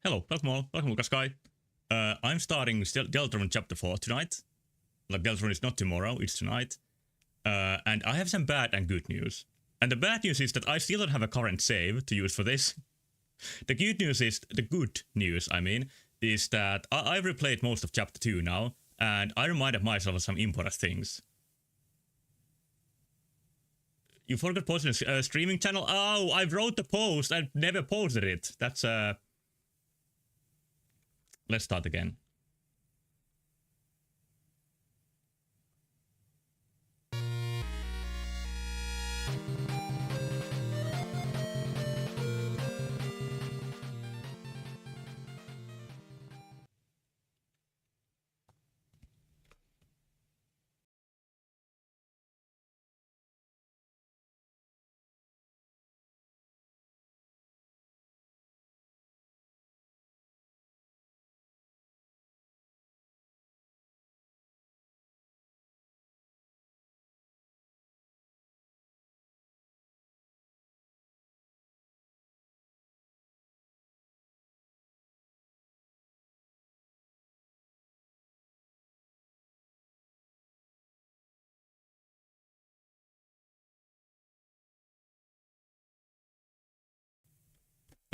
Hello, welcome Lucas Sky. I'm starting Deltarune Chapter 4 tonight. Like, Deltarune is not tomorrow, it's tonight. And I have some bad and good news. And the bad news is that I still don't have a current save to use for this. The good news is, I mean, is that I've replayed most of Chapter 2 now, and I reminded myself of some important things. You forgot posting a streaming channel? Oh, I wrote the post and never posted it. That's Let's start again.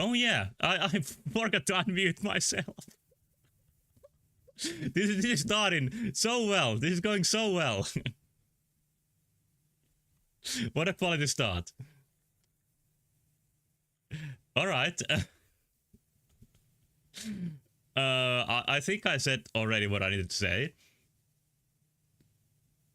Oh yeah, I forgot to unmute myself. This is starting so well. This is going so well. What a quality start. Alright. I think I said already what I needed to say.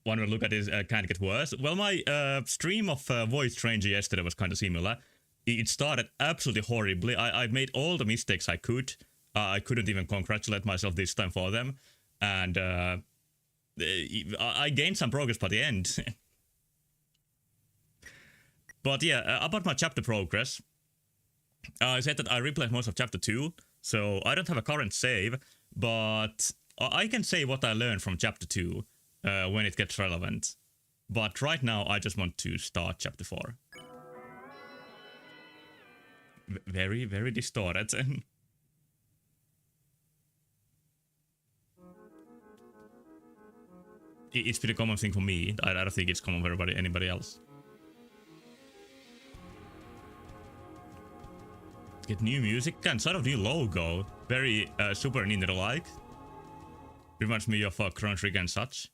One would look at it can't get worse. Well, my stream of Voice Stranger yesterday was kind of similar. It started absolutely horribly. I made all the mistakes I could. I couldn't even congratulate myself this time for them. And I gained some progress by the end. But yeah, about my chapter progress. I said that I replayed most of chapter 2, so I don't have a current save, but I can say what I learned from chapter 2 when it gets relevant. But right now, I just want to start chapter 4. Very, very distorted. It's been a common thing for me. I don't think it's common for anybody else. Get new music and sort of new logo. Very Super Nintendo-like. Reminds me of Chrono Trigger and such.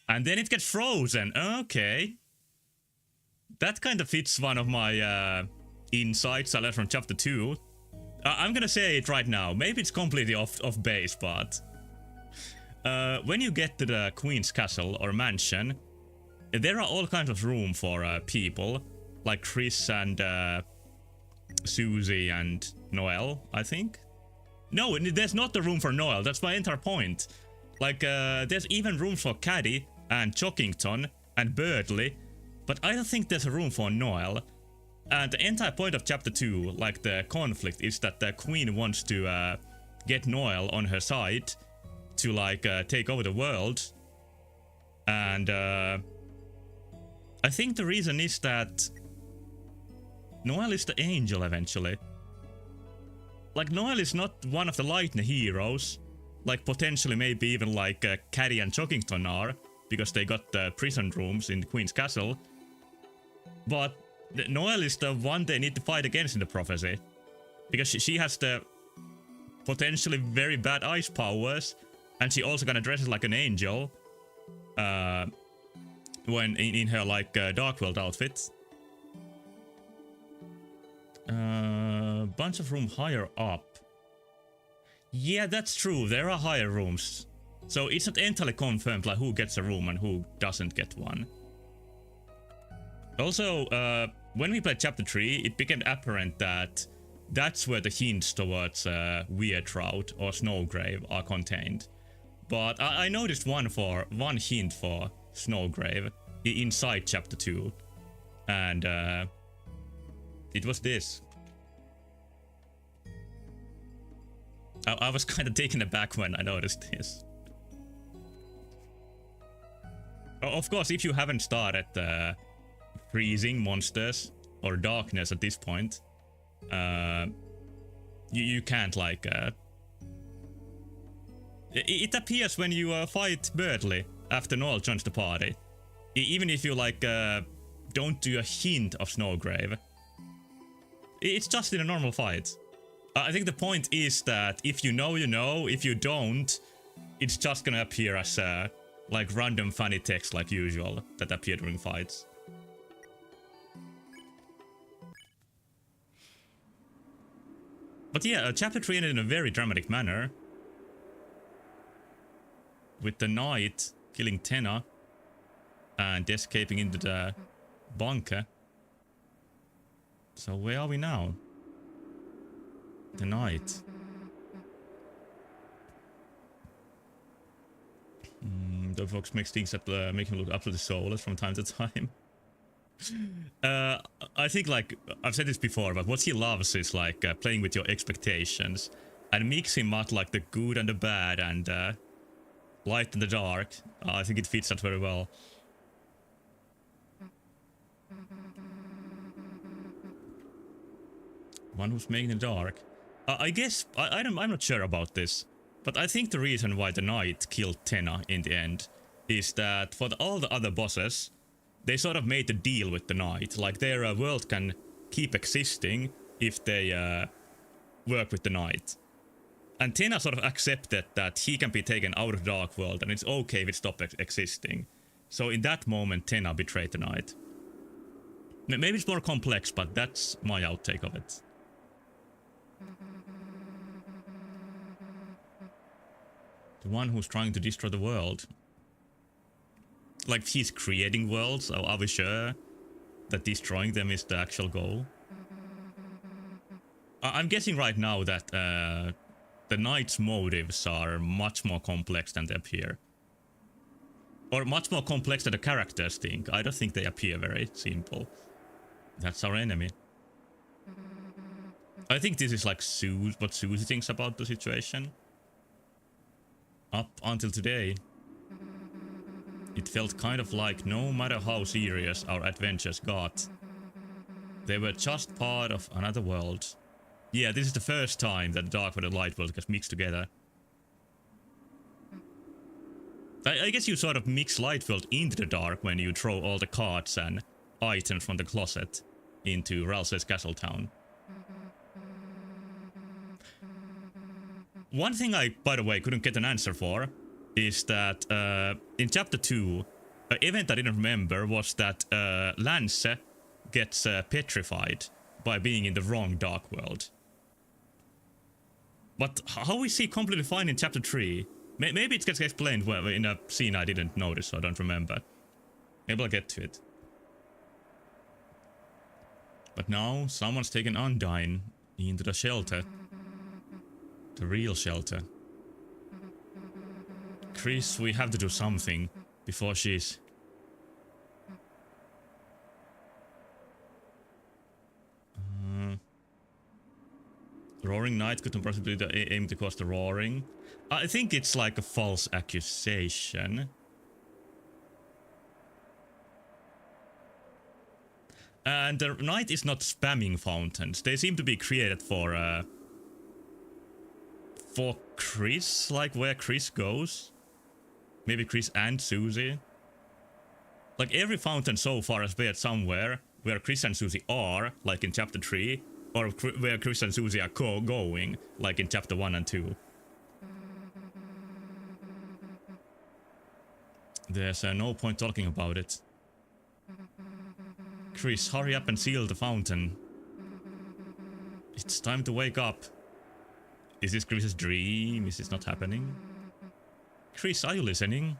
And then it gets frozen. Okay. That kind of fits one of my insights I learned from chapter 2. I'm gonna say it right now. Maybe it's completely off base, but... when you get to the Queen's Castle or mansion, there are all kinds of room for people. Like Chris and Susie and Noel, I think. No, there's not the room for Noel. That's my entire point. Like, there's even room for Caddy and Chockington and Birdley, but I don't think there's a room for Noel. And the entire point of chapter 2, like the conflict, is that the Queen wants to get Noel on her side to, like, take over the world. And I think the reason is that Noel is the angel eventually. Like, Noel is not one of the Lightning heroes. Like, potentially maybe even like Caddy and Chockington are, because they got the prison rooms in Queen's Castle. But Noel is the one they need to fight against in the prophecy. Because she has the potentially very bad ice powers, and she also kinda dresses like an angel. When in her, like, Dark World outfit. Bunch of room higher up. Yeah, that's true. There are higher rooms. So it's not entirely confirmed, like, who gets a room and who doesn't get one. Also, when we played chapter 3, it became apparent that that's where the hints towards Weirdtrout or Snowgrave are contained. But I noticed one hint for Snowgrave inside chapter 2. And it was this. I was kind of taken aback when I noticed this. Of course, if you haven't started freezing monsters or darkness at this point, you can't, like... It appears when you fight Birdley after Noel joins the party. Even if you, like, don't do a hint of Snowgrave. It's just in a normal fight. I think the point is that if you know, you know. If you don't, it's just gonna appear as like random funny text like usual that appear during fights. But yeah, chapter 3 ended in a very dramatic manner. With the knight killing Tenna and escaping into the bunker. So where are we now? The knight. The Fox makes things that make him look absolutely soulless from time to time. I think, like, I've said this before, but what he loves is, like, playing with your expectations and mixing up, like, the good and the bad and light and the dark. I think it fits that very well. One who's making the dark. I guess, I'm not sure about this, but I think the reason why the knight killed Tenna in the end is that for all the other bosses, they sort of made a deal with the knight. Like, their world can keep existing if they work with the knight. And Tenna sort of accepted that he can be taken out of the Dark World and it's okay if it stops existing. So in that moment, Tenna betrayed the knight. Maybe it's more complex, but that's my outtake of it. The one who's trying to destroy the world. Like, he's creating worlds, so are we sure that destroying them is the actual goal? I'm guessing right now that the Knight's motives are much more complex than they appear. Or much more complex than the characters think. I don't think they appear very simple. That's our enemy. I think this is like what Susie thinks about the situation. Up until today, it felt kind of like no matter how serious our adventures got, they were just part of another world. Yeah, this is the first time that the dark world and light world gets mixed together. I guess you sort of mix light world into the dark when you throw all the cards and items from the closet into Ralsei's Castle Town. One thing I, by the way, couldn't get an answer for is that in chapter 2, an event I didn't remember was that Lance gets petrified by being in the wrong dark world. But how is he completely fine in chapter 3? Maybe it gets explained in a scene I didn't notice, so I don't remember. Maybe I'll get to it. But now, someone's taken Undyne into the shelter. The real shelter. Chris, we have to do something before she's... Roaring Knight couldn't possibly aim to cause the roaring. I think it's like a false accusation. And the Knight is not spamming fountains. They seem to be created for Chris, like where Chris goes. Maybe Chris and Susie. Like every fountain so far has been somewhere where Chris and Susie are, like in chapter 3, or where Chris and Susie are going, like in chapter 1 and 2. There's no point talking about it. Chris, hurry up and seal the fountain. It's time to wake up. Is this Chris's dream? Is this not happening? Chris, are you listening?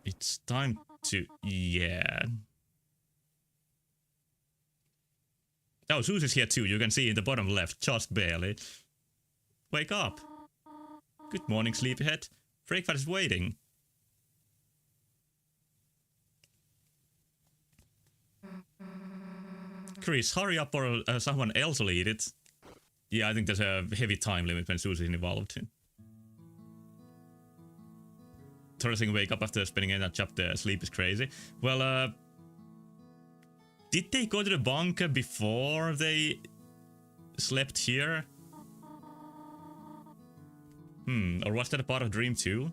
It's time to... yeah. Oh, Susie's here too. You can see in the bottom left, just barely. Wake up. Good morning, sleepyhead. Breakfast is waiting. Chris, hurry up or someone else will eat it. Yeah, I think there's a heavy time limit when Susie's involved. Thorson wake up after spending in that chapter. Sleep is crazy. Well, did they go to the bunker before they slept here? Or was that a part of Dream 2?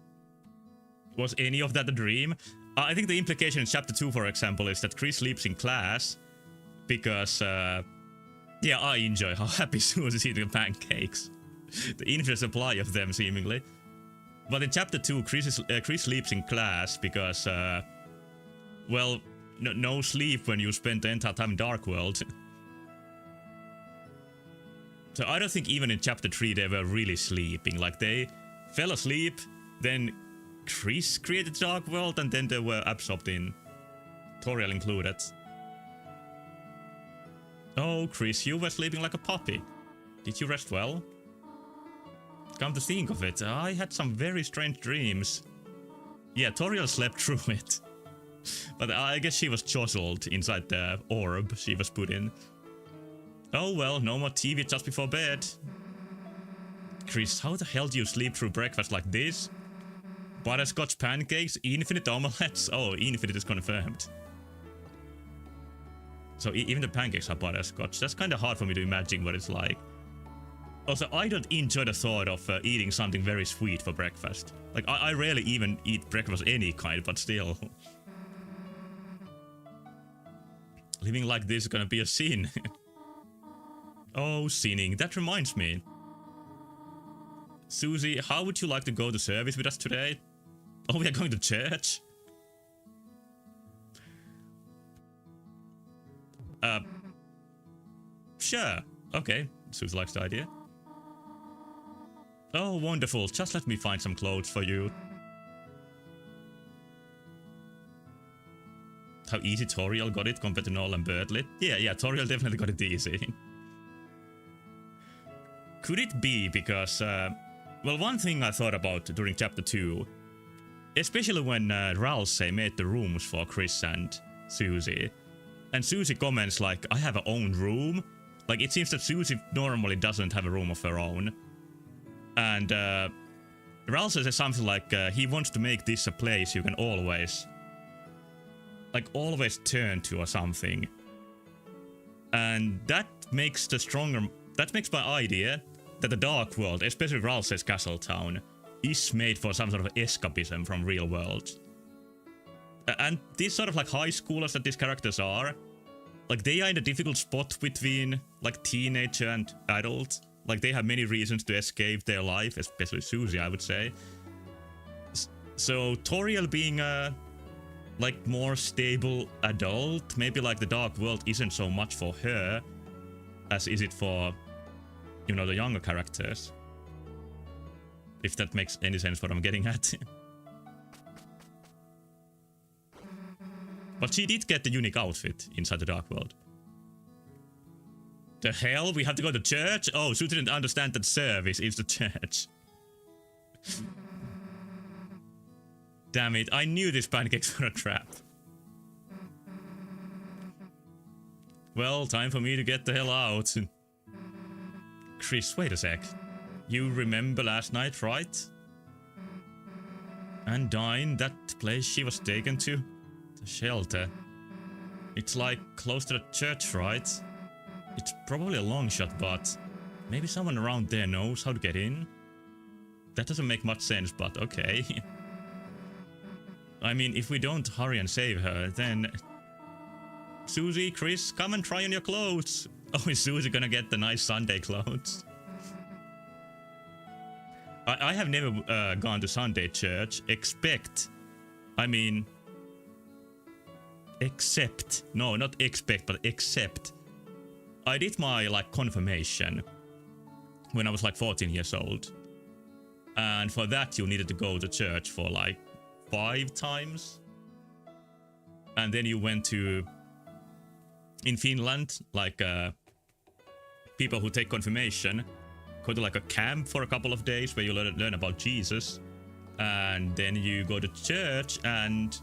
Was any of that a dream? I think the implication in chapter 2, for example, is that Chris sleeps in class because, yeah, I enjoy how happy Susie is eating pancakes. The infinite supply of them, seemingly. But in chapter 2, Chris sleeps in class because, well, no sleep when you spend the entire time in Dark World. So I don't think even in chapter 3 they were really sleeping. Like, they fell asleep, then Chris created Dark World, and then they were absorbed in. Toriel included. Oh, Chris, you were sleeping like a puppy. Did you rest well? Come to think of it, I had some very strange dreams. Yeah, Toriel slept through it. But I guess she was jostled inside the orb she was put in. Oh well, no more TV just before bed. Chris, how the hell do you sleep through breakfast like this? Butterscotch pancakes, infinite omelettes? Oh, infinite is confirmed. So even the pancakes are butterscotch. That's kind of hard for me to imagine what it's like. Also, I don't enjoy the thought of eating something very sweet for breakfast. Like, I rarely even eat breakfast of any kind, but still. Living like this is gonna be a sin. Oh, sinning. That reminds me. Susie, how would you like to go to service with us today? Oh, we are going to church? Sure. Okay. Susie likes the idea. Oh, wonderful. Just let me find some clothes for you. How easy Toriel got it compared to Noel and Bertley. Yeah, Toriel definitely got it easy. Could it be because... well, one thing I thought about during chapter 2, especially when Ralsei made the rooms for Chris and Susie, and Susie comments like, I have a own room. Like, it seems that Susie normally doesn't have a room of her own. And Ralsei says something like, he wants to make this a place you can always... like, always turn to or something. And that makes the stronger... that makes my idea that the Dark World, especially Ralsei's Castle Town, is made for some sort of escapism from real world. And these sort of like high schoolers that these characters are, like they are in a difficult spot between like teenager and adult. Like they have many reasons to escape their life, especially Susie, I would say. So Toriel being a like more stable adult, maybe like the Dark World isn't so much for her as is it for, you know, the younger characters. If that makes any sense what I'm getting at. But she did get the unique outfit inside the Dark World. The hell? We have to go to church? Oh, Sue didn't understand that service is the church. Damn it, I knew these pancakes were a trap. Well, time for me to get the hell out. Chris, wait a sec. You remember last night, right? Undyne, that place she was taken to? The shelter. It's like close to the church, right? It's probably a long shot, but maybe someone around there knows how to get in? That doesn't make much sense, but okay. I mean, if we don't hurry and save her, then... Susie, Chris, come and try on your clothes! Oh, is Susie gonna get the nice Sunday clothes? I have never gone to Sunday church, except... No, not expect, but except... I did my, like, confirmation when I was, like, 14 years old. And for that, you needed to go to church for, like, 5 times. And then you went to... In Finland, like, people who take confirmation go to, like, a camp for a couple of days where you learn about Jesus. And then you go to church and...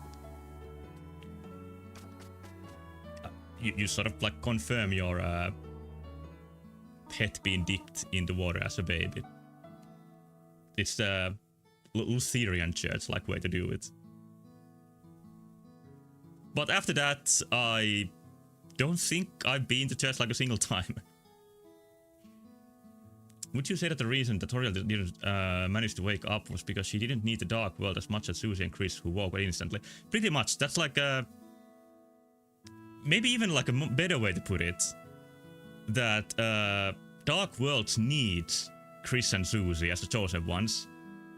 You sort of like confirm your pet being dipped in the water as a baby. It's a Lutheran church like way to do it. But after that, I don't think I've been to church like a single time. Would you say that the reason that Toriel didn't manage to wake up was because she didn't need the Dark World as much as Susie and Chris, who woke up instantly? Pretty much. That's like a... Maybe even like a better way to put it, that Dark Worlds needs Chris and Susie as the chosen ones.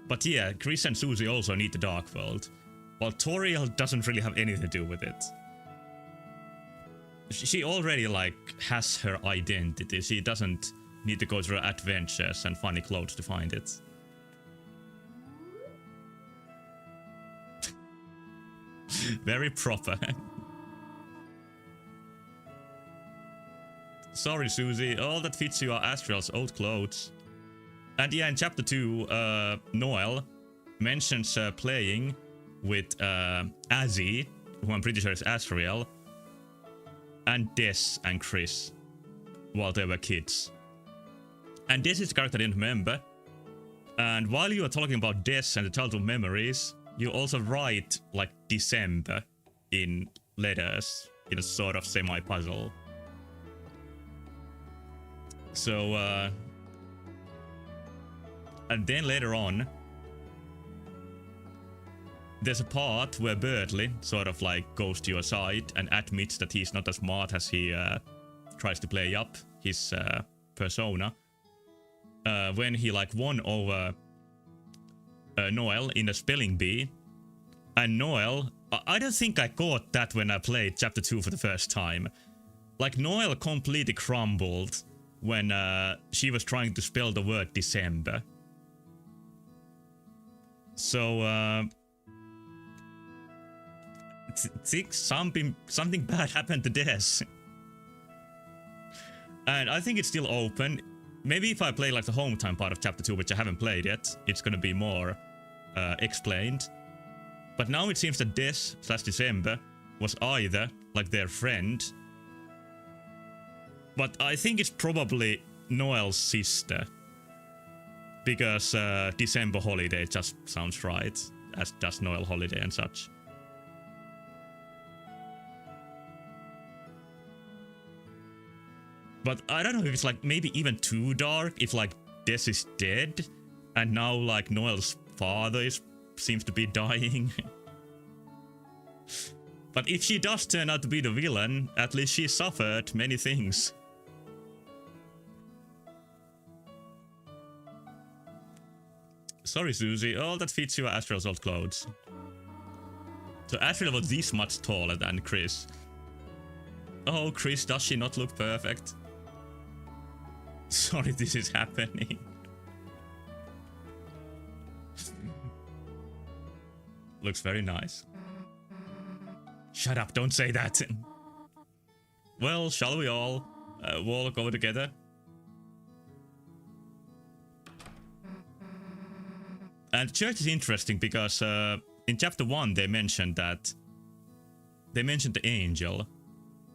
But yeah, Chris and Susie also need the Dark World, while Toriel doesn't really have anything to do with it. She already like has her identity. She doesn't need to go through adventures and funny clothes to find it. Very proper. Sorry, Susie, all that fits you are Astriel's old clothes. And yeah, in chapter 2, Noel mentions playing with Azzy, who I'm pretty sure is Astriel, and Des and Chris, while they were kids. And Des is the character I didn't remember. And while you are talking about Des and the childhood memories, you also write, like, December in letters, in a sort of semi-puzzle. So, and then later on, there's a part where Bertley sort of like goes to your side and admits that he's not as smart as he tries to play up his persona. When he like won over Noel in a spelling bee. And Noel, I don't think I caught that when I played chapter 2 for the first time. Like Noel completely crumbled when she was trying to spell the word December. So, something bad happened to Des. And I think it's still open. Maybe if I play like the home time part of chapter 2, which I haven't played yet, it's gonna be more explained. But now it seems that Des/December was either like their friend, but I think it's probably Noel's sister, because December holiday just sounds right, as does Noel holiday and such. But I don't know if it's like maybe even too dark if like Des is dead and now like Noel's father seems to be dying. But if she does turn out to be the villain, at least she suffered many things. Sorry, Susie. Oh, that fits your Astriel's old clothes. So Astriel was this much taller than Chris. Oh, Chris, does she not look perfect? Sorry, this is happening. Looks very nice. Shut up, don't say that. Well, shall we all walk over together? And church is interesting because in chapter 1 they mentioned the angel,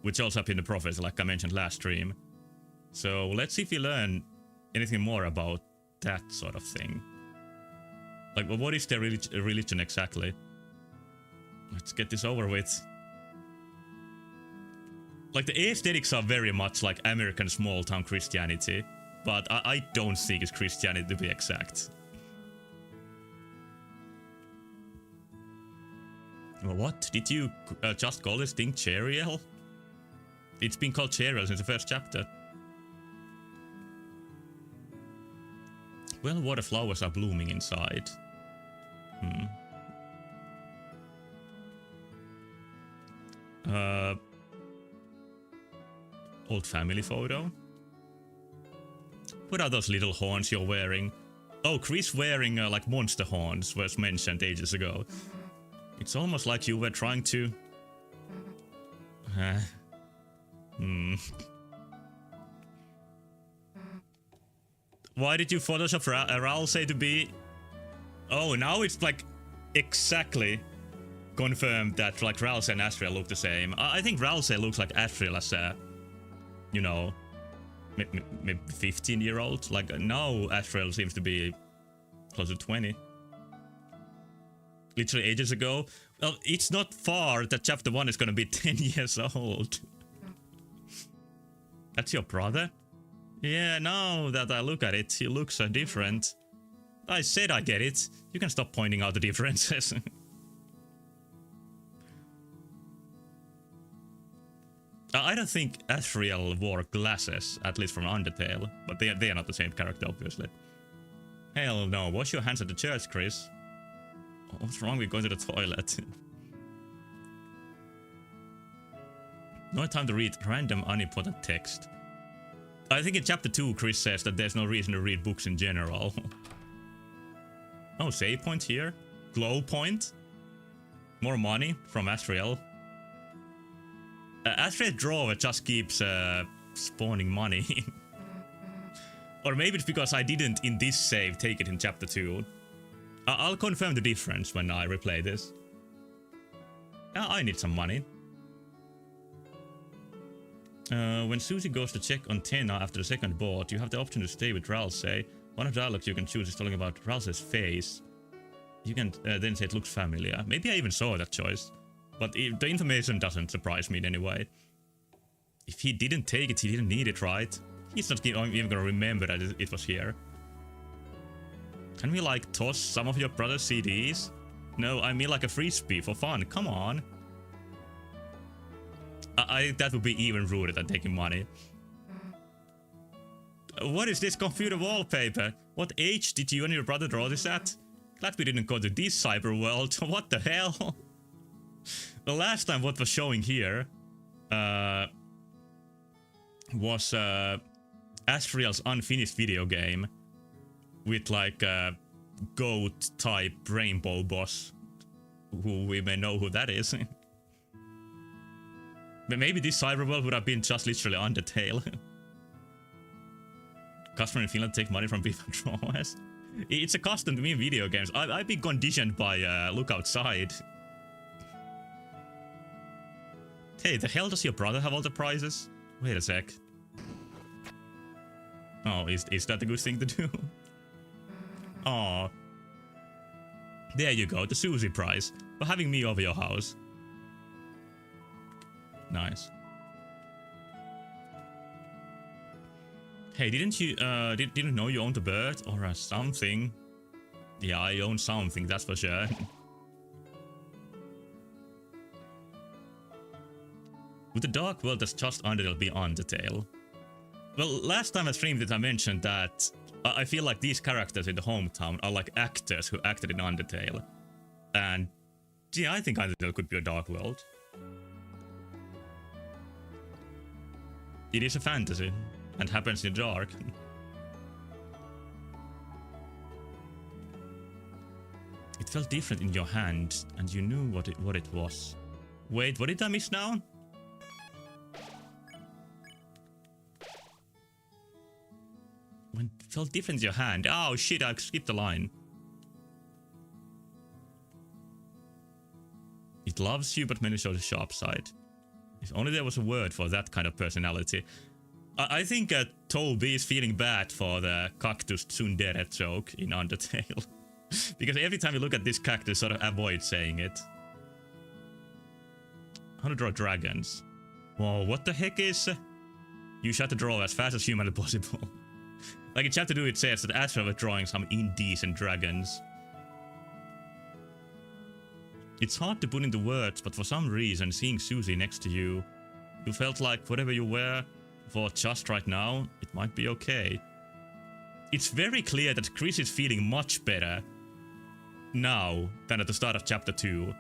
which also appeared in the prophecy, like I mentioned last stream. So let's see if we learn anything more about that sort of thing. Like, well, what is their religion exactly? Let's get this over with. Like, the aesthetics are very much like American small-town Christianity, but I don't think it's Christianity to be exact. What? Did you just call this thing Cheriel? It's been called Cheriel since the first chapter. Well, what the flowers are blooming inside. Old family photo. What are those little horns you're wearing? Oh, Chris wearing like monster horns was mentioned ages ago. It's almost like you were trying to... Why did you Photoshop Ralsei to be... Oh, now it's like exactly confirmed that like Ralsei and Astriel look the same. I think Ralsei looks like Astriel as a, you know, maybe 15-year-old. Like now Astriel seems to be close to 20. Literally ages ago. Well, it's not far that chapter 1 is gonna be 10 years old. That's your brother? Yeah, now that I look at it, he looks different. I said I get it. You can stop pointing out the differences. I don't think Astriel wore glasses, at least from Undertale, but they are not the same character, obviously. Hell no, wash your hands at the church, Chris. What's wrong with going to the toilet? No time to read random unimportant text. I think in chapter 2 Chris says that there's no reason to read books in general. Oh, save point here? Glow point? More money from Astriel. Astriel drawer just keeps spawning money. Or maybe it's because I didn't in this save take it in chapter 2. I'll confirm the difference when I replay this. I need some money. When Susie goes to check on Tena after the second board, you have the option to stay with Ralsei. One of the dialogues you can choose is talking about Ralsei's face. You can then say it looks familiar. Maybe I even saw that choice. But the information doesn't surprise me in any way. If he didn't take it, he didn't need it, right? He's not even gonna remember that it was here. Can we like toss some of your brother's CDs? No, I mean like a frisbee for fun. Come on. That would be even ruder than taking money. What is this computer wallpaper? What age did you and your brother draw this at? Glad we didn't go to this cyber world. What the hell? The last time what was showing here was Astriel's unfinished video game with like goat type rainbow boss, who we may know who that is. But maybe this cyberworld would have been just literally Undertale. Customer in Finland take money from people drawers. It's a custom to me in video games. I've been conditioned by look outside. Hey, the hell does your brother have all the prizes? Wait a sec. Oh, is that a good thing to do? Oh. There you go, the Susie prize. For having me over your house. Nice. Hey, didn't you, didn't know you owned a bird or something? Yeah, I own something, that's for sure. Would the Dark World that's just Undertale be Undertale? Well, last time I streamed it, I mentioned that I feel like these characters in the hometown are like actors who acted in Undertale. And yeah, I think Undertale could be a Dark World. It is a fantasy and happens in the dark. It felt different in your hand, and you knew what it was. Wait, what did I miss now? When it felt different in your hand. Oh shit, I skipped the line. It loves you, but many show the sharp side. If only there was a word for that kind of personality. I think Toby is feeling bad for the cactus tsundere joke in Undertale. Because every time you look at this cactus, sort of avoid saying it. How to draw dragons. Whoa, what the heck is... You should have to draw as fast as humanly possible. Like in chapter 2 it says that Astra was drawing some indecent dragons. It's hard to put into words, but for some reason, seeing Susie next to you, you felt like whatever you were for just right now, it might be okay. It's very clear that Chris is feeling much better now than at the start of chapter 2.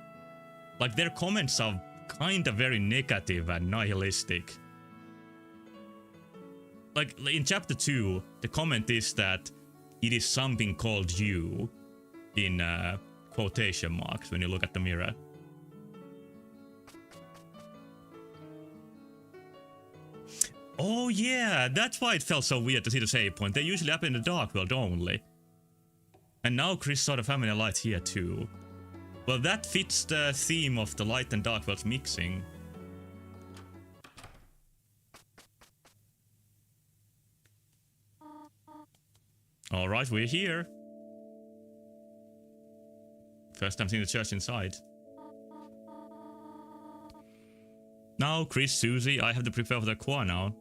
Like, their comments are kinda very negative and nihilistic. Like, in chapter 2, the comment is that it is something called you in quotation marks when you look at the mirror. Oh yeah, that's why it felt so weird to see the save point. They usually happen in the Dark World only. And now Chris saw the family light here too. Well, that fits the theme of the light and dark worlds mixing. Alright, we're here. First time seeing the church inside. Now, Chris, Susie, I have to prepare for the choir now.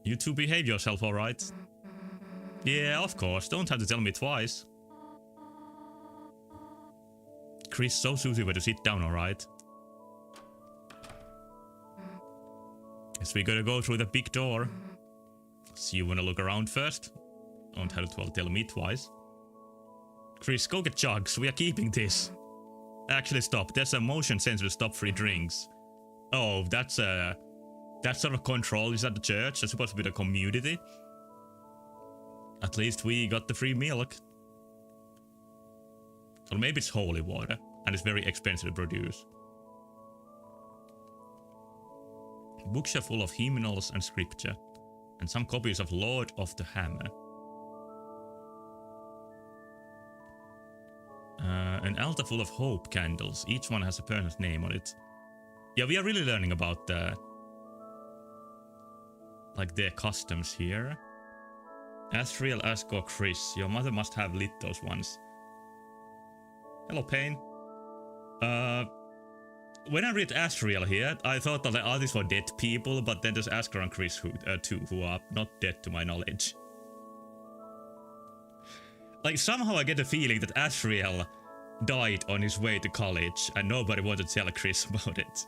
You two behave yourself, alright? Yeah, of course, don't have to tell me twice. Chris, show Susie where to sit down, alright? Guess we gotta go through the big door. So you wanna look around first? Don't have to tell me twice. Chris, go get jugs, we are keeping this. Actually, stop, there's a motion sensor to stop free drinks. Oh, that's sort of control. Is that the church? That's supposed to be the community. At least we got the free milk. Or maybe it's holy water, and it's very expensive to produce. Bookshelf full of hymnals and scripture, and some copies of Lord of the Hammer. An altar full of hope candles. Each one has a person's name on it. Yeah, we are really learning about like their customs here. Asriel, Asgore, Chris. Your mother must have lit those ones. Hello, Pain. When I read Asriel here, I thought that the artists were dead people, but then there's Asgore and Chris who are not dead to my knowledge. Like, somehow I get the feeling that Asriel died on his way to college and nobody wanted to tell Chris about it.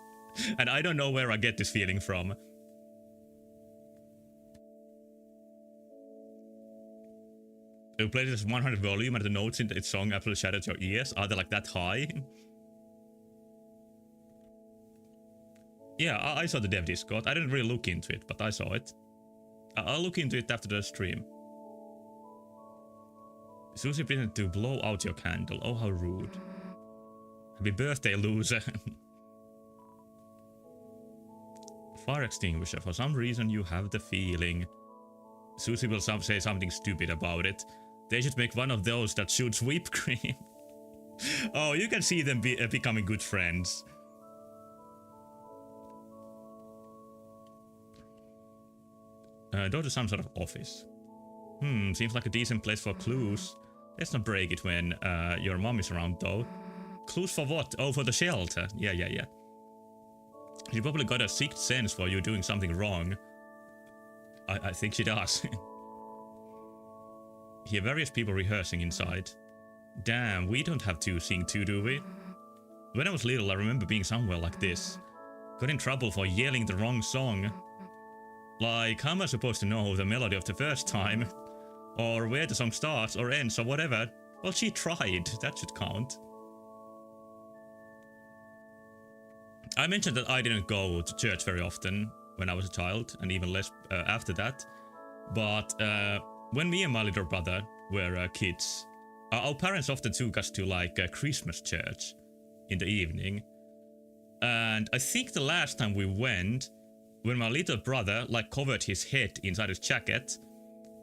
And I don't know where I get this feeling from. You played this 100 volume and the notes in its song absolutely shattered your ears. Are they like that high? Yeah, I saw the dev Discord. I didn't really look into it, but I saw it. I'll look into it after the stream. Susie pretended to blow out your candle. Oh, how rude. Happy birthday, loser. Fire extinguisher. For some reason, you have the feeling Susie will say something stupid about it. They should make one of those that shoots whipped cream. Oh, you can see them becoming good friends. Go to some sort of office. Seems like a decent place for clues. Let's not break it when your mom is around, though. Clues for what? Oh, for the shelter. Yeah. She probably got a sixth sense for you doing something wrong. I think she does. Hear various people rehearsing inside. Damn, we don't have to sing too, do we? When I was little, I remember being somewhere like this. Got in trouble for yelling the wrong song. Like, how am I supposed to know the melody of the first time? Or where the song starts or ends or whatever? Well, she tried. That should count. I mentioned that I didn't go to church very often when I was a child, and even less after that. But when me and my little brother were kids, our parents often took us to like Christmas church in the evening. And I think the last time we went, when my little brother like covered his head inside his jacket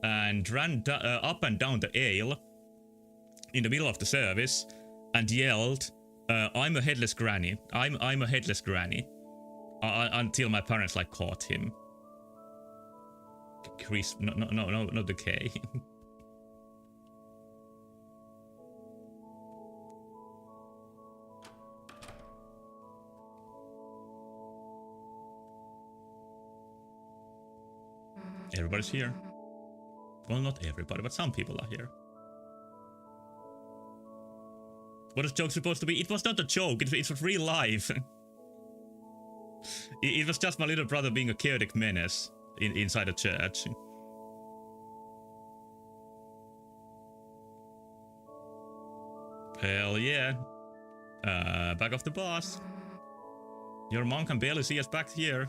and ran up and down the aisle in the middle of the service and yelled, I'm a headless granny. I'm a headless granny. Until my parents like caught him. Chris, no, not the K. Everybody's here. Well, not everybody, but some people are here. What is joke supposed to be? It was not a joke, it was real life. It was just my little brother being a chaotic menace inside a church. Hell yeah. Back of the bus. Your mom can barely see us back here.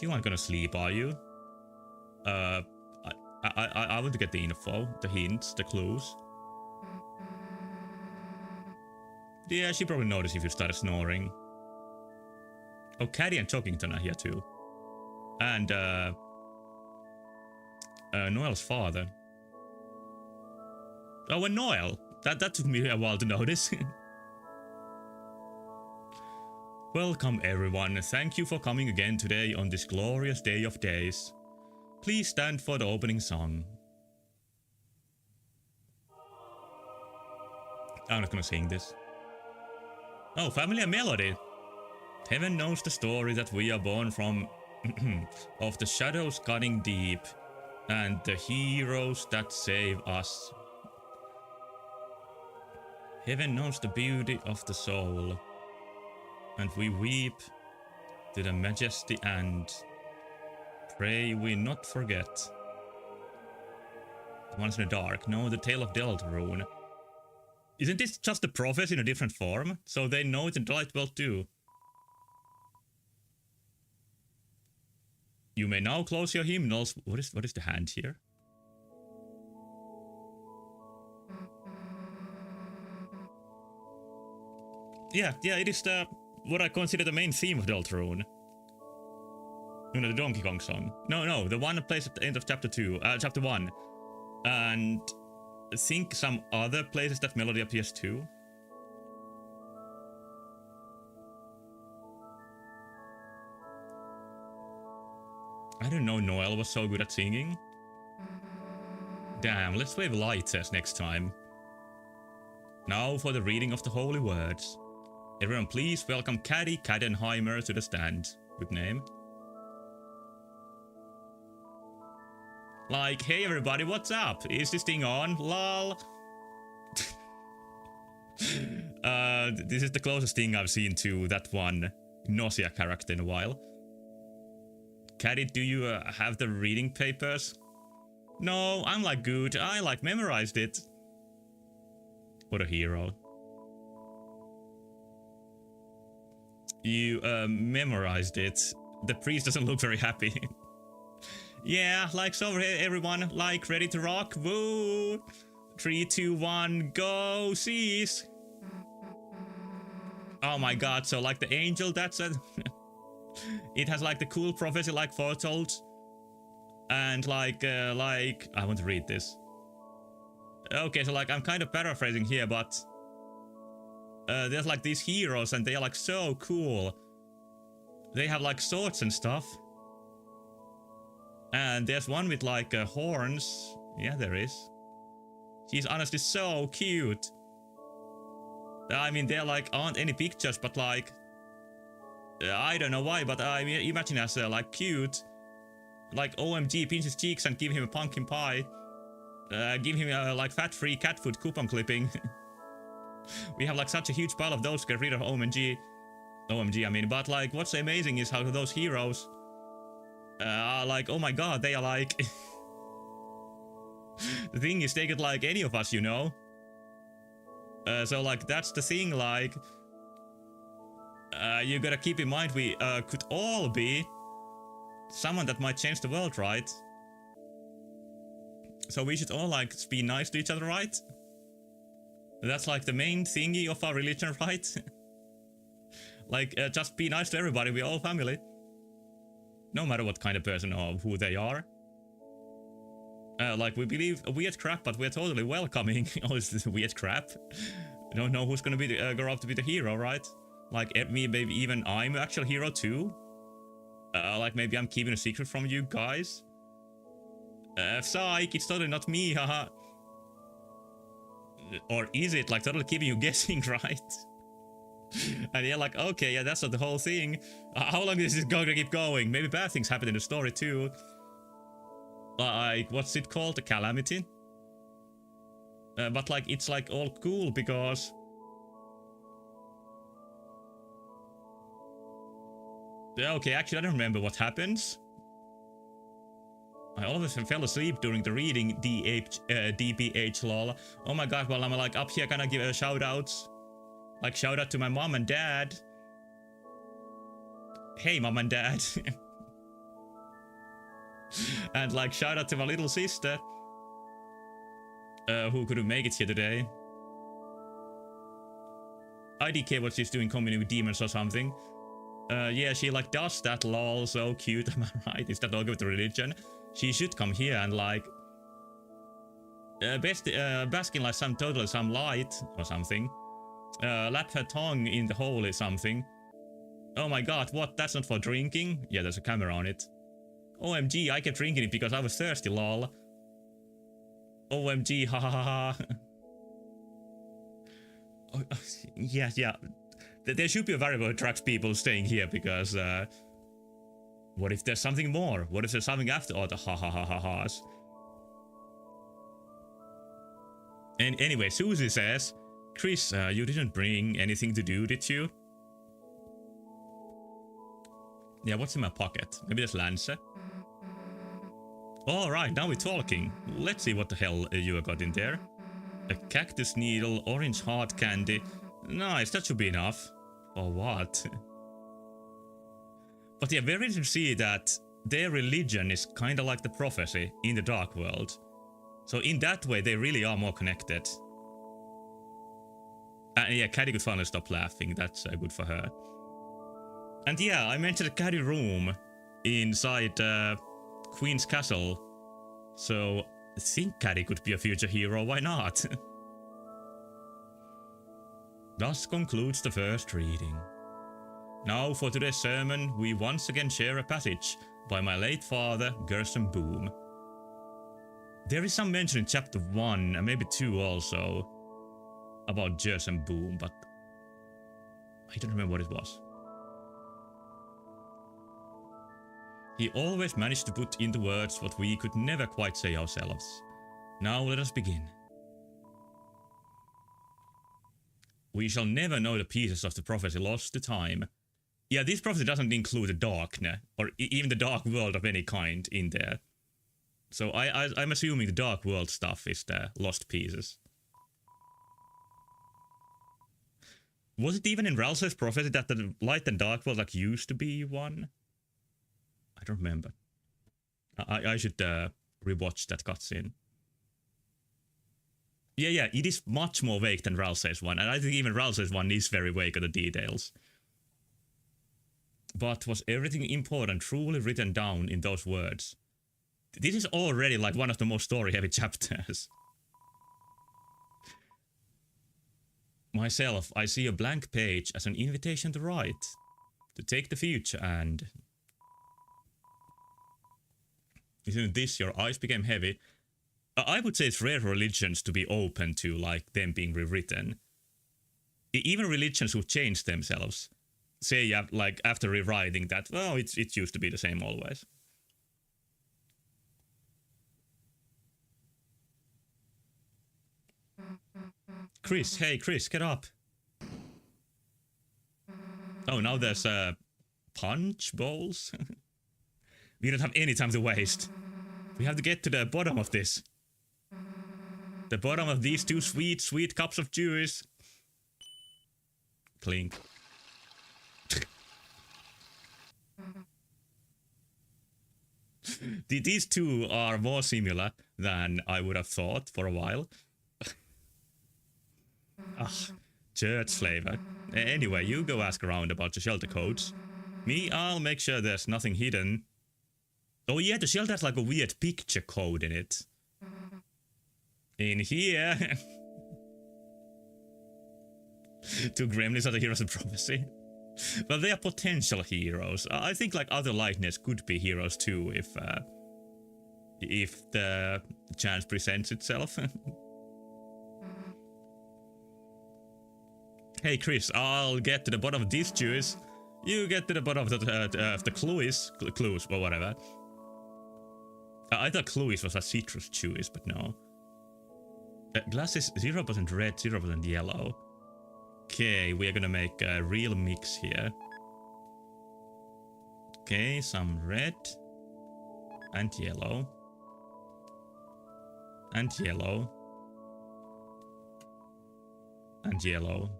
You aren't gonna sleep, are you? I want to get the info, the hints, the clues. Yeah, she probably noticed if you started snoring. Oh, Caddy and Chokington are here too. And, Noel's father. Oh, and Noel! That took me a while to notice. Welcome everyone, thank you for coming again today on this glorious day of days. Please stand for the opening song. I'm not gonna sing this. Oh, familiar melody. Heaven knows the story that we are born from, of the shadows cutting deep, and the heroes that save us. Heaven knows the beauty of the soul, and we weep to the majesty and pray we not forget. The ones in the dark know the tale of Deltarune. Isn't this just a prophecy in a different form? So they know it in the light world too. You may now close your hymnals. What is the hand here? Yeah, it is the what I consider the main theme of Deltarune. You know, the Donkey Kong song. No, the one that plays at the end of chapter 1. And I think some other places that melody appears too. I didn't know Noel was so good at singing. Damn, let's wave lighters next time. Now for the reading of the holy words. Everyone please welcome Caddy Cadenheimer to the stand. Good name. Like, hey everybody, what's up? Is this thing on? Lol. This is the closest thing I've seen to that one Nausea character in a while. Caddy, do you have the reading papers? No, I'm like good. I like memorized it. What a hero. You memorized it. The priest doesn't look very happy. Yeah, likes over here, everyone. Like, ready to rock. Woo! 3, 2, 1, go! Cease! Oh my god, so like the angel, that's a... it has like the cool prophecy like foretold. And like, I want to read this. Okay, so like I'm kind of paraphrasing here, but... there's like these heroes and they are like so cool. They have like swords and stuff. And there's one with like horns. Yeah, there is. She's honestly so cute. I mean, there like aren't any pictures, but like... I don't know why, but I imagine as like cute. Like OMG, pinch his cheeks and give him a pumpkin pie. Give him like fat-free cat food coupon clipping. We have like such a huge pile of those, get rid of OMG. OMG, I mean, but like what's amazing is how those heroes are like, oh my god, they are like... The thing is, they could like any of us, you know? So like that's the thing, like... you gotta keep in mind we could all be someone that might change the world, right? So we should all like be nice to each other, right? That's like the main thingy of our religion, right? Like just be nice to everybody, we're all family. No matter what kind of person or who they are. Like we believe weird crap, but we're totally welcoming. Oh, is this weird crap? I don't know who's gonna be the, grow up to be the hero, right? Like me, maybe even I'm an actual hero too. Like maybe I'm keeping a secret from you guys. Psych, it's totally not me, haha. Or is it? Like totally keeping you guessing, right? And yeah, like, okay, yeah, that's not the whole thing. How long is this going to keep going? Maybe bad things happen in the story too. Like, what's it called? The calamity? But like, it's like all cool because... Okay, actually I don't remember what happens. I always fell asleep during the reading DBH lol. Oh my god, well I'm like up here gonna give shout outs. Like shout out to my mom and dad. Hey mom and dad. And like shout out to my little sister. Who couldn't make it here today. IDK what she's doing, communing with demons or something. Yeah, she like does that lol, so cute, am I right? Is that all good with religion? She should come here and like... bask in like some light or something. Lap her tongue in the hole or something. Oh my god, what? That's not for drinking? Yeah, there's a camera on it. OMG, I kept drinking it because I was thirsty, lol. OMG, ha ha ha ha. Oh, yeah, yeah. There should be a variable that attracts people staying here because, what if there's something more? What if there's something after all the ha ha ha ha ha's? And anyway, Susie says, Chris, you didn't bring anything to do, did you? Yeah, what's in my pocket? Maybe there's Lancer. Alright, now we're talking. Let's see what the hell you got in there. A cactus needle, orange hard candy. Nice, that should be enough. Or what? But yeah, very interesting to see that their religion is kinda like the prophecy in the dark world. So in that way, they really are more connected. And yeah, Caddy could finally stop laughing, that's good for her. And yeah, I mentioned a Caddy room inside Queen's Castle. So I think Caddy could be a future hero, why not? Thus concludes the first reading. Now for today's sermon, we once again share a passage by my late father, Gerson Boom. There is some mention in chapter 1 and maybe 2 also about Gerson Boom, but I don't remember what it was. He always managed to put into words what we could never quite say ourselves. Now let us begin. We shall never know the pieces of the prophecy lost to time. Yeah, this prophecy doesn't include the darkness, or even the dark world of any kind in there. So I'm assuming the dark world stuff is the lost pieces. Was it even in Rals's prophecy that the light and dark world like used to be one? I don't remember. I should rewatch that cutscene. Yeah, it is much more vague than Ralsei's one, and I think even Ralsei's one is very vague on the details. But was everything important truly written down in those words? This is already like one of the most story-heavy chapters. Myself, I see a blank page as an invitation to write, to take the future and... Isn't this your eyes became heavy? I would say it's rare for religions to be open to like them being rewritten. Even religions who change themselves say like after rewriting that, well, it used to be the same always. Chris, hey Chris, get up. Oh, now there's punch bowls. We don't have any time to waste. We have to get to the bottom of this. The bottom of these two sweet, sweet cups of juice. Clink. These two are more similar than I would have thought for a while. Church flavor. Anyway, you go ask around about the shelter codes. Me, I'll make sure there's nothing hidden. Oh yeah, the shelter has like a weird picture code in it. In here. Two gremlins are the heroes of prophecy. But they are potential heroes. I think like other lightness could be heroes too if the chance presents itself. Hey Chris, I'll get to the bottom of this juice. You get to the bottom of the clues, or whatever. I thought clues was a citrus juice, but no. Glass is 0% red, 0% yellow. Okay, we are gonna make a real mix here. Okay, some red. And yellow. And yellow. And yellow.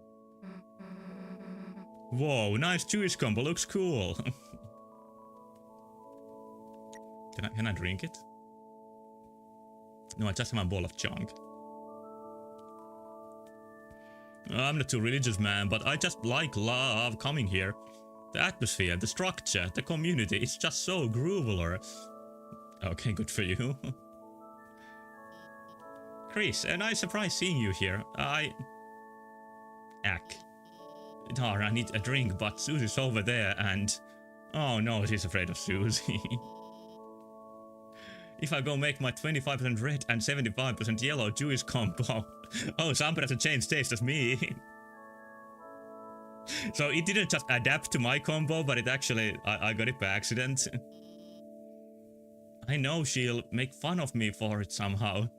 Whoa, nice juice combo, looks cool. Can I drink it? No, I just have a bowl of junk. I'm not too religious, man, but I just love coming here. The atmosphere, the structure, the community, it's just so groovular. Okay, good for you. Chris, a nice surprise seeing you here. I need a drink, but Susie's over there and... Oh no, she's afraid of Susie. If I go make my 25% red and 75% yellow juice combo. Oh, somebody has the same taste as me. So it didn't just adapt to my combo, but it actually... I got it by accident. I know she'll make fun of me for it somehow.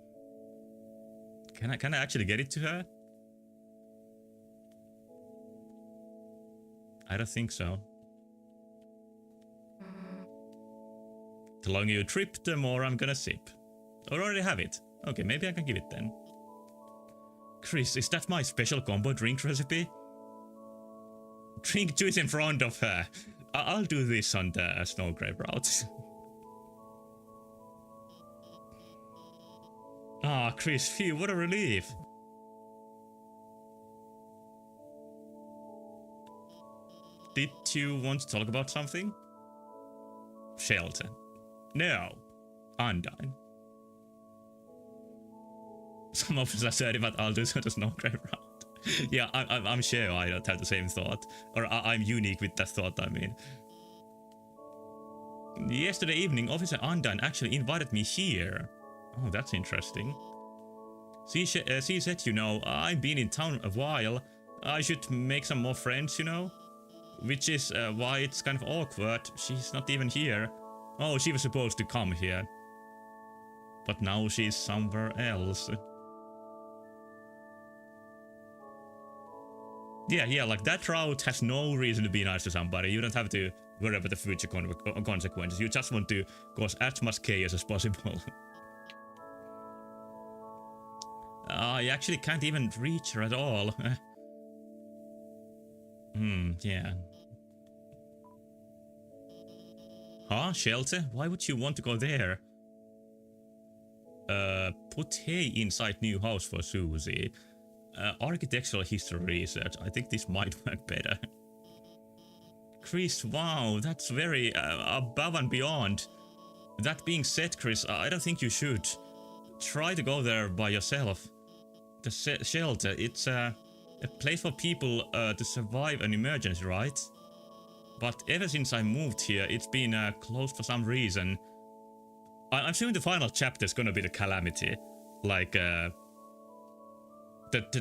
Can I actually get it to her? I don't think so. The longer you trip, the more I'm gonna sip. I already have it. Okay, maybe I can give it then. Chris, is that my special combo drink recipe? Drink juice in front of her. I'll do this on the snow grave route. Ah, Chris, phew, what a relief. Did you want to talk about something? Shelter. No. Undyne. Some of us are sorry, but I'll do the snow grave route. Yeah, I'm sure I don't have the same thought. Or I'm unique with that thought, I mean. Yesterday evening, Officer Undyne actually invited me here. Oh, that's interesting. She said, you know, I've been in town a while. I should make some more friends, you know? Which is why it's kind of awkward. She's not even here. Oh, she was supposed to come here. But now she's somewhere else. Yeah, like that route has no reason to be nice to somebody. You don't have to worry about the future consequences. You just want to cause as much chaos as possible. I actually can't even reach her at all. Yeah. Huh? Shelter? Why would you want to go there? Put hay inside new house for Susie. Architectural history research. I think this might work better. Chris, wow, that's very above and beyond. That being said, Chris, I don't think you should. Try to go there by yourself. The shelter, it's a place for people to survive an emergency, right? But ever since I moved here, it's been closed for some reason. I'm assuming the final chapter is gonna be the calamity. Like, the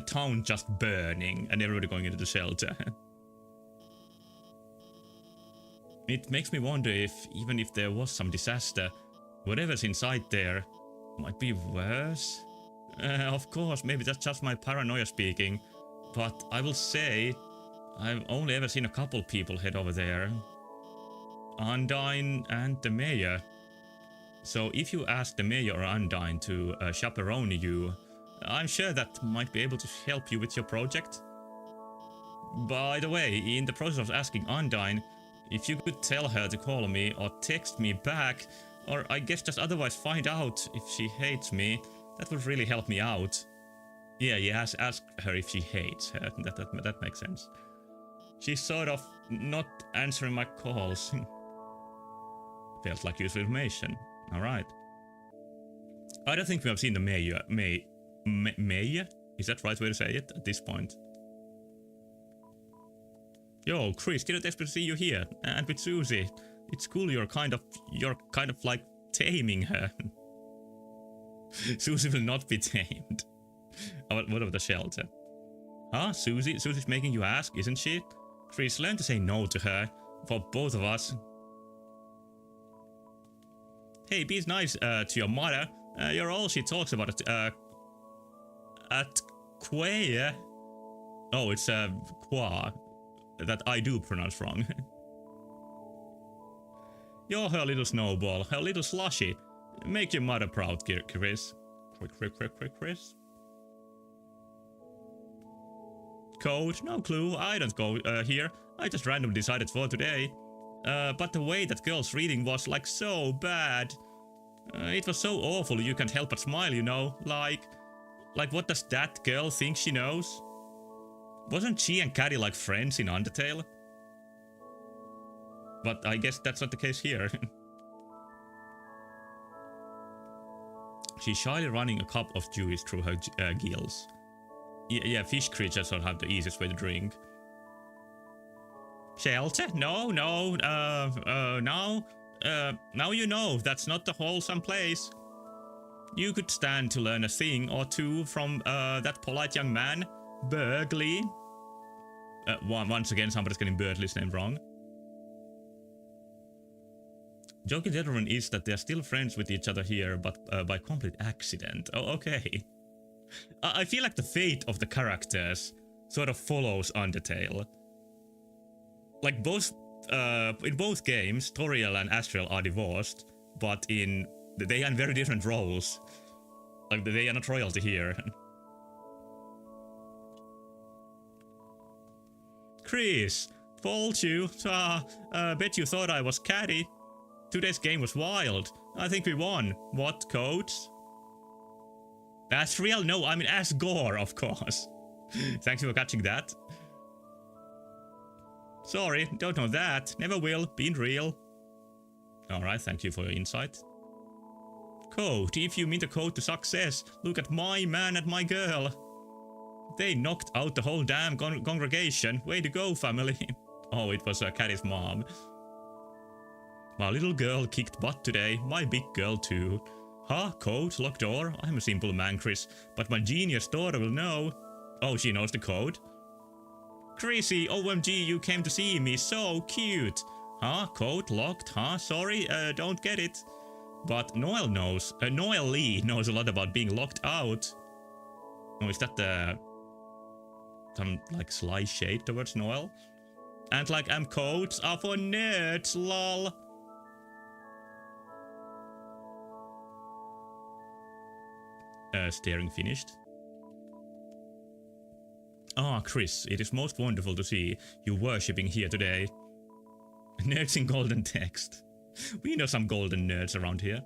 town just burning and everybody going into the shelter. It makes me wonder if, even if there was some disaster, whatever's inside there might be worse. Of course, maybe that's just my paranoia speaking, but I will say I've only ever seen a couple people head over there. Undyne and the mayor. So if you ask the mayor or Undyne to chaperone you, I'm sure that might be able to help you with your project. By the way, in the process of asking Undyne, if you could tell her to call me or text me back, or I guess just otherwise find out if she hates me, that would really help me out. Yeah, yes, ask her if she hates her. That makes sense. She's sort of not answering my calls. Felt like useful information. Alright. I don't think we have seen the mayor. Mayor? Is that right way to say it at this point? Yo, Chris, didn't expect to see you here. And with Susie. It's cool you're kind of like taming her. Susie will not be tamed. What about the shelter? Huh? Susie's making you ask, isn't she? Chris, learn to say no to her. For both of us. Hey, be nice to your mother. You're all she talks about at Quay. Oh, it's Qua. That I do pronounce wrong. You're her little snowball, her little slushy. Make your mother proud, Chris. Chris. Code? No clue. I don't go here. I just randomly decided for today. But the way that girl's reading was like so bad. It was so awful you can't help but smile, you know. Like what does that girl think she knows? Wasn't she and Caddy like friends in Undertale? But I guess that's not the case here. She's shyly running a cup of juice through her gills. Yeah, fish creatures don't have the easiest way to drink. Shelter? No. Now you know that's not the wholesome place. You could stand to learn a thing or two from that polite young man, Burgley. Once again, somebody's getting Burgley's name wrong. Joke in Deltarune is that they're still friends with each other here, but by complete accident. Oh, okay. I feel like the fate of the characters sort of follows Undertale. Like in both games, Toriel and Astral are divorced, but they are in very different roles. Like they are not royalty here. Chris, fault you. Bet you thought I was catty. Today's game was wild. I think we won. What, codes? Astral? No, I mean Asgore, of course. Thanks for catching that. Sorry, don't know that. Never will. Been real. Alright, thank you for your insight. Code, if you mean the code to success, look at my man and my girl. They knocked out the whole damn congregation. Way to go, family. Oh, it was Caddy's mom. My little girl kicked butt today. My big girl too. Huh? Code? Lock door? I'm a simple man, Chris. But my genius daughter will know. Oh, she knows the code? Chrissy, OMG, you came to see me. So cute. Huh? Code locked? Huh? Sorry, don't get it. But Noel knows. Noel Lee knows a lot about being locked out. Oh, is that some like sly shade towards Noel? And like codes are for nerds, lol. Staring finished. Ah, Chris, it is most wonderful to see you worshipping here today. Nerds in golden text. We know some golden nerds around here.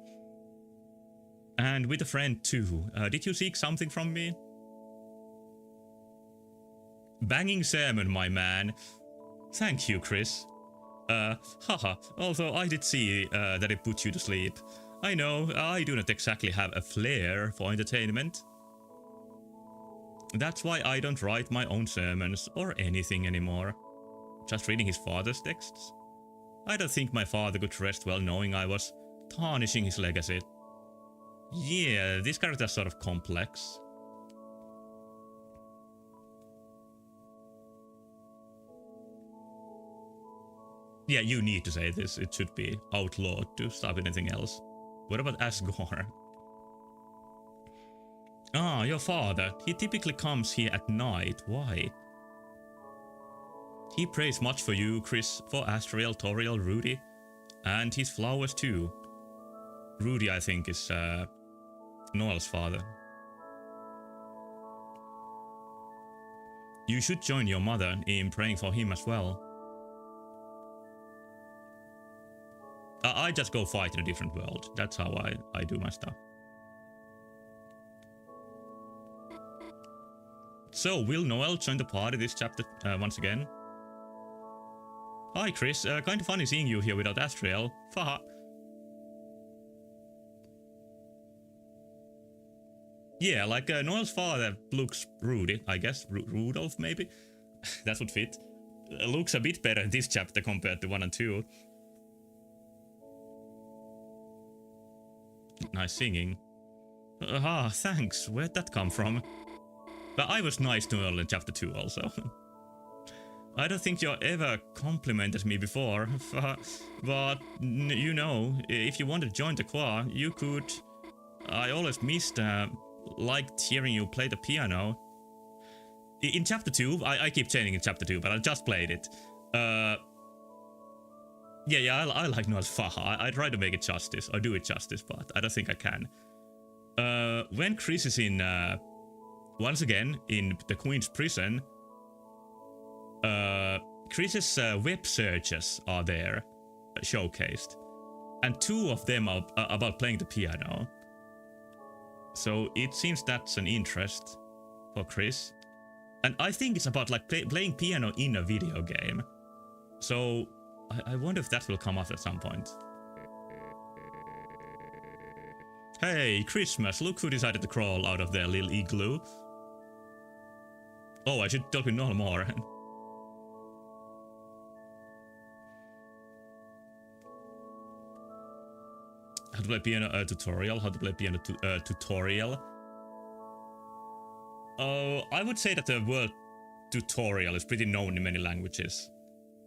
And with a friend too. Did you seek something from me? Banging sermon, my man. Thank you, Chris. Haha, although I did see that it put you to sleep. I know, I do not exactly have a flair for entertainment. That's why I don't write my own sermons or anything anymore. Just reading his father's texts. I don't think my father could rest well knowing I was tarnishing his legacy. Yeah, this character is sort of complex. Yeah, you need to say this. It should be outlawed to stop anything else. What about Asgore? Ah, your father. He typically comes here at night. Why? He prays much for you, Chris, for Astriel, Toriel, Rudy, and his flowers too. Rudy, I think, is Noel's father. You should join your mother in praying for him as well. I just go fight in a different world. That's how I do my stuff. So, will Noel join the party this chapter once again? Hi Chris, kind of funny seeing you here without Astriel. Faha. Yeah, like Noel's father looks Rudy, I guess. Rudolph, maybe? That would fit. Looks a bit better in this chapter compared to 1 and 2. Nice singing. Thanks. Where'd that come from? But I was nice to Noel in chapter 2 also. I don't think you ever complimented me before, but you know, if you want to join the choir, you could. I always liked hearing you play the piano. In chapter 2, I keep saying in chapter 2, but I just played it. Yeah, I like Noel's Faha. I try to make it justice, or do it justice, but I don't think I can. When Chris is in, once again, in the Queen's prison, Chris's web searches are there, showcased. And 2 of them are about playing the piano. So it seems that's an interest for Chris. And I think it's about like playing piano in a video game. So I wonder if that will come up at some point. Hey, Christmas, look who decided to crawl out of their little igloo. Oh, I should talk with Noel more. How to play piano tutorial, how to play piano tutorial. I would say that the word tutorial is pretty known in many languages.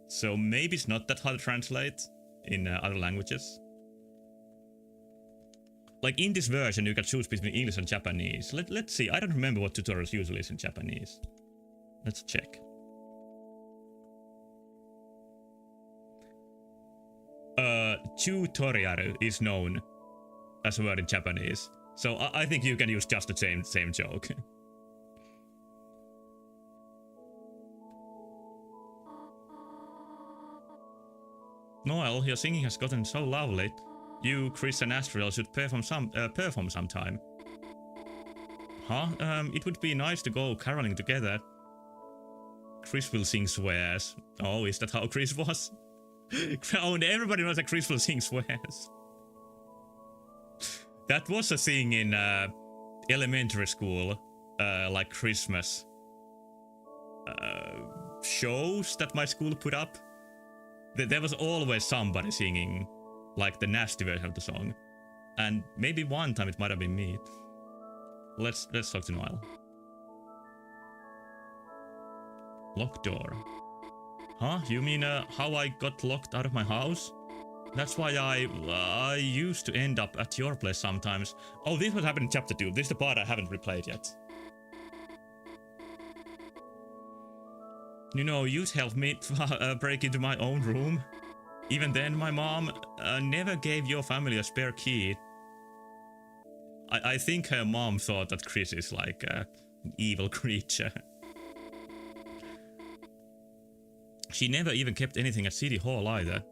So maybe it's not that hard to translate in other languages. Like in this version, you can choose between English and Japanese. Let's see, I don't remember what tutorials usually is in Japanese. Let's check. Tutorial is known as a word in Japanese. So I think you can use just the same joke. Noel, your singing has gotten so lovely. You, Chris, and Astriel should perform sometime. Huh? It would be nice to go caroling together. Chris will sing swears. Oh, is that how Chris was? Oh, and everybody knows that Chris will sing swears. That was a thing in elementary school, like Christmas shows that my school put up. There was always somebody singing like the nasty version of the song, and maybe one time it might have been me. Let's talk to Noel. Locked door. Huh? You mean how I got locked out of my house? That's why I used to end up at your place sometimes. Oh, this was happening in chapter 2. This is the part I haven't replayed yet. You know, you'd help me break into my own room. Even then, my mom never gave your family a spare key. I think her mom thought that Chris is like an evil creature. She never even kept anything at City Hall either.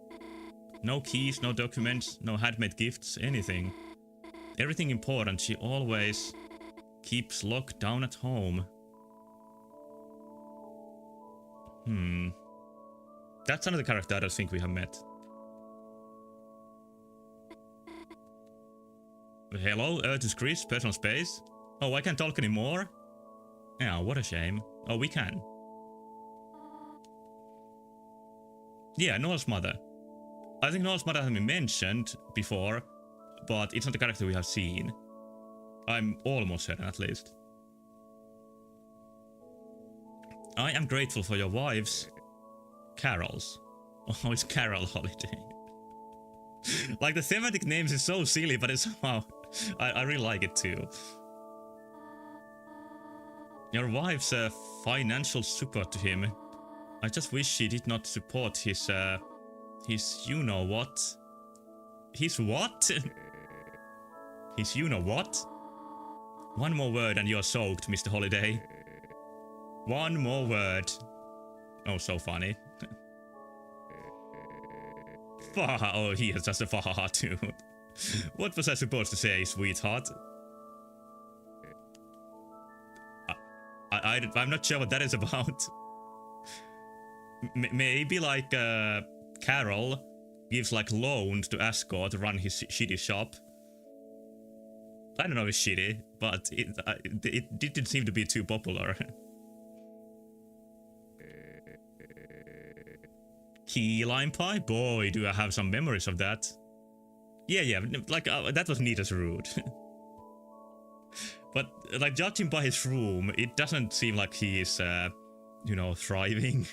No keys, no documents, no handmade gifts, anything. Everything important she always keeps locked down at home. That's another character I don't think we have met. Hello, Earth is Chris, personal space. Oh, I can't talk anymore? Yeah, what a shame. Oh, we can. Yeah, Noel's mother. I think Noel's mother has been mentioned before, but it's not the character we have seen. I'm almost certain, at least. I am grateful for your wives. Carols. Oh, it's Carol Holiday. Like, the thematic names is so silly, but it's somehow... I really like it too. Your wife's financial support to him. I just wish she did not support his you-know-what. His what? His you-know-what? One more word and you're soaked, Mr. Holiday. One more word. Oh, so funny. Faha. Oh, he has just a faha too. What was I supposed to say, sweetheart? I'm not sure what that is about. Maybe like Carol gives like loans to Ascot to run his shitty shop. I don't know if it's shitty, but it didn't seem to be too popular. Key lime pie? Boy, do I have some memories of that. Yeah, like that was neat as rude. But like judging by his room, it doesn't seem like he is, you know, thriving.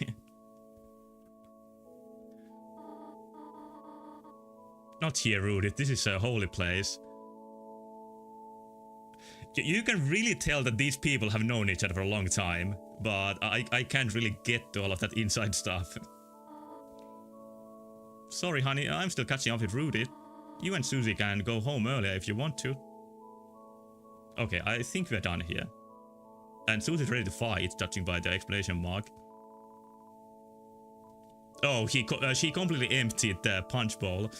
Not here, Rudy. This is a holy place. You can really tell that these people have known each other for a long time, but I can't really get to all of that inside stuff. Sorry, honey, I'm still catching up with Rudy. You and Susie can go home earlier if you want to. Okay, I think we're done here. And Susie's ready to fight, judging by the exclamation mark. Oh, she completely emptied the punch bowl.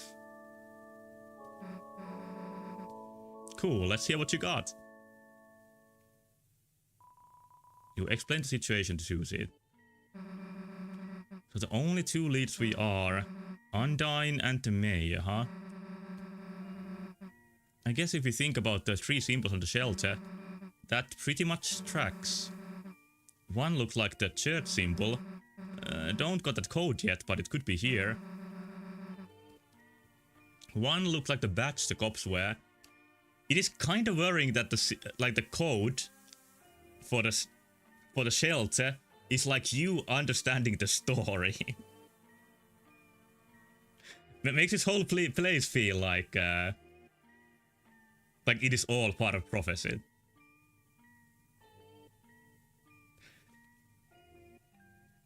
Cool, let's hear what you got. You explain the situation to Susie. So the only two leads we are Undyne and the mayor, huh? I guess if we think about the three symbols on the shelter, that pretty much tracks. One looks like the church symbol. Don't got that code yet, but it could be here. One looked like the badge the cops wear. It is kind of worrying that the code for the shelter is like you understanding the story. That makes this whole place feel like it is all part of prophecy.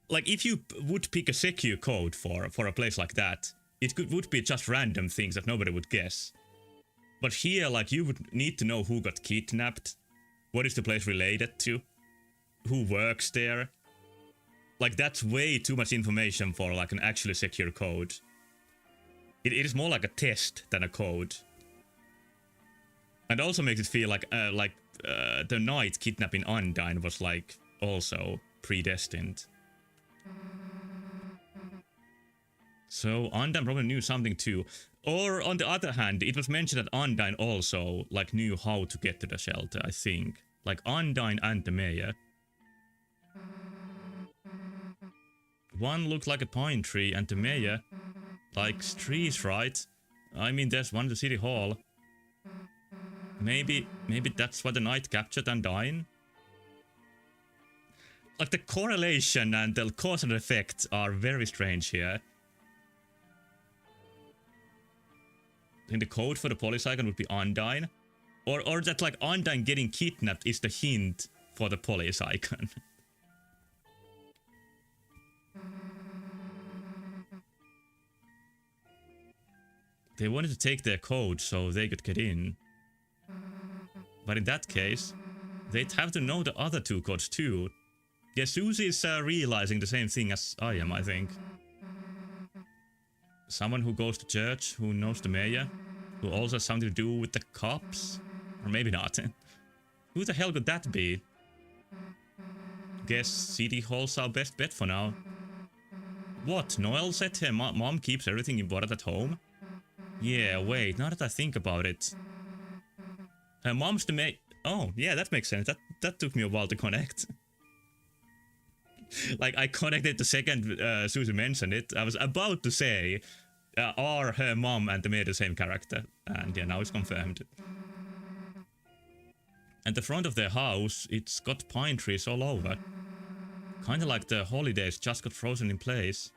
Like if you would pick a secure code for a place like that, it would be just random things that nobody would guess. But here, like, you would need to know who got kidnapped, what is the place related to, who works there. Like, that's way too much information for, like, an actually secure code. It is more like a test than a code. And also makes it feel like the night kidnapping Undyne was, like, also predestined. So Undyne probably knew something too. Or on the other hand, it was mentioned that Undyne also like knew how to get to the shelter, I think. Like Undyne and the mayor. One looked like a pine tree and the mayor likes trees, right? I mean, there's one at the city hall. Maybe that's why the night captured Undyne? Like the correlation and the cause and effect are very strange here. I think the code for the police icon would be Undyne. Or that like Undyne getting kidnapped is the hint for the police icon. They wanted to take their code so they could get in. But in that case, they'd have to know the other two codes too. Yeah, Susie is realizing the same thing as I am, I think. Someone who goes to church, who knows the mayor, who also has something to do with the cops? Or maybe not. Who the hell could that be? Guess City Hall's our best bet for now. What? Noel said her mom keeps everything important at home? Yeah, wait, now that I think about it. Her mom's the maid. Oh, yeah, that makes sense. That took me a while to connect. Like, I connected the second Susie mentioned it. I was about to say, are her mom and the maid the same character? And yeah, now it's confirmed. And the front of their house, it's got pine trees all over. Kinda like the holidays just got frozen in place.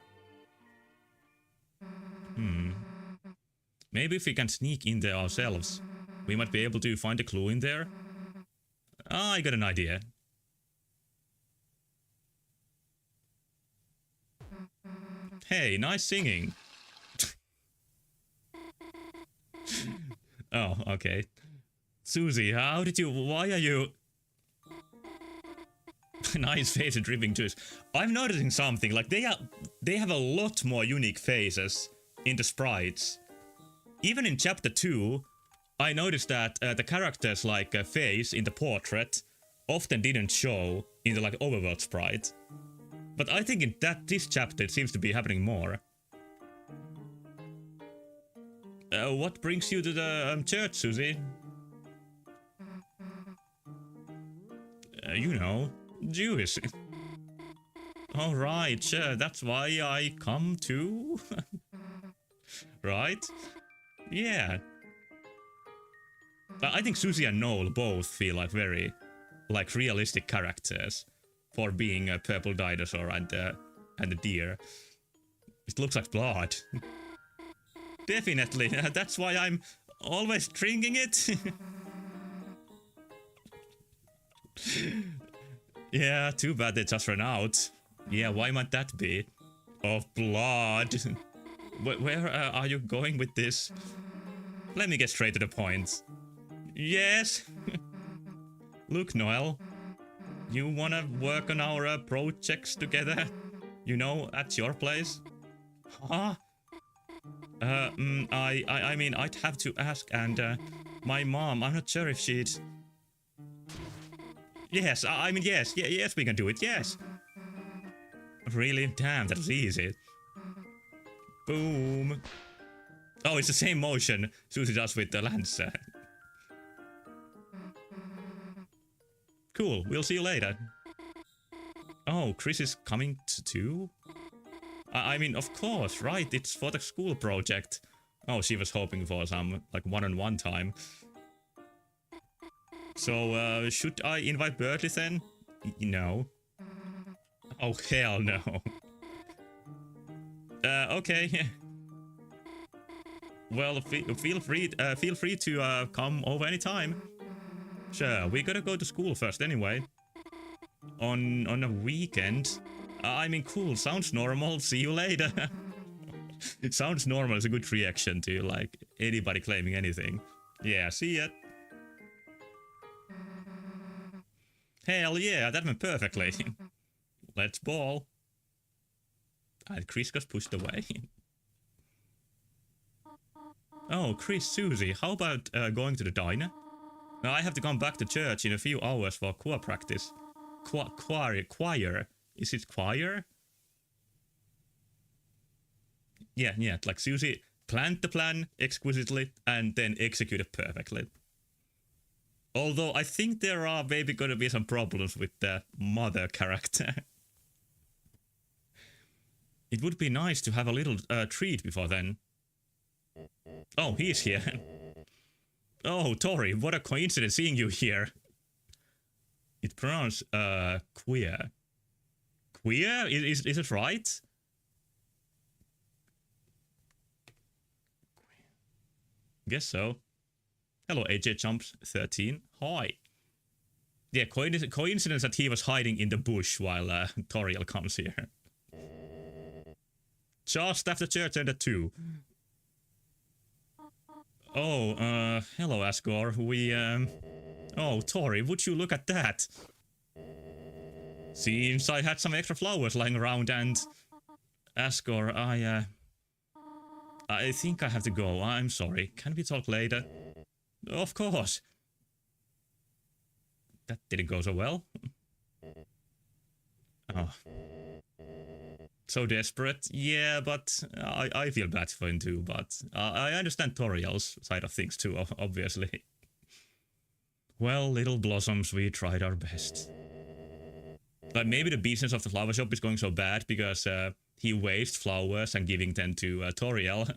Maybe if we can sneak in there ourselves, we might be able to find a clue in there. Ah, I got an idea. Hey, nice singing. Oh, okay. Susie, how did you... Why are you... Nice face and dripping juice. I'm noticing something, like they have a lot more unique faces in the sprites. Even in chapter 2, I noticed that the characters like face in the portrait often didn't show in the like overworld sprite. But I think in this chapter it seems to be happening more. What brings you to the church, Susie? You know, Jewish. Alright, sure, that's why I come too. Right? Yeah. I think Susie and Noel both feel like very, like, realistic characters for being a purple dinosaur and a deer. It looks like blood. Definitely, that's why I'm always drinking it. Yeah, too bad they just ran out. Yeah, why might that be? Of blood. Where are you going with this? Let me get straight to the point. Yes. Look, Noel. You wanna work on our projects together? You know, at your place? Huh? I mean, I'd have to ask, and my mom, I'm not sure if she'd... Yes, I mean, yes, yes, we can do it, yes. Really? Damn, that's easy. Boom. Oh, it's the same motion Susie does with the Lancer. Cool, we'll see you later. Oh, Chris is coming too? I mean, of course, right, it's for the school project. Oh, she was hoping for some, like, one-on-one time. So, should I invite Bertie then? No. Oh, hell no. Okay. Well, feel free to come over anytime. Sure, we gotta go to school first anyway. On a weekend? I mean, cool, sounds normal, see you later. It sounds normal is a good reaction to, like, anybody claiming anything. Yeah, see ya. Hell yeah, that went perfectly. Let's ball. And Chris got pushed away. Oh, Chris, Susie, how about going to the diner? Now I have to come back to church in a few hours for choir practice. Choir? Is it choir? Yeah, like Susie planned the plan exquisitely and then executed perfectly. Although I think there are maybe gonna be some problems with the mother character. It would be nice to have a little treat before then. Oh, he's here. Oh, Tori, what a coincidence seeing you here. It's pronounced queer. Queer? Is it right? Guess so. Hello, AJ Jumps 13. Hi. Yeah, coincidence that he was hiding in the bush while Toriel comes here. Just after church ended too. Oh, hello, Asgore. Oh, Tori, would you look at that? Seems I had some extra flowers lying around and... Asgore, I think I have to go. I'm sorry. Can we talk later? Of course. That didn't go so well. Oh. So desperate. Yeah, but I feel bad for him too, but I understand Toriel's side of things too, obviously. Well, little blossoms, we tried our best. Like, maybe the business of the flower shop is going so bad because he wastes flowers and giving them to Toriel.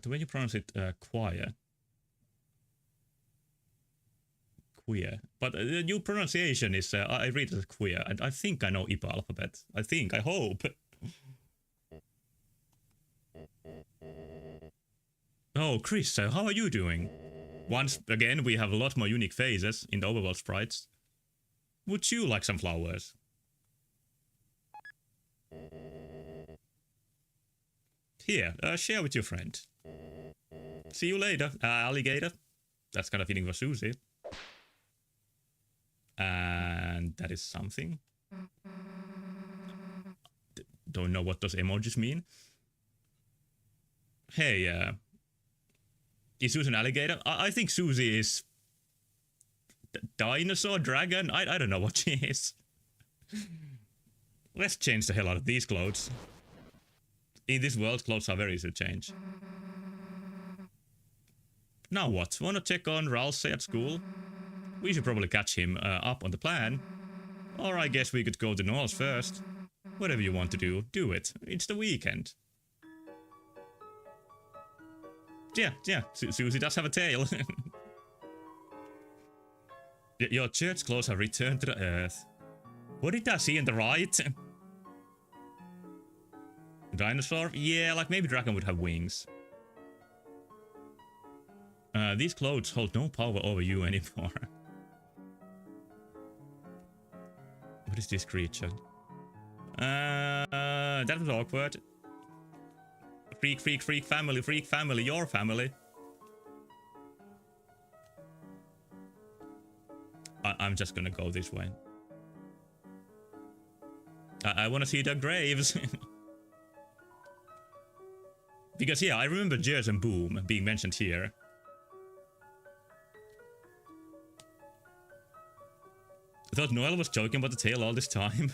The way you pronounce it, choir. Queer. But the new pronunciation is, I read it as queer, and I think I know IPA alphabet. I hope. Oh, Chris, how are you doing? Once again, we have a lot more unique faces in the overworld sprites. Would you like some flowers? Here, share with your friend. See you later, alligator. That's kind of fitting for Susie. And that is something. Don't know what those emojis mean. Hey, is Susie an alligator? I think Susie is... dinosaur? Dragon? I don't know what she is. Let's change the hell out of these clothes. In this world, clothes are very easy to change. Now what? Wanna check on Ralsei at school? We should probably catch him up on the plan. Or I guess we could go to North first. Whatever you want to do, do it. It's the weekend. Yeah, Susie does have a tail. Your church clothes have returned to the earth. What did I see on the right? Dinosaur? Yeah, like maybe dragon would have wings. These clothes hold no power over you anymore. What is this creature? That was awkward. Freak family, your family. I'm just gonna go this way. I wanna see the graves. Because yeah, I remember Jers and Boom being mentioned here. I thought Noel was joking about the tail all this time.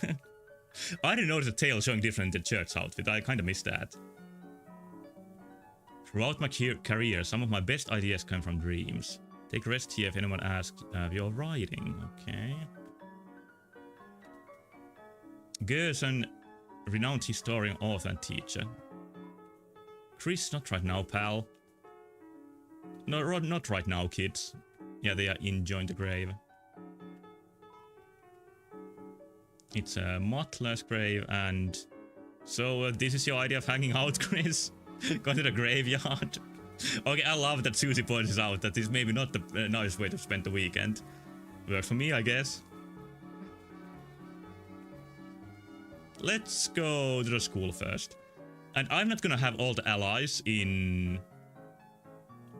I didn't notice the tail showing different in the church outfit. I kinda missed that. Throughout my career, some of my best ideas come from dreams. Take a rest here if anyone asks. You're writing, okay. Gerson, renowned historian, author, and teacher. Chris, not right now, pal. No, not right now, kids. Yeah, they are enjoying the grave. It's a Mutler's grave, and... So, this is your idea of hanging out, Chris? Go to the graveyard? Okay, I love that Susie points out that this is maybe not the nice way to spend the weekend. Works for me, I guess. Let's go to the school first. And I'm not gonna have all the allies in...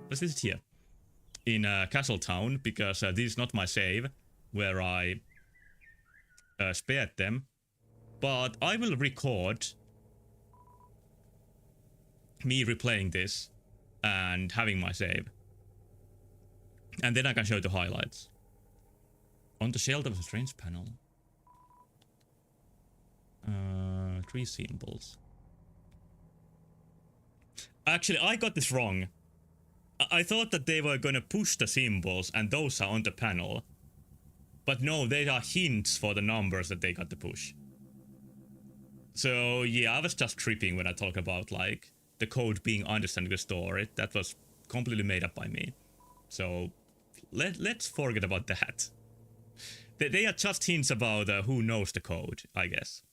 What's this here? In Castletown, because this is not my save, where I spared them. But I will record me replaying this and having my save. And then I can show the highlights. On the shelf of a strange panel. 3 symbols. Actually, I got this wrong. I thought that they were gonna push the symbols and those are on the panel. But no, they are hints for the numbers that they got to push. So yeah, I was just tripping when I talk about like the code being understanding the story. That was completely made up by me. So let's forget about that. They are just hints about who knows the code, I guess.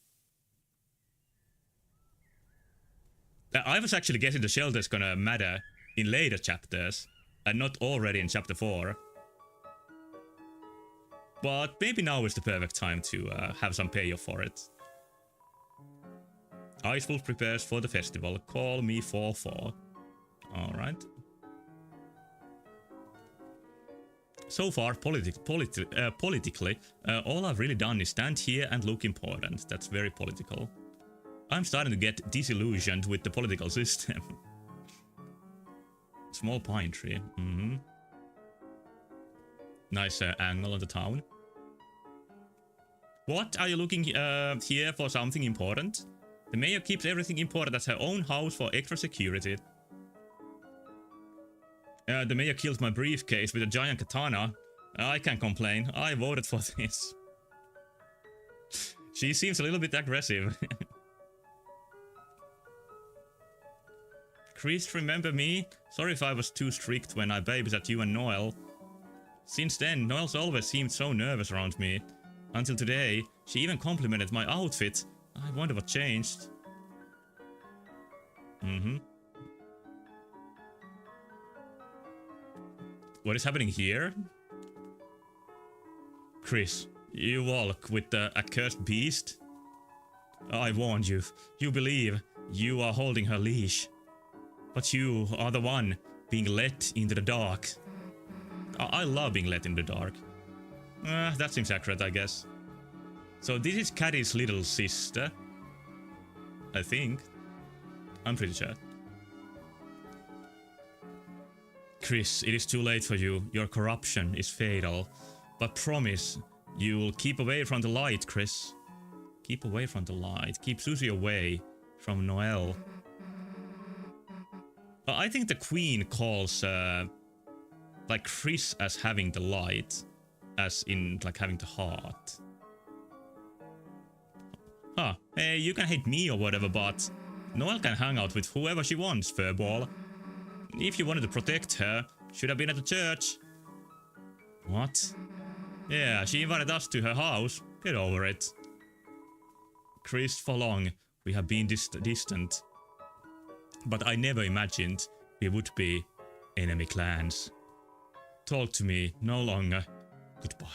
I was actually guessing the shelter is gonna matter in later chapters, and not already in chapter 4. But maybe now is the perfect time to have some payoff for it. Icewolf prepares for the festival. Call me 4-4. Alright. So far, politically, all I've really done is stand here and look important. That's very political. I'm starting to get disillusioned with the political system. Small pine tree. Nice angle on the town. What? Are you looking here for something important? The mayor keeps everything important at her own house for extra security. The mayor killed my briefcase with a giant katana. I can't complain. I voted for this. She seems a little bit aggressive. Chris, remember me? Sorry if I was too strict when I babysat you and Noel. Since then, Noel's always seemed so nervous around me. Until today, she even complimented my outfit. I wonder what changed. What is happening here? Chris, you walk with the accursed beast? I warned you. You believe you are holding her leash. But you are the one being let into the dark. I love being let in the dark. That seems accurate, I guess. So this is Caddy's little sister. I think. I'm pretty sure. Chris, it is too late for you. Your corruption is fatal. But promise, you'll keep away from the light, Chris. Keep away from the light. Keep Susie away from Noel. I think the Queen calls like Chris as having the light, as in like having the heart. Huh, hey, you can hate me or whatever, but Noel can hang out with whoever she wants, furball. If you wanted to protect her, should have been at the church. What? Yeah, she invited us to her house. Get over it. Chris, for long, we have been distant. But I never imagined we would be enemy clans. Talk to me no longer. Goodbye.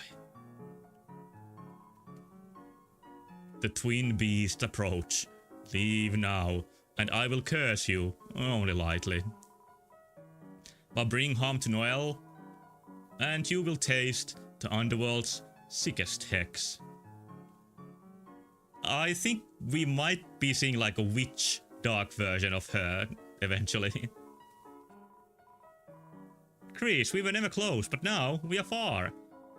The twin beast approach. Leave now, and I will curse you, only lightly. But bring harm to Noel, and you will taste the underworld's sickest hex. I think we might be seeing like a witch dark version of her eventually. Chris, we were never close, but now we are far.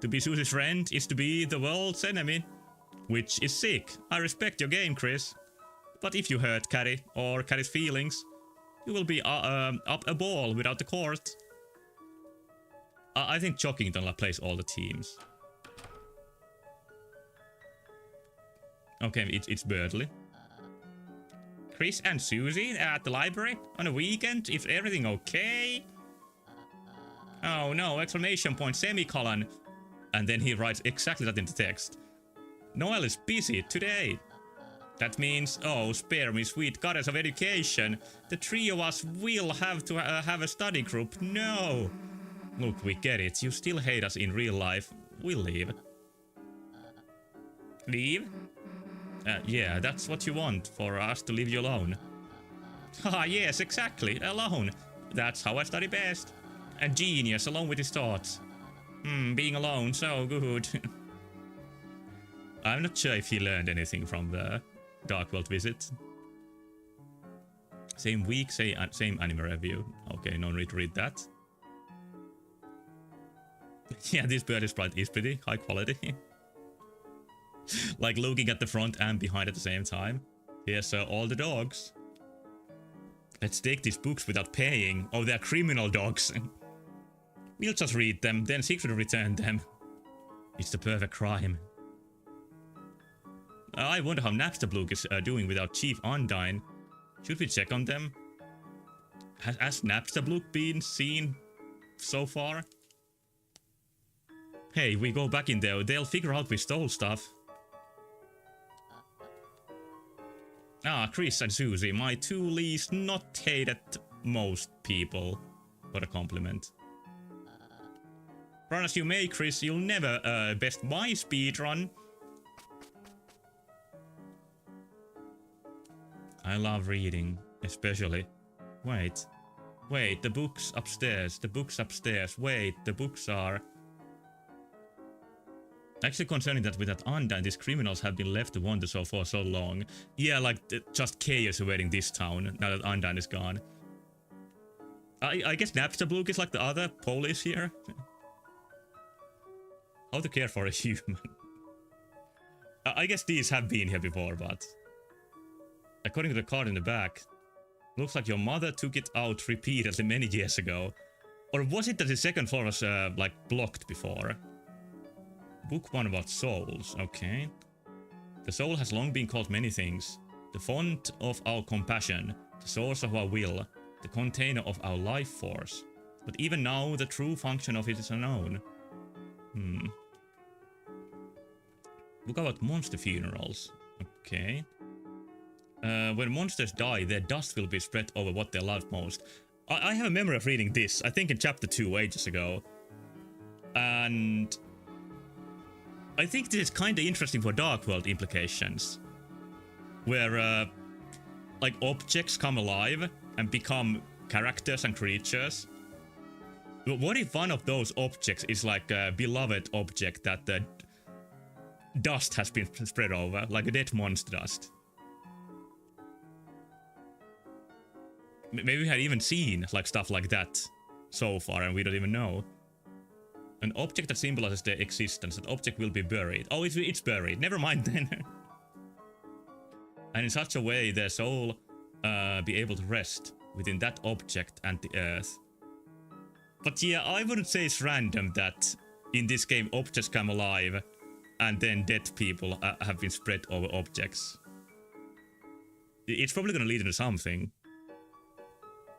To be Susie's friend is to be the world's enemy, which is sick. I respect your game, Chris. But if you hurt Caddy or Caddy's feelings, you will be up a ball without the court. I think Chockington plays all the teams. Okay, it's Birdley. Chris and Susie at the library on a weekend. Is everything okay? Oh no, exclamation point, semicolon. And then he writes exactly that in the text. Noel is busy today. That means, oh, spare me, sweet goddess of education. The three of us will have to have a study group. No. Look, we get it. You still hate us in real life. We'll leave. Leave? Yeah, that's what you want, for us to leave you alone. Ah, yes, exactly. Alone. That's how I study best. A genius, alone with his thoughts. Being alone, so good. I'm not sure if he learned anything from the Dark World visit. Same week, same anime review. Okay, no need to read that. Yeah, this bird sprite is pretty high quality. Like looking at the front and behind at the same time. Here's all the dogs. Let's take these books without paying. Oh, they're criminal dogs. We'll just read them, then secretly return them. It's the perfect crime. I wonder how Napstablook is doing without Chief Undyne. Should we check on them? Has Napstablook been seen so far? Hey, we go back in there, they'll figure out we stole stuff. Ah, Chris and Susie, my two least not hated most people. What a compliment. Run as you may, Chris, you'll never best my speedrun. I love reading, especially. Wait, the books upstairs, wait, the books are Actually concerning that with that Undyne, these criminals have been left to wander so for so long. Yeah, like just chaos awaiting this town now that Undyne is gone. I guess Napstablook is like the other police here. How to care for a human. I guess these have been here before, but according to the card in the back, looks like your mother took it out repeatedly many years ago. Or was it that the second floor was like blocked before? Book 1 about souls, okay. The soul has long been called many things. The font of our compassion, the source of our will, the container of our life force. But even now, the true function of it is unknown. Book about monster funerals, okay. When monsters die, their dust will be spread over what they love most. I have a memory of reading this, I think in chapter 2 ages ago. And I think this is kinda interesting for Dark World implications. Where, like, objects come alive and become characters and creatures. But what if one of those objects is like a beloved object that the dust has been spread over, like a dead monster dust? Maybe we had even seen like stuff like that so far and we don't even know. An object that symbolizes their existence, that object will be buried. Oh, it's buried. Never mind then. And in such a way, their soul be able to rest within that object and the earth. But yeah, I wouldn't say it's random that in this game objects come alive and then dead people have been spread over objects. It's probably gonna lead into something.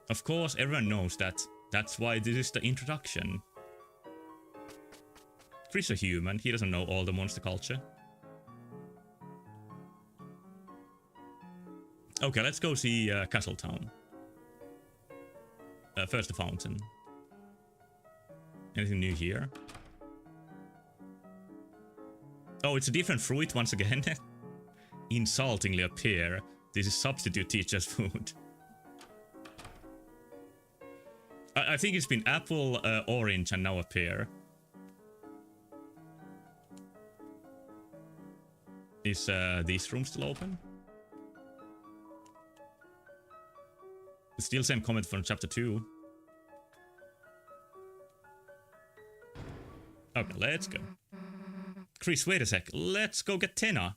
Of course, everyone knows that. That's why this is the introduction. Chris is a human, he doesn't know all the monster culture. Okay, let's go see Castletown. First the fountain. Anything new here? Oh, it's a different fruit once again. Insultingly a pear. This is substitute teacher's food. I think it's been apple, orange, and now a pear. Is this room still open? It's still same comment from chapter 2. Okay, let's go. Chris, wait a sec. Let's go get Tenna.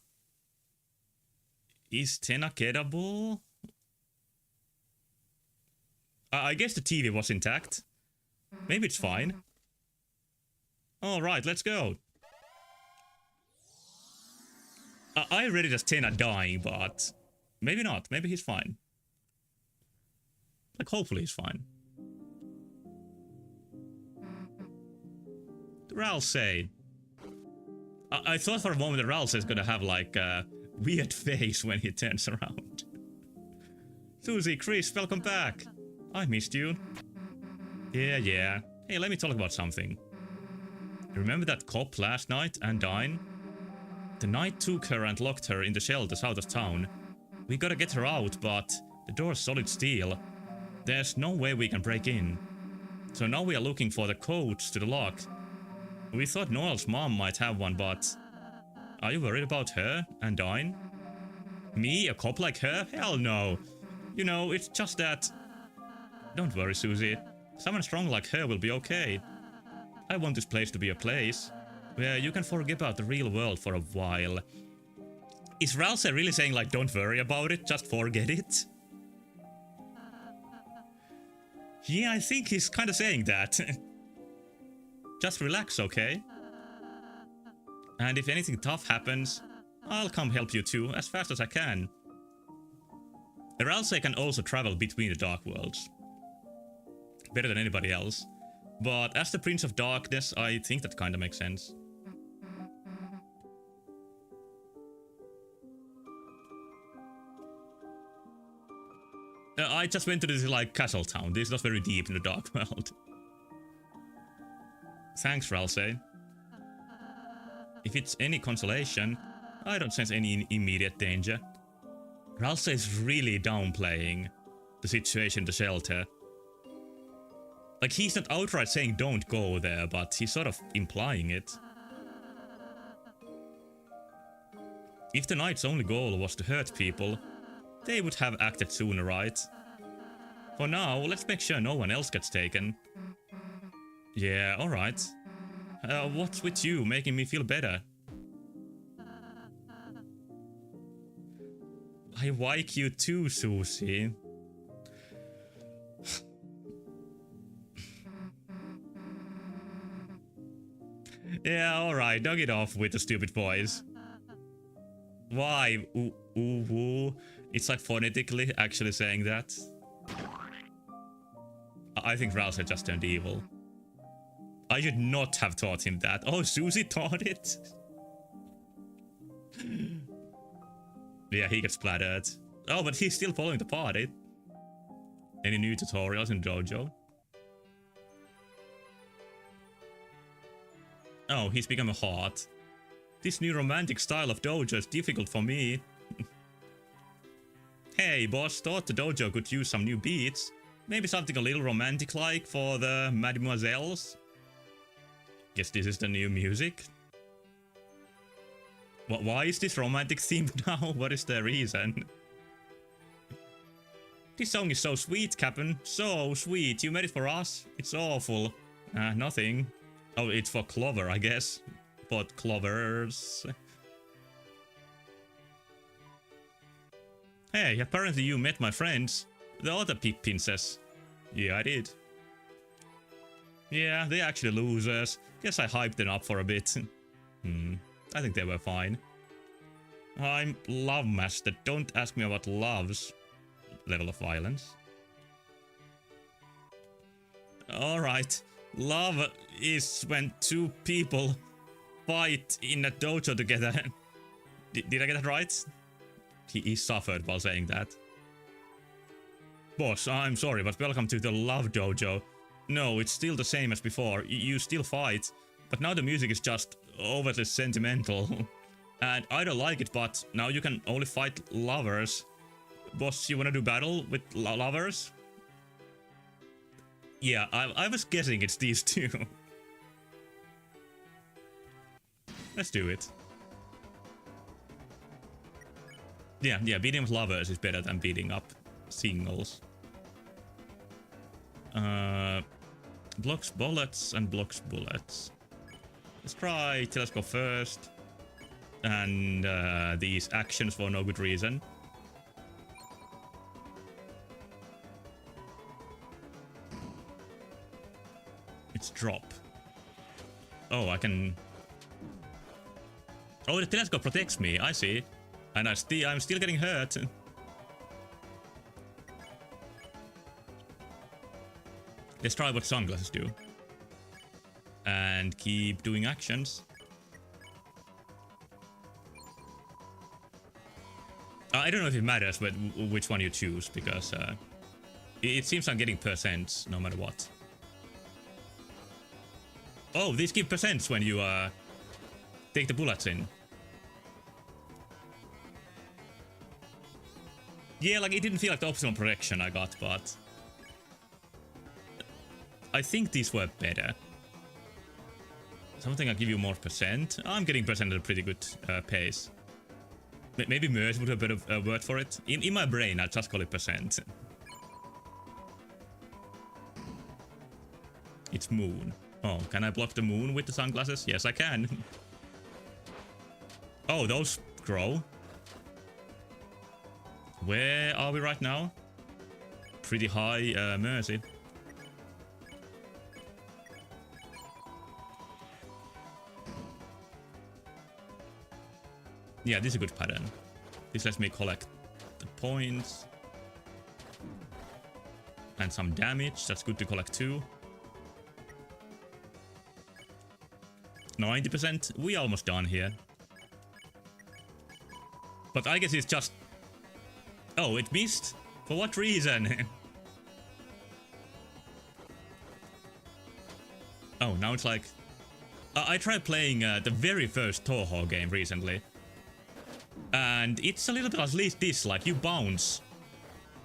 Is Tenna gettable? I guess the TV was intact. Maybe it's fine. Alright, let's go. I read it as Tenna dying, but maybe not. Maybe he's fine. Like, hopefully he's fine. Ralsei. I thought for a moment that Ralsei is gonna have like a weird face when he turns around. Susie, Chris, welcome back. I missed you. Yeah. Hey, let me talk about something. Remember that cop last night, Undyne? The knight took her and locked her in the shelter south of town. We gotta get her out, but the door's solid steel. There's no way we can break in. So now we are looking for the codes to the lock. We thought Noel's mom might have one, but... Are you worried about her, Undyne? Me, a cop like her? Hell no. You know, it's just that... Don't worry, Susie. Someone strong like her will be okay. I want this place to be a place where you can forget about the real world for a while. Is Ralsei really saying like, don't worry about it, just forget it? Yeah, I think he's kind of saying that. Just relax, okay? And if anything tough happens, I'll come help you too, as fast as I can. Ralsei can also travel between the Dark Worlds. Better than anybody else. But as the Prince of Darkness, I think that kinda makes sense. I just went to this like Castletown. This is not very deep in the Dark World. Thanks, Ralsei. If it's any consolation, I don't sense any immediate danger. Ralsei is really downplaying the situation in the shelter. Like, he's not outright saying don't go there, but he's sort of implying it. If the knight's only goal was to hurt people, they would have acted sooner, right? For now, let's make sure no one else gets taken. Yeah, alright. What's with you making me feel better? I like you too, Susie. Yeah, alright, knock it off with the stupid voice. Why? Ooh, ooh, ooh. It's like phonetically actually saying that. I think Ralsei just turned evil. I should not have taught him that. Oh, Susie taught it? Yeah, he gets splattered. Oh, but he's still following the party. Any new tutorials in Dojo? Oh, he's become a heart. This new romantic style of dojo is difficult for me. Hey, boss, thought the dojo could use some new beats. Maybe something a little romantic-like for the mademoiselles? Guess this is the new music? Why is this romantic themed now? What is the reason? This song is so sweet, Captain. So sweet. You made it for us? It's awful. Nothing. Oh, it's for Clover, I guess. But Clovers. Hey, apparently you met my friends. The other pig princess. Yeah, I did. Yeah, they're actually losers. Guess I hyped them up for a bit. I think they were fine. I'm Love Master. Don't ask me about loves. Level of violence. Alright. Love is when two people fight in a dojo together. Did I get that right? He suffered while saying that. Boss, I'm sorry, but welcome to the Love Dojo. No, it's still the same as before. You still fight, but now the music is just overly sentimental. And I don't like it, but now you can only fight lovers. Boss, you wanna do battle with lovers? Yeah, I was guessing it's these two. Let's do it. Yeah, beating with lovers is better than beating up singles. Blocks bullets and blocks bullets. Let's try telescope first. And these actions for no good reason. It's drop. Oh, I can... Oh, the telescope protects me, I see. And I'm still getting hurt. Let's try what sunglasses do. And keep doing actions. I don't know if it matters which one you choose, because it seems I'm getting percents no matter what. Oh, these give percents when you take the bullets in. Yeah, like it didn't feel like the optional protection I got, but I think these were better. Something I give you more percent. I'm getting percent at a pretty good pace. Maybe merge would have been a better word for it. In my brain, I just call it percent. It's moon. Oh, can I block the moon with the sunglasses? Yes, I can. Oh, those grow. Where are we right now? Pretty high mercy. Yeah, this is a good pattern. This lets me collect the points. And some damage. That's good to collect too. 90%. We almost done here. But I guess it's just... Oh, it missed? For what reason? Oh, now it's like... I tried playing the very first Toho game recently. And it's a little bit at least this, like you bounce.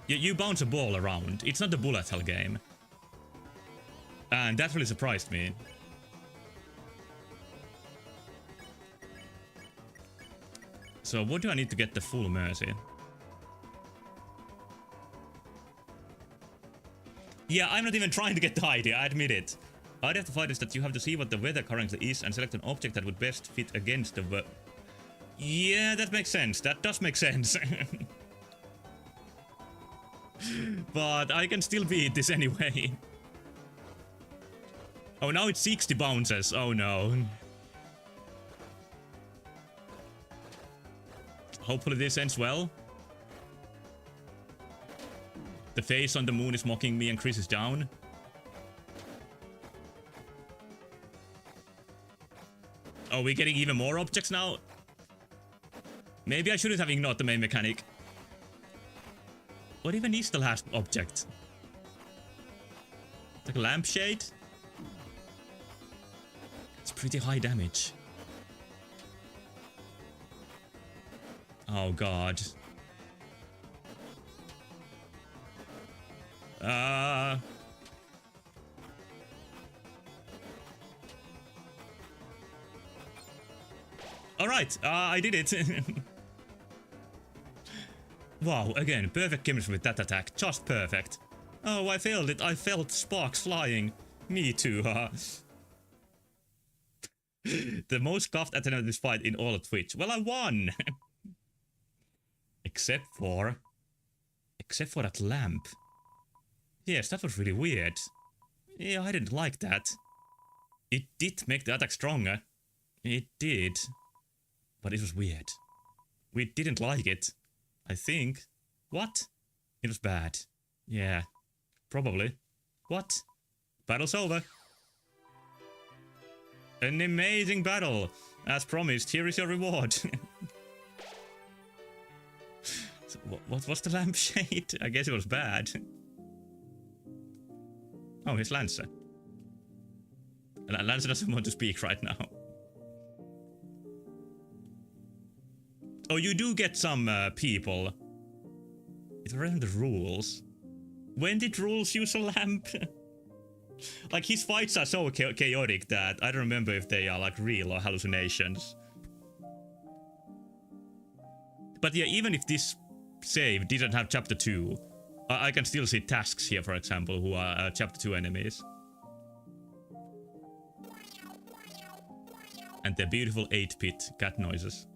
You bounce a ball around. It's not the bullet hell game. And that really surprised me. So what do I need to get the full mercy? Yeah, I'm not even trying to get the idea, I admit it. Idea of the fight is that you have to see what the weather currently is and select an object that would best fit against the weather. Yeah, that makes sense. That does make sense. But I can still beat this anyway. Oh, now it's 60 bounces. Oh no. Hopefully this ends well. The face on the moon is mocking me and Chris is down. Oh, we're getting even more objects now? Maybe I shouldn't have ignored the main mechanic. What even is the last object? Like a lampshade? It's pretty high damage. Oh god. Alright, I did it. Wow, again, perfect chemistry with that attack. Just perfect. Oh, I failed it. I felt sparks flying. Me too, The most scuffed attempt at this fight in all of Twitch. Well, I won! Except for that lamp. Yes, that was really weird. Yeah, I didn't like that. It did make the attack stronger. It did. But it was weird. We didn't like it. I think. What? It was bad. Yeah. Probably. What? Battle's over. An amazing battle. As promised, here is your reward. So what was the lampshade? I guess it was bad. Oh, here's Lancer. Lancer doesn't want to speak right now. Oh, you do get some people. It's around the rules. When did rules use a lamp? Like, his fights are so chaotic that I don't remember if they are like real or hallucinations. But yeah, even if this save didn't have chapter 2, I can still see tasks here, for example, who are chapter 2 enemies. And their beautiful 8-bit cat noises.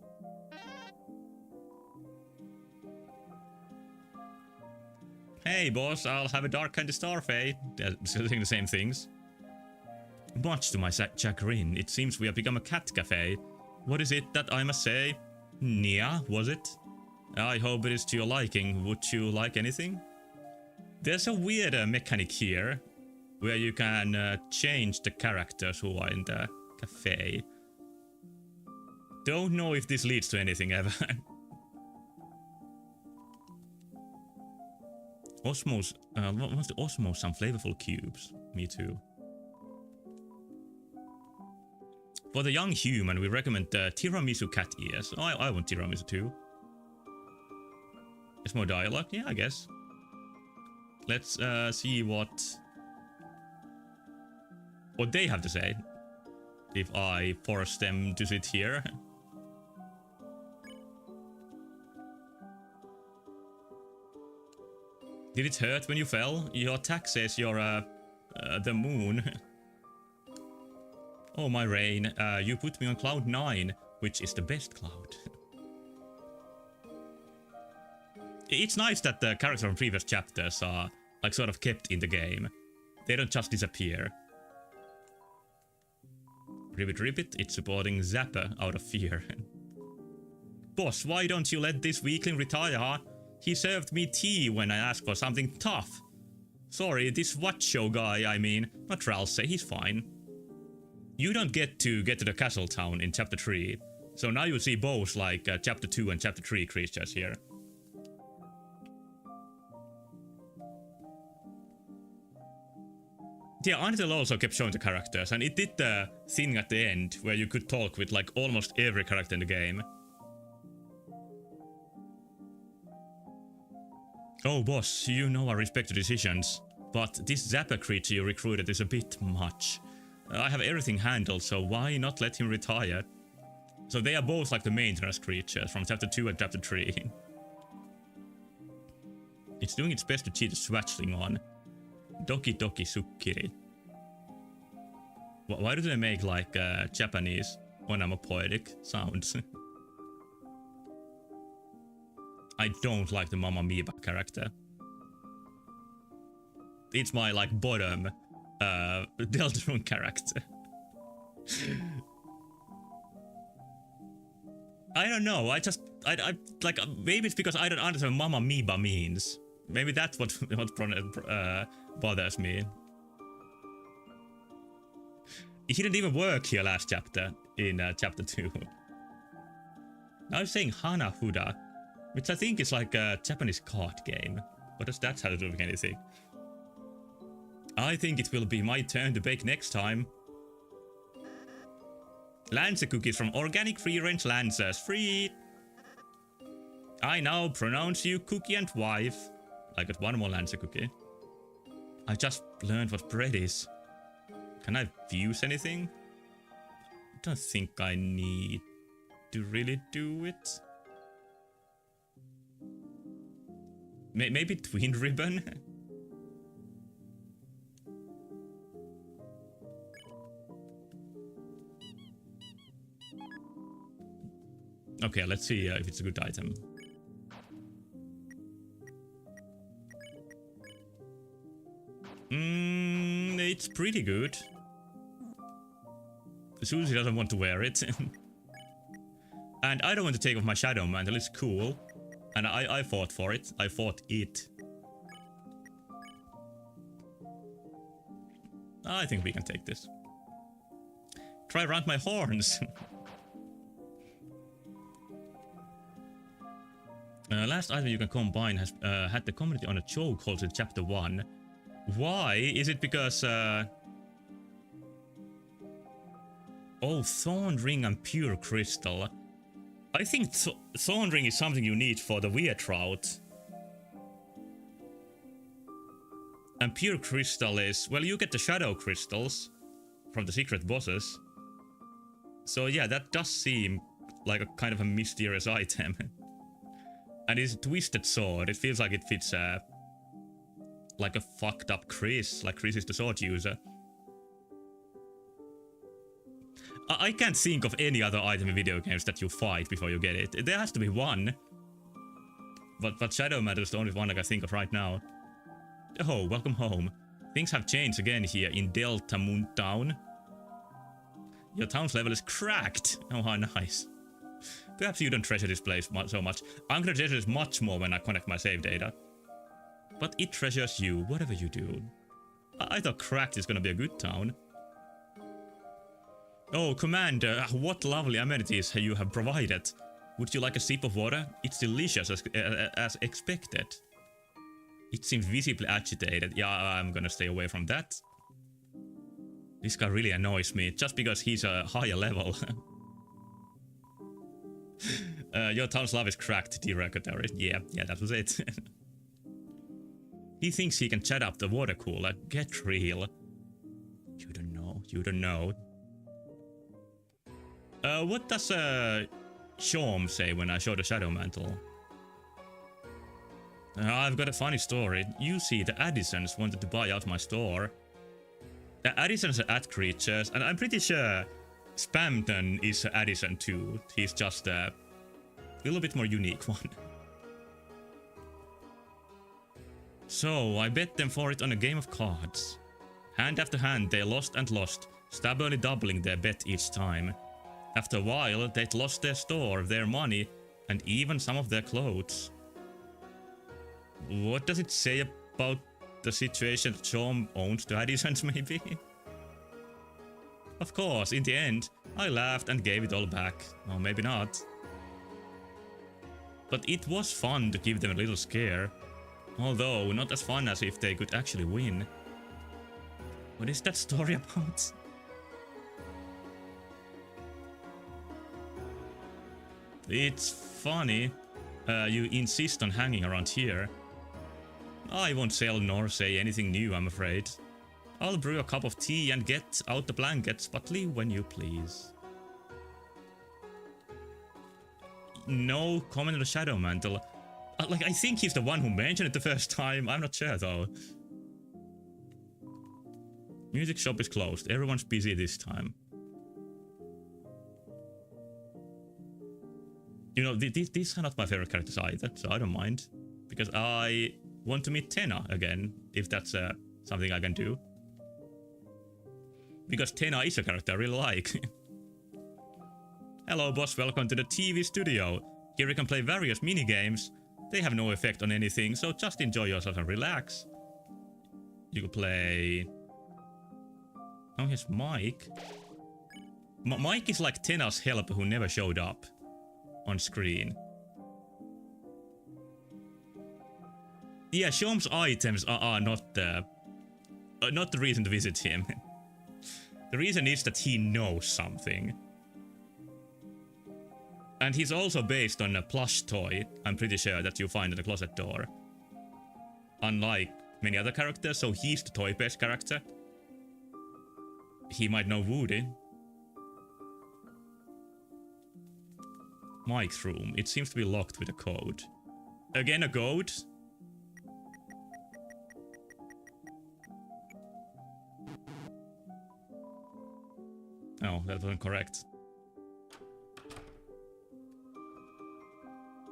Hey boss, I'll have a dark candy starfy. They're still saying the same things. Much to my chagrin, it seems we have become a cat cafe. What is it that I must say? Nia, was it? I hope it is to your liking. Would you like anything? There's a weird mechanic here, where you can change the characters who are in the cafe. Don't know if this leads to anything ever. Osmos, wants to Osmos some flavorful cubes. Me too. For the young human, we recommend tiramisu cat ears. Oh, I want tiramisu too. It's more dialogue? Yeah, I guess. Let's see what they have to say. If I force them to sit here. Did it hurt when you fell? Your attack says you're the moon. Oh my Rain, you put me on cloud 9, which is the best cloud. It's nice that the characters from previous chapters are like sort of kept in the game. They don't just disappear. Ribbit, it's supporting Zapper out of fear. Boss, why don't you let this weakling retire? He served me tea when I asked for something tough. Sorry, this Watcho guy, I mean. Not Ralsei, he's fine. You don't get to the castle town in chapter 3. So now you see both like chapter 2 and chapter 3 creatures here. Yeah, Undertale also kept showing the characters, and it did the thing at the end where you could talk with like almost every character in the game. Oh boss, you know I respect your decisions, but this Zapper creature you recruited is a bit much. I have everything handled, so why not let him retire? So they are both like the maintenance creatures from chapter 2 and chapter 3. It's doing its best to cheat a swatchling on. Doki Doki Sukkiri. Why do they make like Japanese onomatopoeic sounds? I don't like the Mama Miba character. It's my like bottom Deltarune character. I don't know. I like maybe it's because I don't understand what Mama Miba means. Maybe that's what bothers me. He didn't even work here last chapter in chapter 2. Now I'm saying Hanafuda, which I think is like a Japanese card game. What does that have to do with anything? I think it will be my turn to bake next time. Lancer cookies from organic free-range Lancers. Free! I now pronounce you cookie and wife. I got one more Lancer cookie. I just learned what bread is. Can I fuse anything? I don't think I need to really do it. Maybe twin ribbon? Okay, let's see if it's a good item. It's pretty good. Susie doesn't want to wear it. And I don't want to take off my shadow mantle, it's cool. And I fought for it. I fought it. I think we can take this. Try around my horns. Last item you can combine has had the community on a chokehold in chapter 1. Why? Is it because oh, Thorn Ring and Pure Crystal. I think Thorn Ring is something you need for the weird route. And Pure Crystal is, well, you get the Shadow Crystals from the secret bosses. So yeah, that does seem like a kind of a mysterious item. And it's a twisted sword. It feels like it fits like a fucked up Chris. Like Chris is the sword user. I can't think of any other item in video games that you fight before you get it. There has to be one. But Shadow Mantle is the only one I can think of right now. Oh, welcome home. Things have changed again here in Deltarune town. Your town's level is cracked. Oh, how nice. Perhaps you don't treasure this place so much. I'm gonna treasure this much more when I connect my save data. But it treasures you, whatever you do. I thought cracked is gonna be a good town. Oh, Commander, what lovely amenities you have provided. Would you like a sip of water? It's delicious as expected. It seems visibly agitated. Yeah, I'm gonna stay away from that. This guy really annoys me, just because he's a higher level. Your town's love is cracked, derogatory. Yeah, that was it. He thinks he can chat up the water cooler. Get real. You don't know. What does Shawm say when I show the Shadow Mantle? I've got a funny story. You see, the Addisons wanted to buy out my store. The Addisons are ad creatures, and I'm pretty sure Spamton is Addison too. He's just a little bit more unique one. So, I bet them for it on a game of cards. Hand after hand, they lost and lost, stubbornly doubling their bet each time. After a while, they'd lost their store, their money, and even some of their clothes. What does it say about the situation that Shawm owns the Addisons, maybe? Of course, in the end, I laughed and gave it all back. Or maybe not. But it was fun to give them a little scare. Although, not as fun as if they could actually win. What is that story about? It's funny. You insist on hanging around here. I won't sell nor say anything new, I'm afraid. I'll brew a cup of tea and get out the blankets, but leave when you please. no comment on the Shadow Mantle. Like, I think he's the one who mentioned it the first time. I'm not sure though. Music shop is closed. Everyone's busy this time. You know, these are not my favorite characters either, so I don't mind. Because I want to meet Tena again, if that's something I can do. Because Tena is a character I really like. Hello boss, welcome to the TV studio. Here you can play various minigames. They have no effect on anything, so just enjoy yourself and relax. You can play... Oh, here's Mike. Mike is like Tena's helper who never showed up on screen. Yeah, Shom's items are not the reason to visit him. The reason is that he knows something. And he's also based on a plush toy, I'm pretty sure, that you find at the closet door. Unlike many other characters, so he's the toy-based character. He might know Woody. Mike's room. It seems to be locked with a code. Again a code? Oh, that wasn't correct.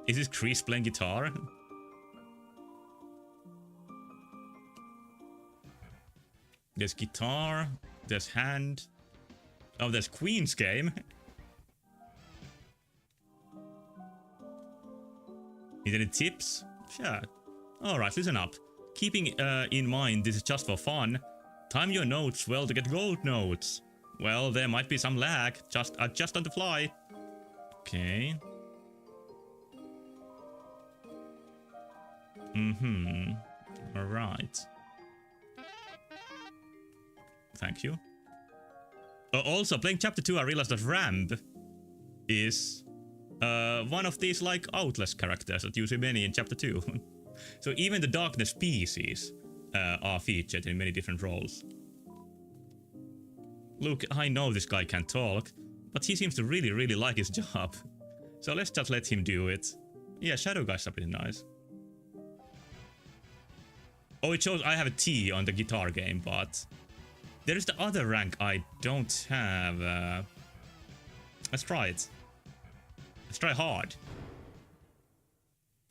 Is this Chris playing guitar? There's guitar, there's hand. Oh, there's Queen's game. Need any tips? Sure. Alright, listen up. Keeping in mind this is just for fun, time your notes well to get gold notes. Well, there might be some lag. Just adjust on the fly. Okay. Alright. Thank you. Also, playing chapter 2, I realized that Ramp is one of these, like, Outlast characters that you see many in chapter 2. So even the darkness species are featured in many different roles. Look, I know this guy can't talk, but he seems to really like his job. So let's just let him do it. Yeah, Shadow guys are pretty nice. Oh, it shows I have a T on the guitar game, but there is the other rank I don't have. Let's try it. Let's try hard.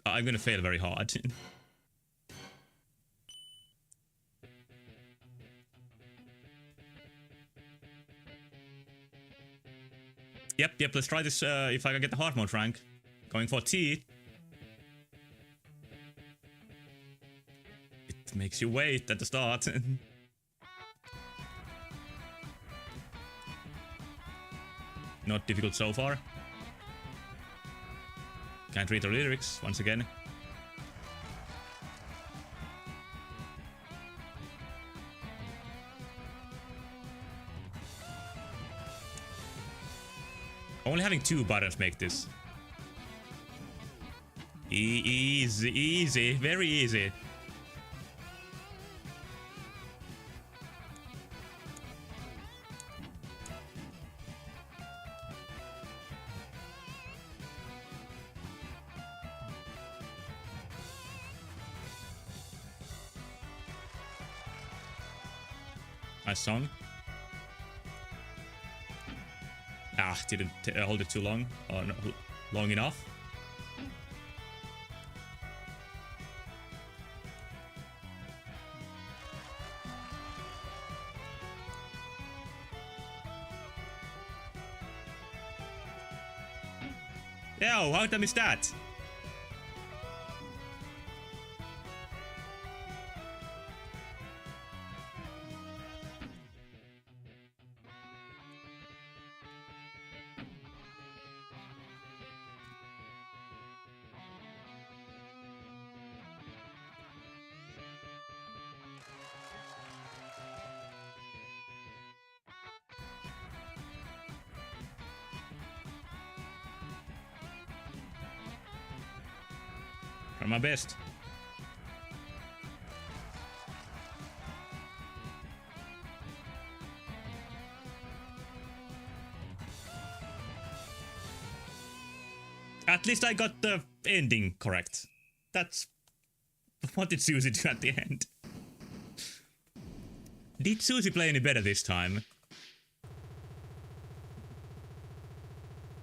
I'm gonna fail very hard. Yep, let's try this if I can get the hard mode rank. Going for T. It makes you wait at the start. Not difficult so far. Can't read the lyrics once again. Only having 2 buttons make this. Easy, very easy. Nice song. Ah, didn't hold it too long. Or not long enough. Yo, how did I miss that? Try my best. At least I got the ending correct. That's what did Susie do at the end? Did Susie play any better this time?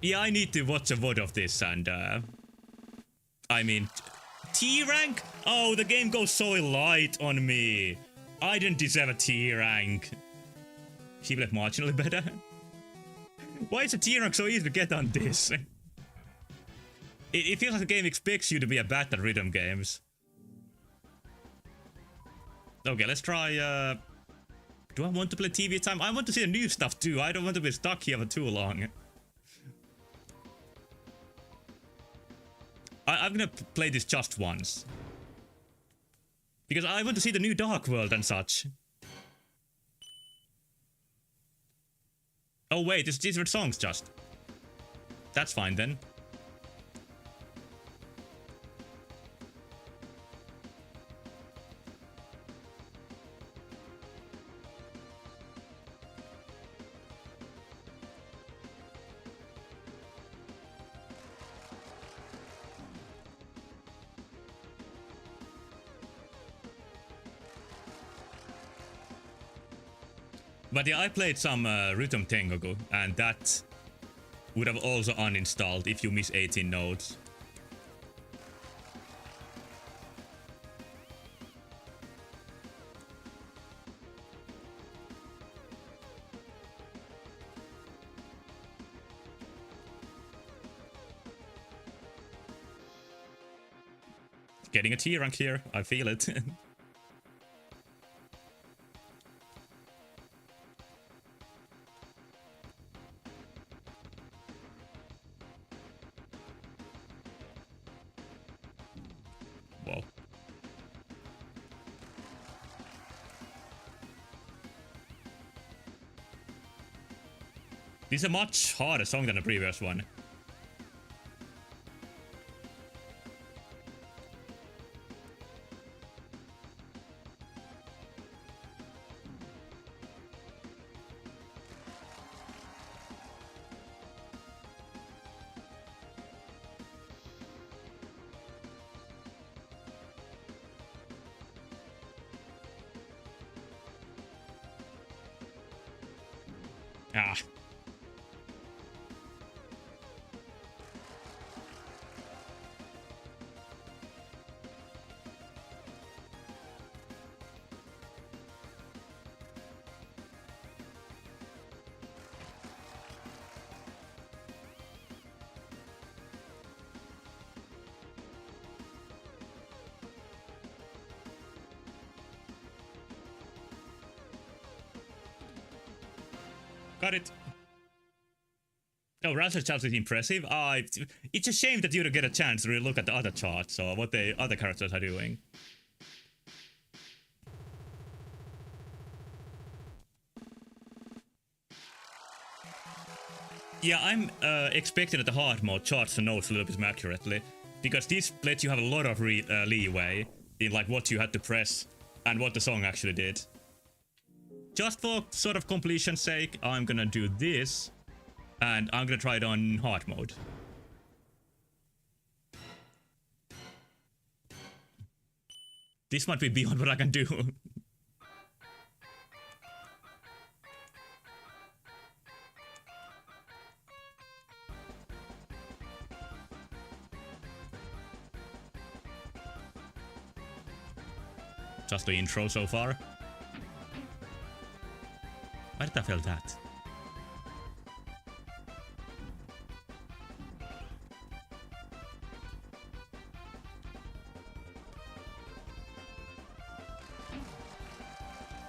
Yeah, I need to watch a VOD of this and I mean, T rank? Oh, the game goes so light on me. I didn't deserve a T rank. She played marginally better. Why is a T rank so easy to get on this? It feels like the game expects you to be a bad at rhythm games. Okay, let's try, do I want to play TV time? I want to see the new stuff too. I don't want to be stuck here for too long. I'm gonna play this just once. Because I want to see the new Dark World and such. Oh wait, it's different songs just. That's fine then. But yeah, I played some Rhythm Tengoku, and that would have also uninstalled if you miss 18 notes. Getting a T rank here, I feel it. Whoa. This is a much harder song than the previous one. Ah. Got it. Oh, Ransom charts is impressive. It's a shame that you don't get a chance to really look at the other charts or what the other characters are doing. Yeah, I'm expecting that the hard mode charts the notes a little bit more accurately, because this lets you have a lot of leeway in like what you had to press and what the song actually did. Just for sort of completion's sake, I'm gonna do this, and I'm gonna try it on hard mode. This might be beyond what I can do. Just the intro so far. Why did I feel that?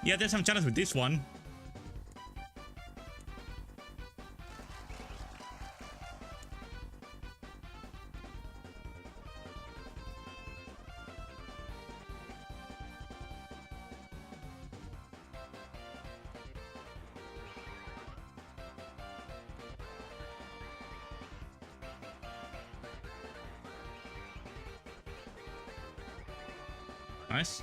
Yeah, there's some challenge with this one. Nice.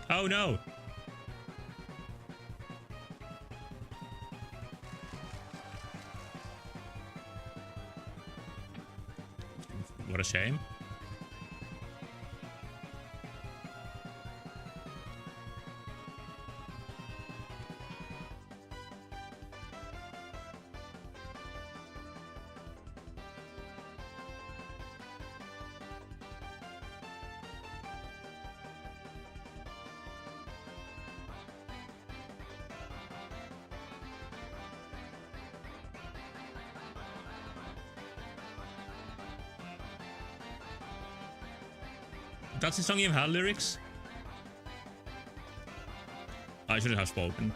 Oh no! What a shame. Does the song even have lyrics? I shouldn't have spoken.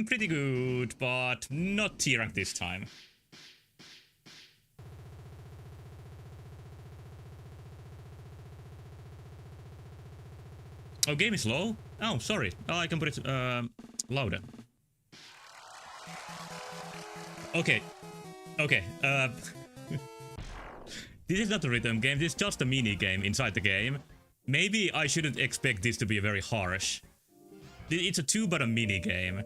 Pretty good, but not T-rank this time. Oh, game is low? Oh, sorry. Oh, I can put it louder. Okay. Okay. This is not a rhythm game, this is just a mini game inside the game. Maybe I shouldn't expect this to be very harsh. It's a 2-button mini game.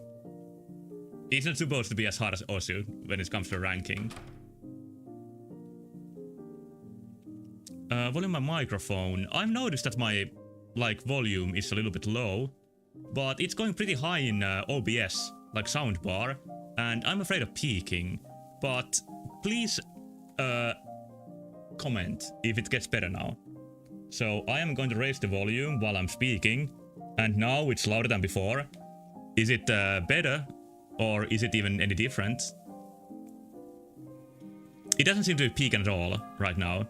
It's not supposed to be as hard as Osu when it comes to ranking. Volume my microphone. I've noticed that my volume is a little bit low, but it's going pretty high in OBS, like soundbar, and I'm afraid of peaking. But please comment if it gets better now. So I am going to raise the volume while I'm speaking, and now it's louder than before. Is it better? Or is it even any different? It doesn't seem to be peaking at all right now.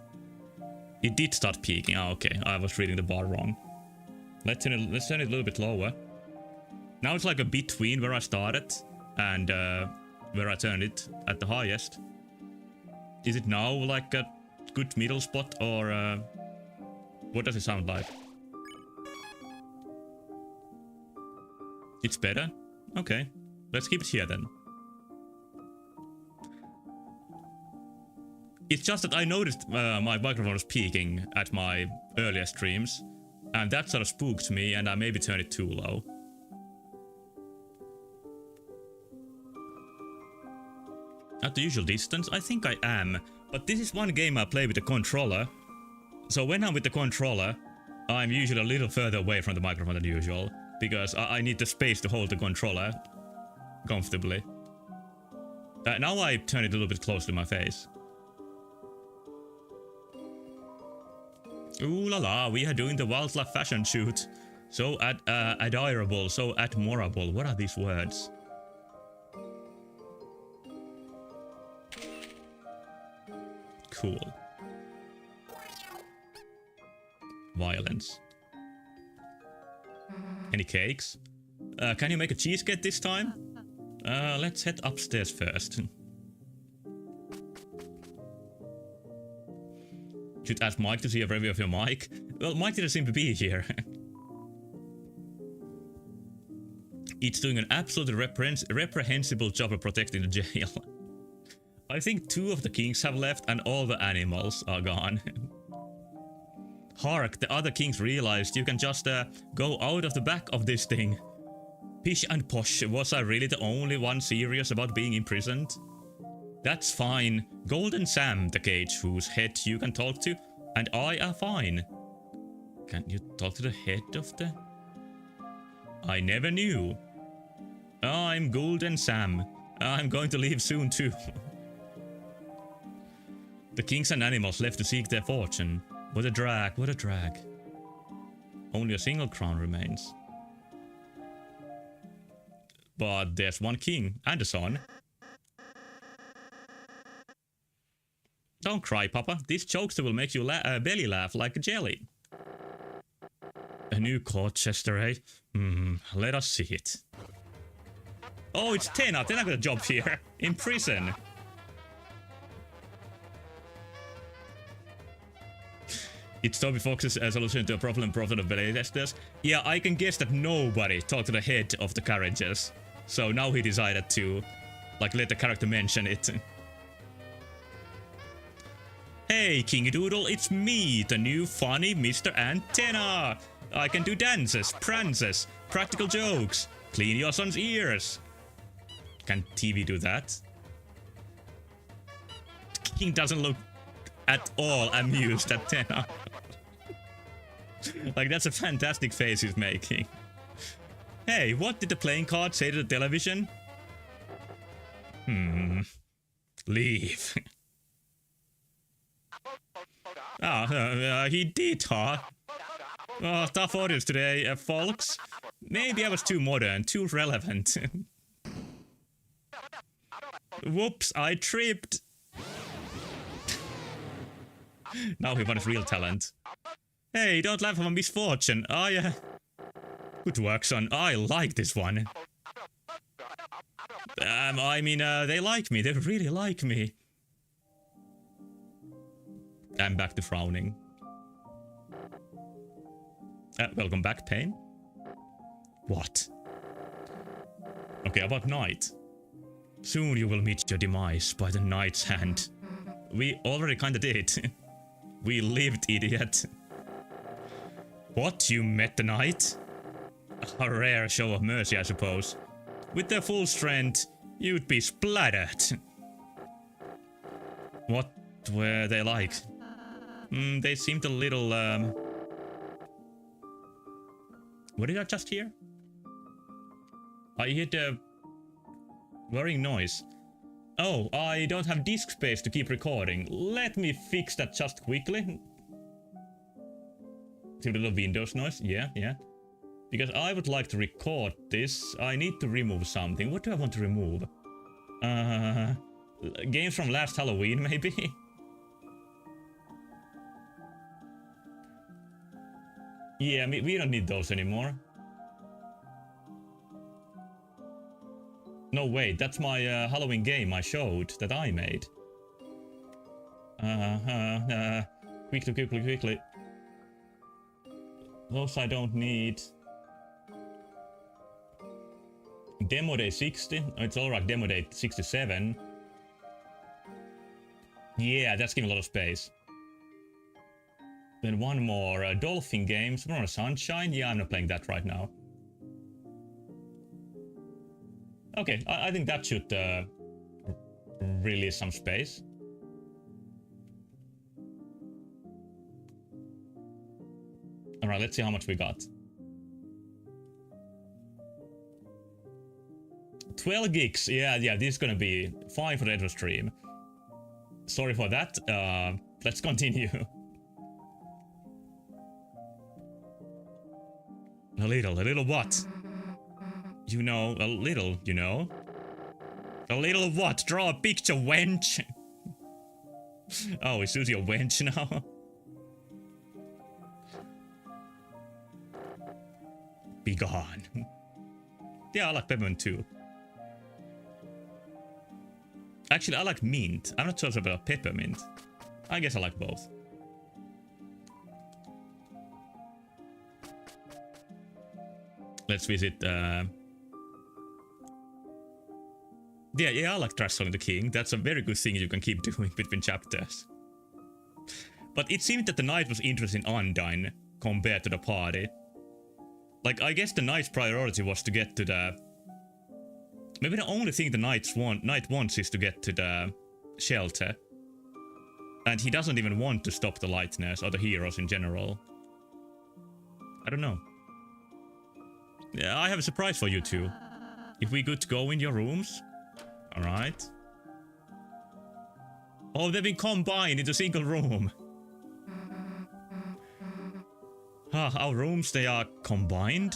It did start peaking. Oh, okay. I was reading the bar wrong. Let's turn it a little bit lower. Now it's like a between where I started and where I turned it at the highest. Is it now like a good middle spot, or what does it sound like? It's better? Okay. Let's keep it here then. It's just that I noticed my microphone was peaking at my earlier streams, and that sort of spooked me, and I maybe turned it too low. At the usual distance? I think I am, but this is one game I play with the controller, so when I'm with the controller, I'm usually a little further away from the microphone than usual, because I need the space to hold the controller comfortably. Now I turn it a little bit close to my face. Ooh la la, we are doing the wildlife fashion shoot. So adorable, so admirable. What are these words? Cool. Violence. Any cakes? Can you make a cheesecake this time? Let's head upstairs first. Should ask Mike to see a review of your mic. Well, Mike didn't seem to be here. It's doing an absolutely reprehensible job of protecting the jail. I think 2 of the kings have left and all the animals are gone. Hark, the other kings realized you can just go out of the back of this thing. Pish and posh, was I really the only one serious about being imprisoned? That's fine. Golden Sam, the cage whose head you can talk to, and I are fine. Can you talk to the head of the... I never knew. I'm Golden Sam. I'm going to leave soon too. The kings and animals left to seek their fortune. What a drag, what a drag. Only a single crown remains. But there's one king and a son. Don't cry, Papa. This jokester will make you belly laugh like a jelly. A new court, Chester, eh? Let us see it. Oh, it's Tena. Tena got a job here. In prison. It's Toby Fox's solution to a problem of belay testers. Yeah, I can guess that nobody talked to the head of the carriages. So now he decided to, like, let the character mention it. Hey, King Doodle, it's me, the new funny Mr. Antenna. I can do dances, prances, practical jokes. Clean your son's ears. Can TV do that? King doesn't look at all amused at Tenna. Like, that's a fantastic face he's making. Hey, what did the playing card say to the television? Leave. He did, huh? Oh, tough audience today, folks. Maybe I was too modern, too relevant. Whoops, I tripped. Now he wants real talent. Hey, don't laugh at my misfortune. Good work, son. I like this one. I mean, they like me. They really like me. I'm back to frowning. Welcome back, Pain. What? Okay, about night. Soon you will meet your demise by the night's hand. We already kinda did. We lived, idiot. What, you met the night? A rare show of mercy, I suppose. With their full strength, you'd be splattered. What were they like? They seemed a little, What did I just hear? I heard a worrying noise. Oh, I don't have disk space to keep recording. Let me fix that just quickly. See a little Windows noise? Yeah. Because I would like to record this. I need to remove something. What do I want to remove? Games from last Halloween, maybe? Yeah, we don't need those anymore. No, wait, that's my Halloween game I showed that I made. Quickly. Those I don't need. Demo day 60. Oh, it's alright, demo day 67. Yeah, that's giving a lot of space. Then one more. Dolphin games. One more Sunshine. Yeah, I'm not playing that right now. Okay, I think that should release some space. Alright, let's see how much we got. 12 gigs. Yeah, this is gonna be fine for the retro stream. Sorry for that. Let's continue. A little what? You know, a little, you know? A little what? Draw a picture, wench! Oh, is Susie a wench now? Be gone. Yeah, I like peppermint too. Actually, I like mint. I'm not sure about peppermint. I guess I like both. Let's visit, Yeah, I like trash talking the king. That's a very good thing you can keep doing between chapters. But it seemed that the knight was interested in Undyne compared to the party. Like, I guess the knight's priority was to get to the... Maybe the only thing the knight wants is to get to the shelter. And he doesn't even want to stop the lightners or the heroes in general. I don't know. Yeah, I have a surprise for you two. If we could go in your rooms. Alright. Oh, they've been combined into a single room. Our rooms, they are combined?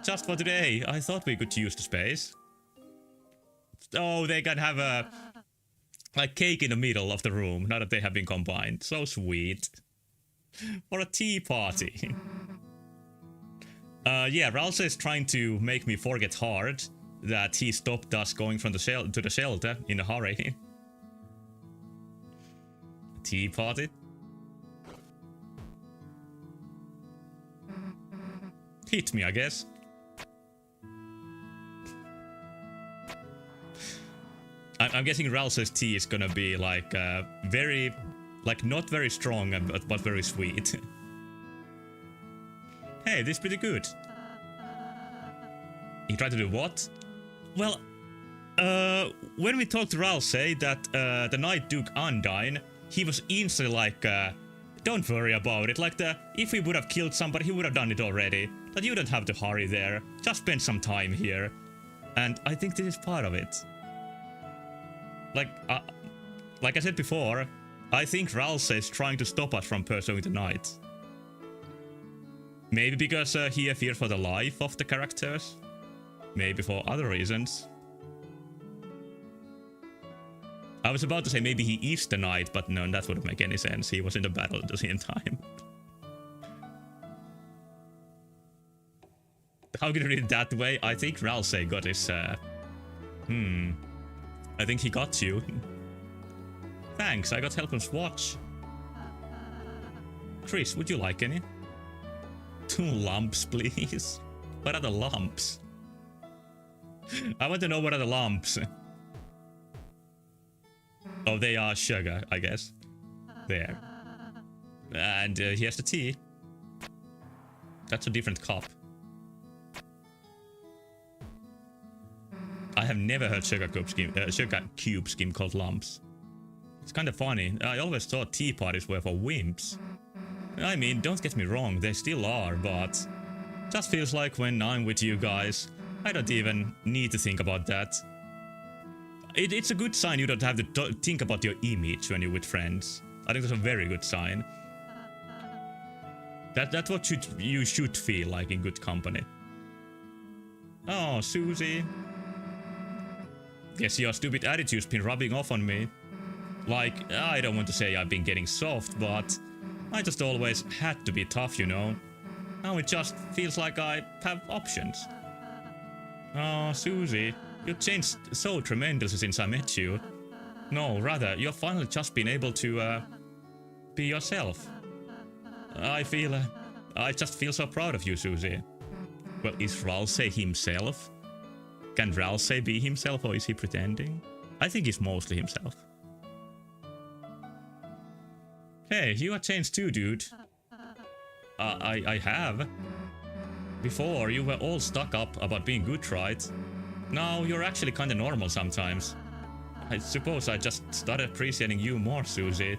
Just for today, I thought we could use the space. Oh, they can have a... like cake in the middle of the room, now that they have been combined. So sweet. For a tea party. Yeah, Ralsa is trying to make me forget hard that he stopped us going from the to the shelter in a hurry. Tea party? hit me, I guess. I'm guessing Ralse's tea is gonna be like very, like not very strong, but very sweet. Hey, this is pretty good. He tried to do what? Well, when we talked to Ralse that the Night Duke Undyne, he was instantly like, don't worry about it. Like if we would have killed somebody, he would have done it already. But you don't have to hurry there. Just spend some time here. And I think this is part of it. Like I said before, I think Ralse is trying to stop us from pursuing the Night. Maybe because he feared for the life of the characters. Maybe for other reasons. I was about to say maybe he is the Knight, but no, that wouldn't make any sense. He was in the battle at the same time. How could you read it that way? I think Ralse got his... I think he got you. Thanks, I got Helpham's watch. Chris, would you like any? 2 lumps, please. What are the lumps? I want to know what are the lumps. Oh, they are sugar, I guess. There. And he has the tea. That's a different cup. I have never heard sugar cube scheme called lumps. It's kind of funny. I always thought tea parties were for wimps. I mean, don't get me wrong, they still are, but just feels like when I'm with you guys, I don't even need to think about that. It's a good sign you don't have to think about your image when you're with friends. I think that's a very good sign. That's what you should feel like in good company. Oh, Susie. Guess your stupid attitude's been rubbing off on me. Like, I don't want to say I've been getting soft, but I just always had to be tough, you know. Now it just feels like I have options. Oh, Susie, you changed so tremendously since I met you. No, rather, you've finally just been able to, be yourself. I just feel so proud of you, Susie. Well, is Ralse himself? Can Ralse be himself, or is he pretending? I think he's mostly himself. Hey, you have changed too, dude. I have. Before, you were all stuck up about being good, right? Now, you're actually kinda normal sometimes. I suppose I just started appreciating you more, Susie.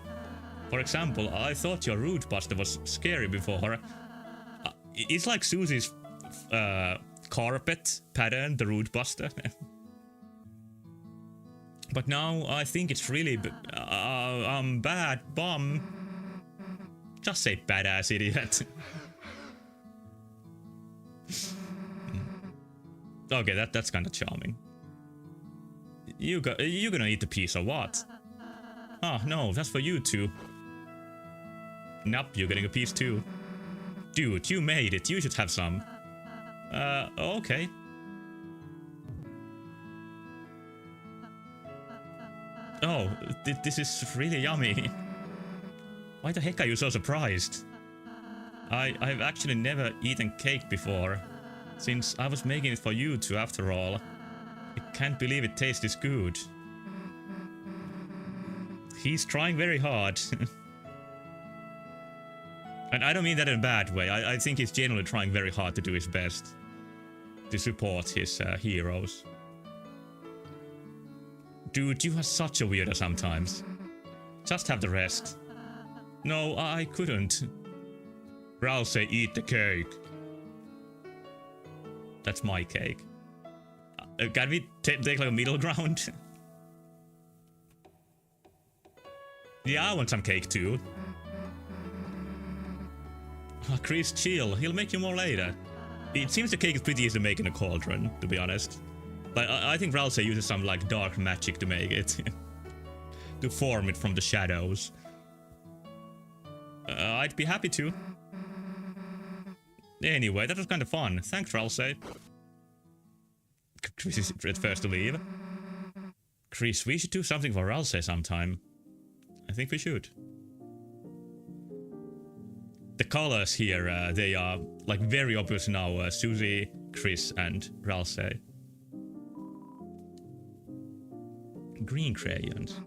For example, I thought your root buster was scary before. It's like Susie's carpet pattern, the root buster. But now I think it's really bad bum. Just say badass idiot. Okay, that's kind of charming. You gonna eat the piece or what? Oh no, that's for you too. Nope, you're getting a piece too. Dude, you made it. You should have some. Okay. Oh, this is really yummy. Why the heck are you so surprised? I've actually never eaten cake before, since I was making it for you two after all. I can't believe it tastes this good. He's trying very hard. And I don't mean that in a bad way. I think he's genuinely trying very hard to do his best to support his heroes. Dude, you are such a weirdo sometimes. Just have the rest. No, I couldn't. Ralse, eat the cake. That's my cake. Can we take like a middle ground? Yeah, I want some cake too. Oh, Chris, chill. He'll make you more later. It seems the cake is pretty easy to make in a cauldron, to be honest. But I think Ralse uses some like dark magic to make it. To form it from the shadows. I'd be happy to. Anyway, that was kind of fun. Thanks, Ralse. Chris is at first to leave. Chris, we should do something for Ralse sometime. I think we should. The colors here, they are like very obvious now. Susie, Chris, and Ralsei. Green crayons.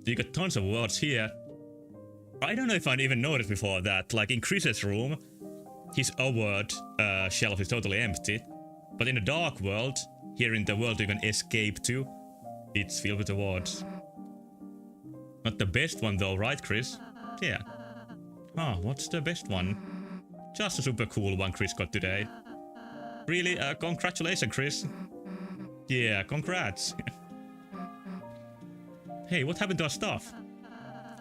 You got tons of words here. I don't know if I'd even noticed before that, like in Chris's room, his award shelf is totally empty. But in the dark world, here in the world you can escape to, it's filled with awards. Not the best one though, right, Chris? Yeah. Huh, what's the best one? Just a super cool one Chris got today. Really? Congratulations, Chris. Yeah, congrats. Hey, what happened to our stuff?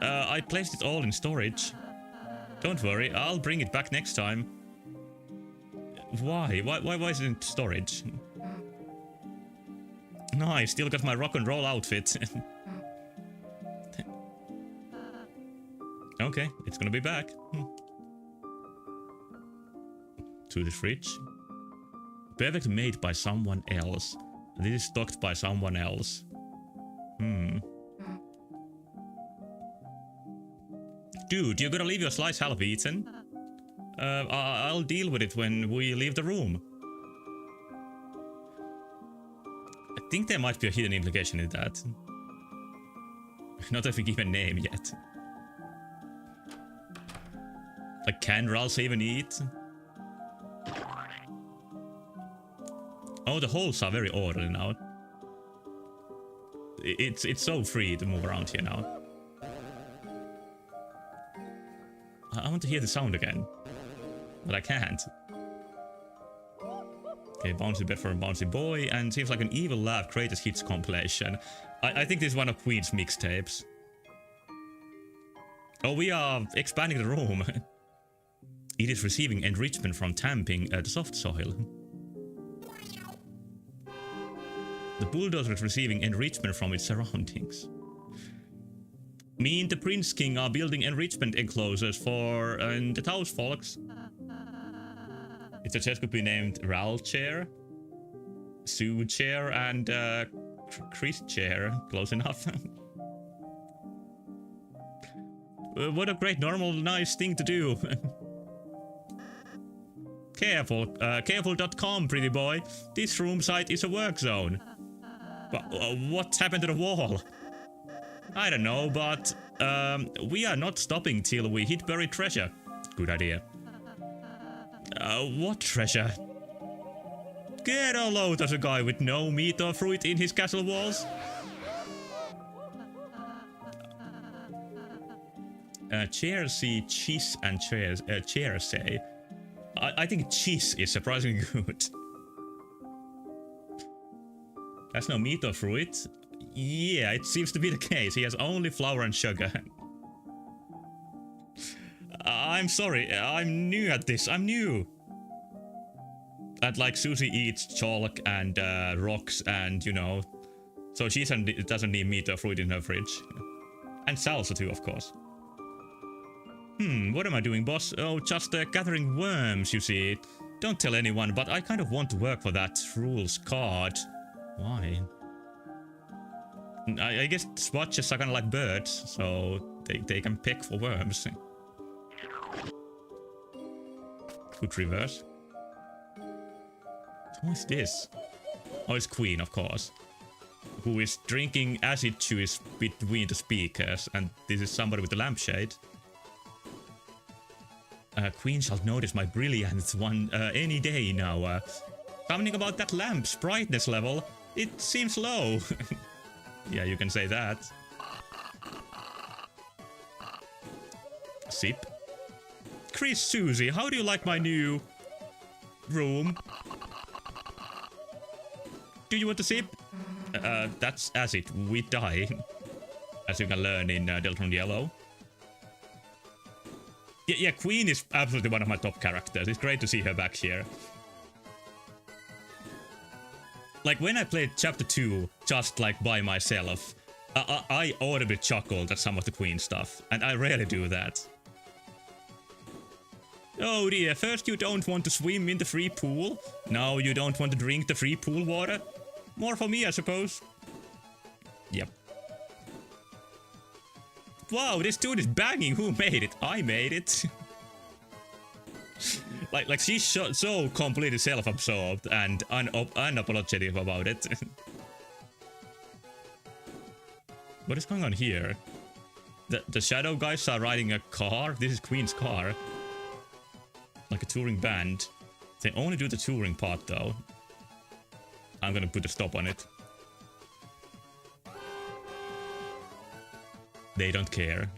I placed it all in storage. Don't worry, I'll bring it back next time. Why? Why is it in storage? No, I still got my rock and roll outfit. Okay, it's gonna be back. To the fridge. Perfect made by someone else. This is stocked by someone else. Dude, you're gonna leave your slice half eaten? I'll deal with it when we leave the room. I think there might be a hidden implication in that. Not if we give a name yet. Like, can Ralsei even eat? Oh, the holes are very orderly now. It's so free to move around here now. I want to hear the sound again, but I can't. Okay, bouncy bed for a bouncy boy, and seems like an evil laugh greatest hits compilation. I think this is one of Queen's mixtapes. Oh, we are expanding the room. It is receiving enrichment from tamping the soft soil. The bulldozer is receiving enrichment from its surroundings. Me and the Prince King are building enrichment enclosures for the townsfolks. Its a chest could be named Ral Chair, Sue Chair, and Chris Chair. Close enough. What a great, normal, nice thing to do. Careful. Careful.com, pretty boy. This room site is a work zone. What happened to the wall? I don't know, but we are not stopping till we hit buried treasure. Good idea. What treasure? Get a load as a guy with no meat or fruit in his castle walls. Chairs see cheese and chairs say. I think cheese is surprisingly good. That's no meat or fruit. Yeah, it seems to be the case. He has only flour and sugar. I'm sorry, I'm new at this. I'm new. At like Susie eats chalk and rocks and, you know. So she doesn't need meat or fruit in her fridge. And salsa too, of course. What am I doing, boss? Oh, just gathering worms, you see. Don't tell anyone, but I kind of want to work for that rules card. Why? I guess swatches are kind of like birds, so they can peck for worms. Good reverse. Who is this? Oh, it's Queen, of course. Who is drinking acid juice between the speakers, and this is somebody with a lampshade. Queen shall notice my brilliance any day now. Something about that lamp's brightness level, it seems low. Yeah, you can say that. Sip. Chris, Susie, how do you like my new room? Do you want to sip? That's acid. We die. As you can learn in Deltarune Yellow. Yeah, Queen is absolutely one of my top characters. It's great to see her back here. Like, when I played Chapter 2, just like by myself, I audibly chuckled at some of the Queen stuff, and I rarely do that. Oh dear, first you don't want to swim in the free pool, now you don't want to drink the free pool water? More for me, I suppose. Yep. Wow, this dude is banging. Who made it? I made it. like she's so completely self-absorbed and unapologetic about it. What is going on here? The shadow guys are riding a car. This is Queen's car. Like a touring band. They only do the touring part though. I'm gonna put a stop on it. They don't care.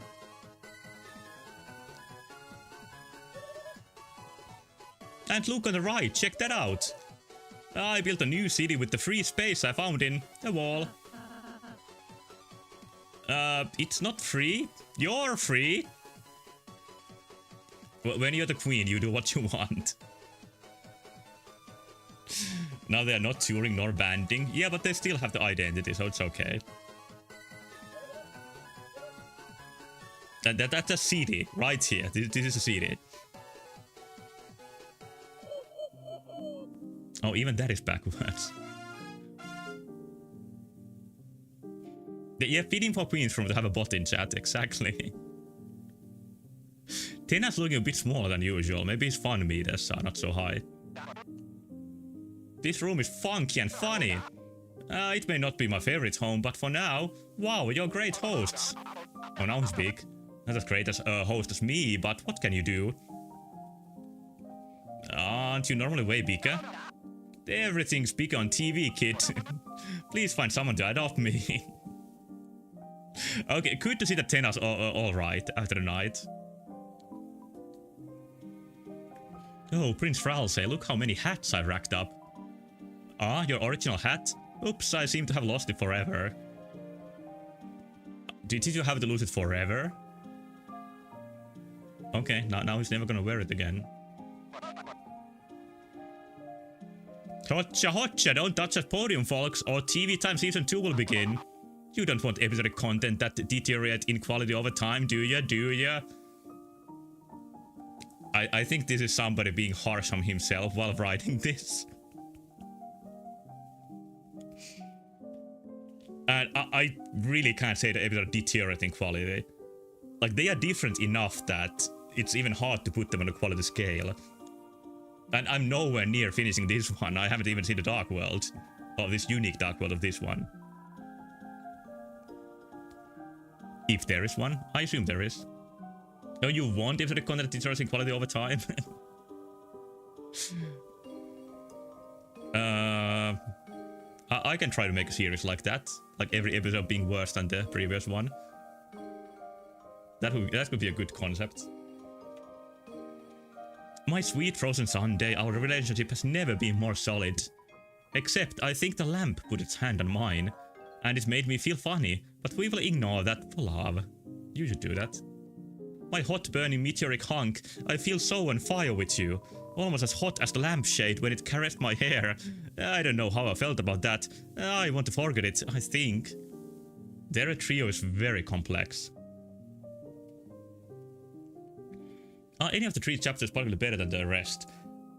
And look on the right, check that out. I built a new city with the free space I found in the wall. It's not free. You're free. When you're the queen, you do what you want. Now they're not touring nor banding. Yeah, but they still have the identity, so it's okay. That's a city, right here. This is a city. Oh, even that is backwards. Yeah, fitting for queens from to have a bot in chat, exactly. Tena's looking a bit smaller than usual. Maybe his fun meters are not so high. This room is funky and funny. It may not be my favorite home, but for now, wow, you're great hosts. Oh, now he's big. Not as great as a host as me, but what can you do? Aren't you normally way bigger? Everything's bigger on TV, kid. Please find someone to adopt me. Okay, good to see that Tena's alright after the night. Oh, Prince Fralse, look how many hats I've racked up. Ah, your original hat? Oops, I seem to have lost it forever. Did you have to lose it forever? Okay, now he's never gonna wear it again. Hotcha, hotcha, don't touch that podium, folks, or TV Time Season 2 will begin. You don't want episodic content that deteriorates in quality over time, do ya? Do ya? I think this is somebody being harsh on himself while writing this. And I really can't say the episode deteriorate in quality. Like, they are different enough that it's even hard to put them on a quality scale. And I'm nowhere near finishing this one. I haven't even seen the Dark World. Or this unique Dark World of this one. If there is one. I assume there is. Oh, you want episodic content that deteriorates in quality over time? I can try to make a series like that. Like every episode being worse than the previous one. That could be a good concept. My sweet frozen sundae, our relationship has never been more solid. Except I think the lamp put its hand on mine. And it made me feel funny. But we will ignore that for love. You should do that. My hot burning meteoric hunk, I feel so on fire with you. Almost as hot as the lampshade when it caressed my hair. I don't know how I felt about that. I want to forget it, I think. Their trio is very complex. Any of the 3 chapters probably better than the rest.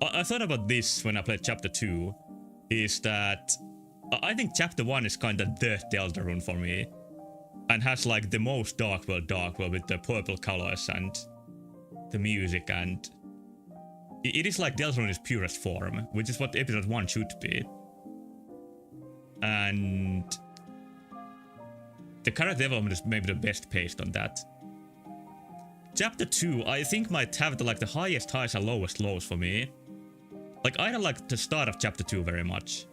I thought about this when I played chapter 2. Is that I think chapter 1 is kinda the Deltarune for me. And has like the most Dark World with the purple colors and the music, and it is like Deltarune's purest form, which is what episode 1 should be. And the character development is maybe the best paced on that. Chapter 2 I think might have the highest highs and lowest lows for me. Like, I don't like the start of chapter 2 very much.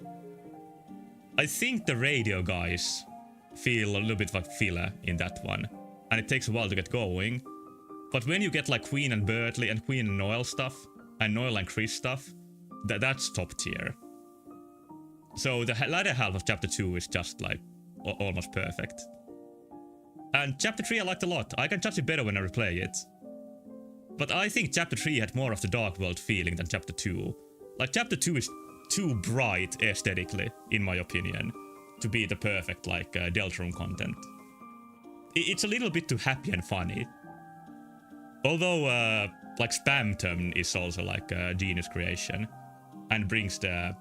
I think the radio guys feel a little bit like filler in that one, and it takes a while to get going. But when you get like Queen and Bertley and Queen and Noel stuff, and Noel and Chris stuff, that's top tier. So the latter half of chapter 2 is just like almost perfect. And chapter 3 I liked a lot. I can judge it better when I replay it. But I think chapter 3 had more of the Dark World feeling than chapter 2. Like, chapter 2 is too bright aesthetically, in my opinion, to be the perfect, like, Deltarune content. It's a little bit too happy and funny. Although, like, Spamton is also, like, a genius creation. And brings the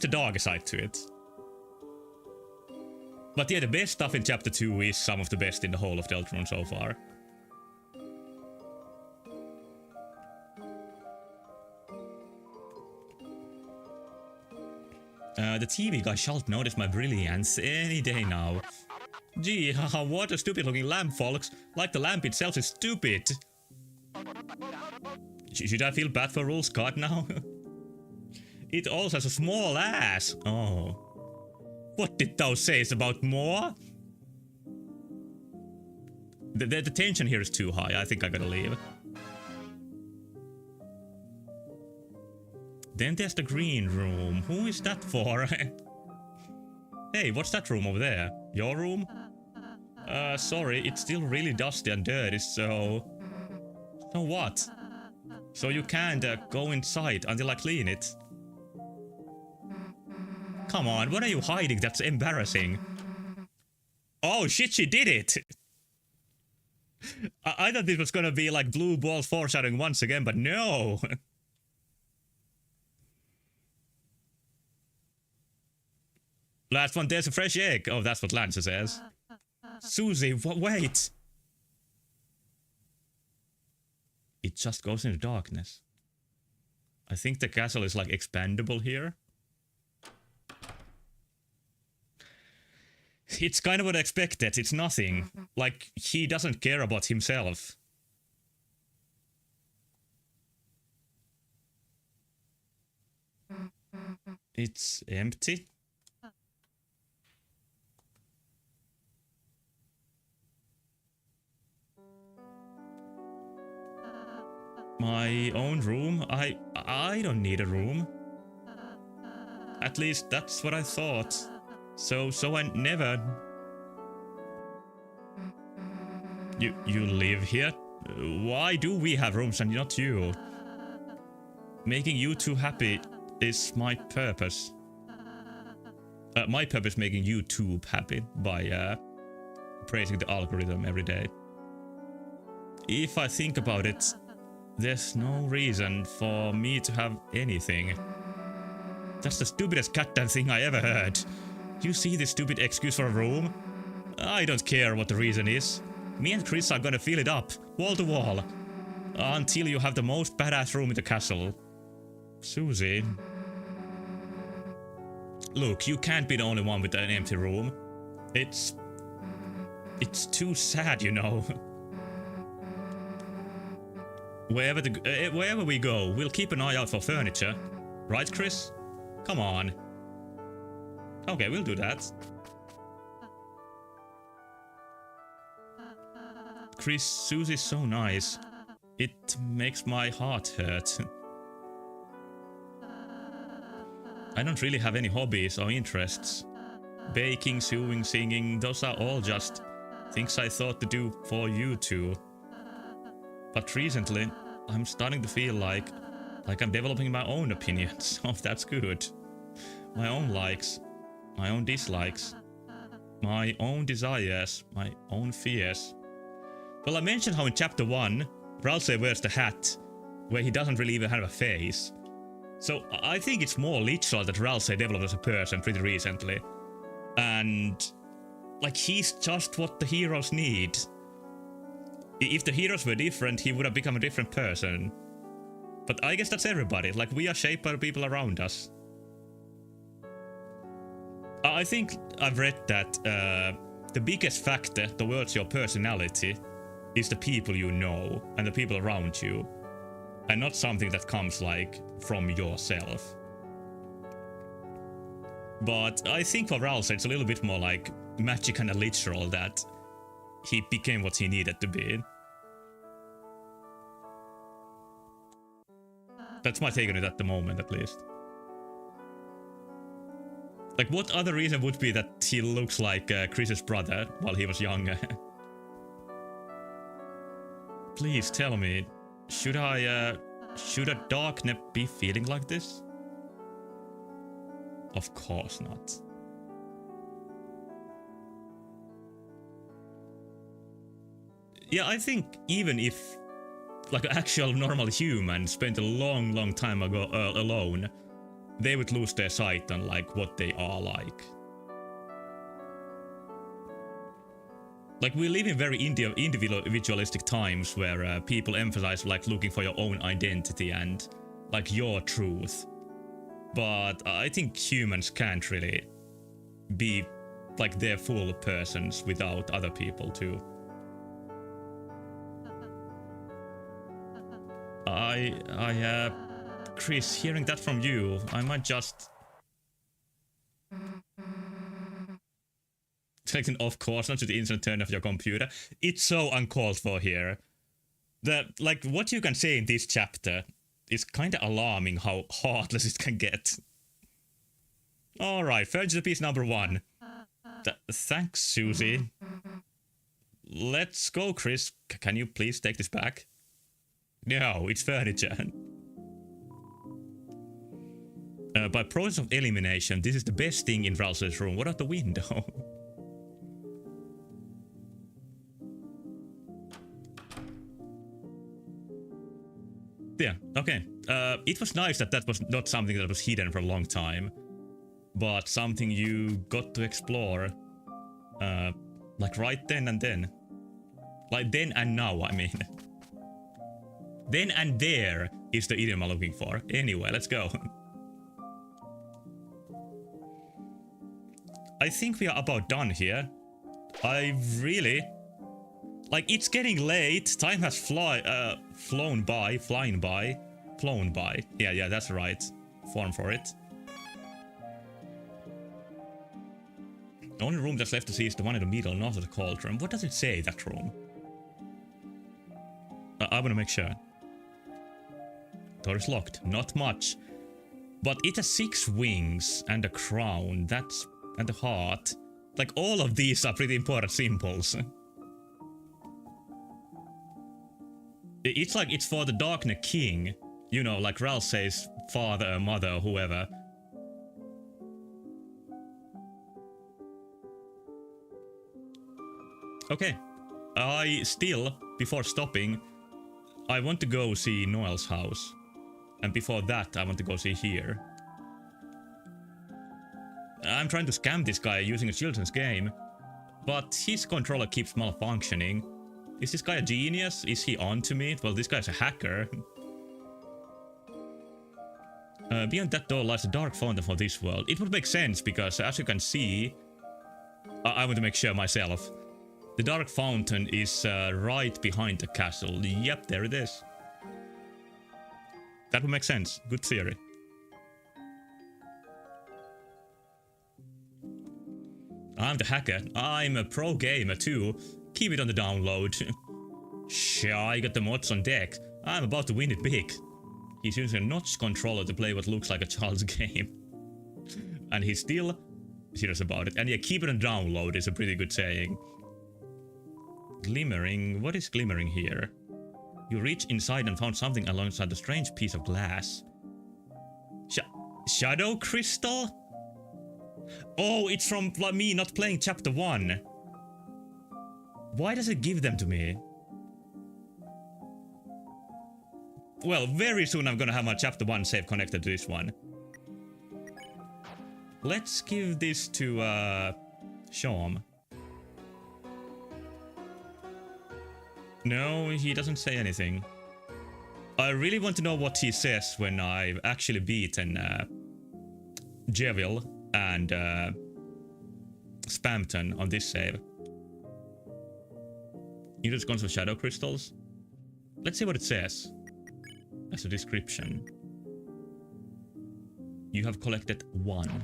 darker side to it. But yeah, the best stuff in chapter 2 is some of the best in the whole of Deltarune so far. The TV guy shall notice my brilliance any day now. Gee, haha, what a stupid looking lamp, folks. Like the lamp itself is stupid. Should I feel bad for Rule Scott now? It also has a small ass. Oh. What did thou say about more? The tension here is too high. I think I gotta leave. Then there's the green room. Who is that for? Hey, what's that room over there? Your room? Sorry, it's still really dusty and dirty, so... So what? So you can't go inside until I clean it? Come on, what are you hiding? That's embarrassing. Oh shit, she did it! I thought this was gonna be like blue balls foreshadowing once again, but no! Last one, there's a fresh egg. Oh, that's what Lancer says. Susie, wait! It just goes into darkness. I think the castle is like expandable here. It's kind of what I expected. It's nothing. Like, he doesn't care about himself. It's empty. My own room? I don't need a room. At least that's what I thought. So I never... You live here? Why do we have rooms and not you? Making you two happy is my purpose. My purpose making YouTube happy by praising the algorithm every day. If I think about it, there's no reason for me to have anything. That's the stupidest goddamn thing I ever heard. You see this stupid excuse for a room? I don't care what the reason is. Me and Chris are gonna fill it up, wall to wall. Until you have the most badass room in the castle. Susie. Look, you can't be the only one with an empty room. It's too sad, you know. Wherever we go, we'll keep an eye out for furniture. Right, Chris? Come on. Okay, we'll do that. Chris, Susie's so nice. It makes my heart hurt. I don't really have any hobbies or interests. Baking, sewing, singing, those are all just things I thought to do for you two. But recently, I'm starting to feel like I'm developing my own opinions, so that's good. My own likes, my own dislikes, my own desires, my own fears. Well, I mentioned how in chapter 1, Ralsei wears the hat, where he doesn't really even have a face. So I think it's more literal that Ralsei developed as a person pretty recently. And, like, he's just what the heroes need. If the heroes were different, he would have become a different person. But I guess that's everybody. Like, we are shaped by the people around us. I think I've read that the biggest factor towards your personality is the people you know and the people around you. And not something that comes, like, from yourself. But I think for Ralsei it's a little bit more like magic and literal that he became what he needed to be. That's my take on it at the moment, at least. Like, what other reason would be that he looks like Chris's brother while he was younger? Please tell me, should a Darknep be feeling like this? Of course not. Yeah, I think even if like an actual normal human spent a long time ago alone, they would lose their sight on like what they are like. Like, we live in very individualistic times where people emphasize like looking for your own identity and like your truth. But I think humans can't really be like their full persons without other people too. Chris, hearing that from you, I might just select an off course, not to the instant turn off your computer. It's so uncalled for here. Like, what you can say in this chapter is kinda alarming how heartless it can get. Alright, furniture piece number 1. Thanks, Susie. Let's go, Chris. Can you please take this back? No, it's furniture. By process of elimination, this is the best thing in Ralph's room. What out the window? Yeah, okay. It was nice that that was not something that was hidden for a long time, but something you got to explore, like right then and then. Like then and now, I mean. Then and there is the idiom I'm looking for. Anyway, let's go. I think we are about done here. I really... Like, it's getting late. Time has flown by. Yeah, that's the right form for it. The only room that's left to see is the one in the middle, north of the cauldron. What does it say, that room? I want to make sure. Door is locked. Not much. But it has 6 wings and a crown. That's... and a heart. Like, all of these are pretty important symbols. It's like it's for the Darknet King. You know, like Ralph says, father, mother, whoever. Okay. I still, before stopping, I want to go see Noel's house. And before that, I want to go see here. I'm trying to scam this guy using a children's game, but his controller keeps malfunctioning. Is this guy a genius? Is he on to me? Well, this guy's a hacker. Beyond that door lies a dark fountain for this world. It would make sense because, as you can see, I want to make sure myself. The dark fountain is right behind the castle. Yep, there it is. That would make sense. Good theory. I'm the hacker. I'm a pro gamer too. Keep it on the download. Sure, I got the mods on deck. I'm about to win it big. He's using a notch controller to play what looks like a child's game. And he's still serious about it. And yeah, keep it on download is a pretty good saying. Glimmering. What is glimmering here? You reached inside and found something alongside the strange piece of glass. Shadow crystal? Oh, it's from me not playing chapter 1. Why does it give them to me? Well, very soon I'm gonna have my chapter 1 save connected to this one. Let's give this to, Shom. No, he doesn't say anything. I really want to know what he says when I've actually beaten, Jevil and, Spamton on this save. You just guns with shadow crystals? Let's see what it says. As a description. You have collected 1.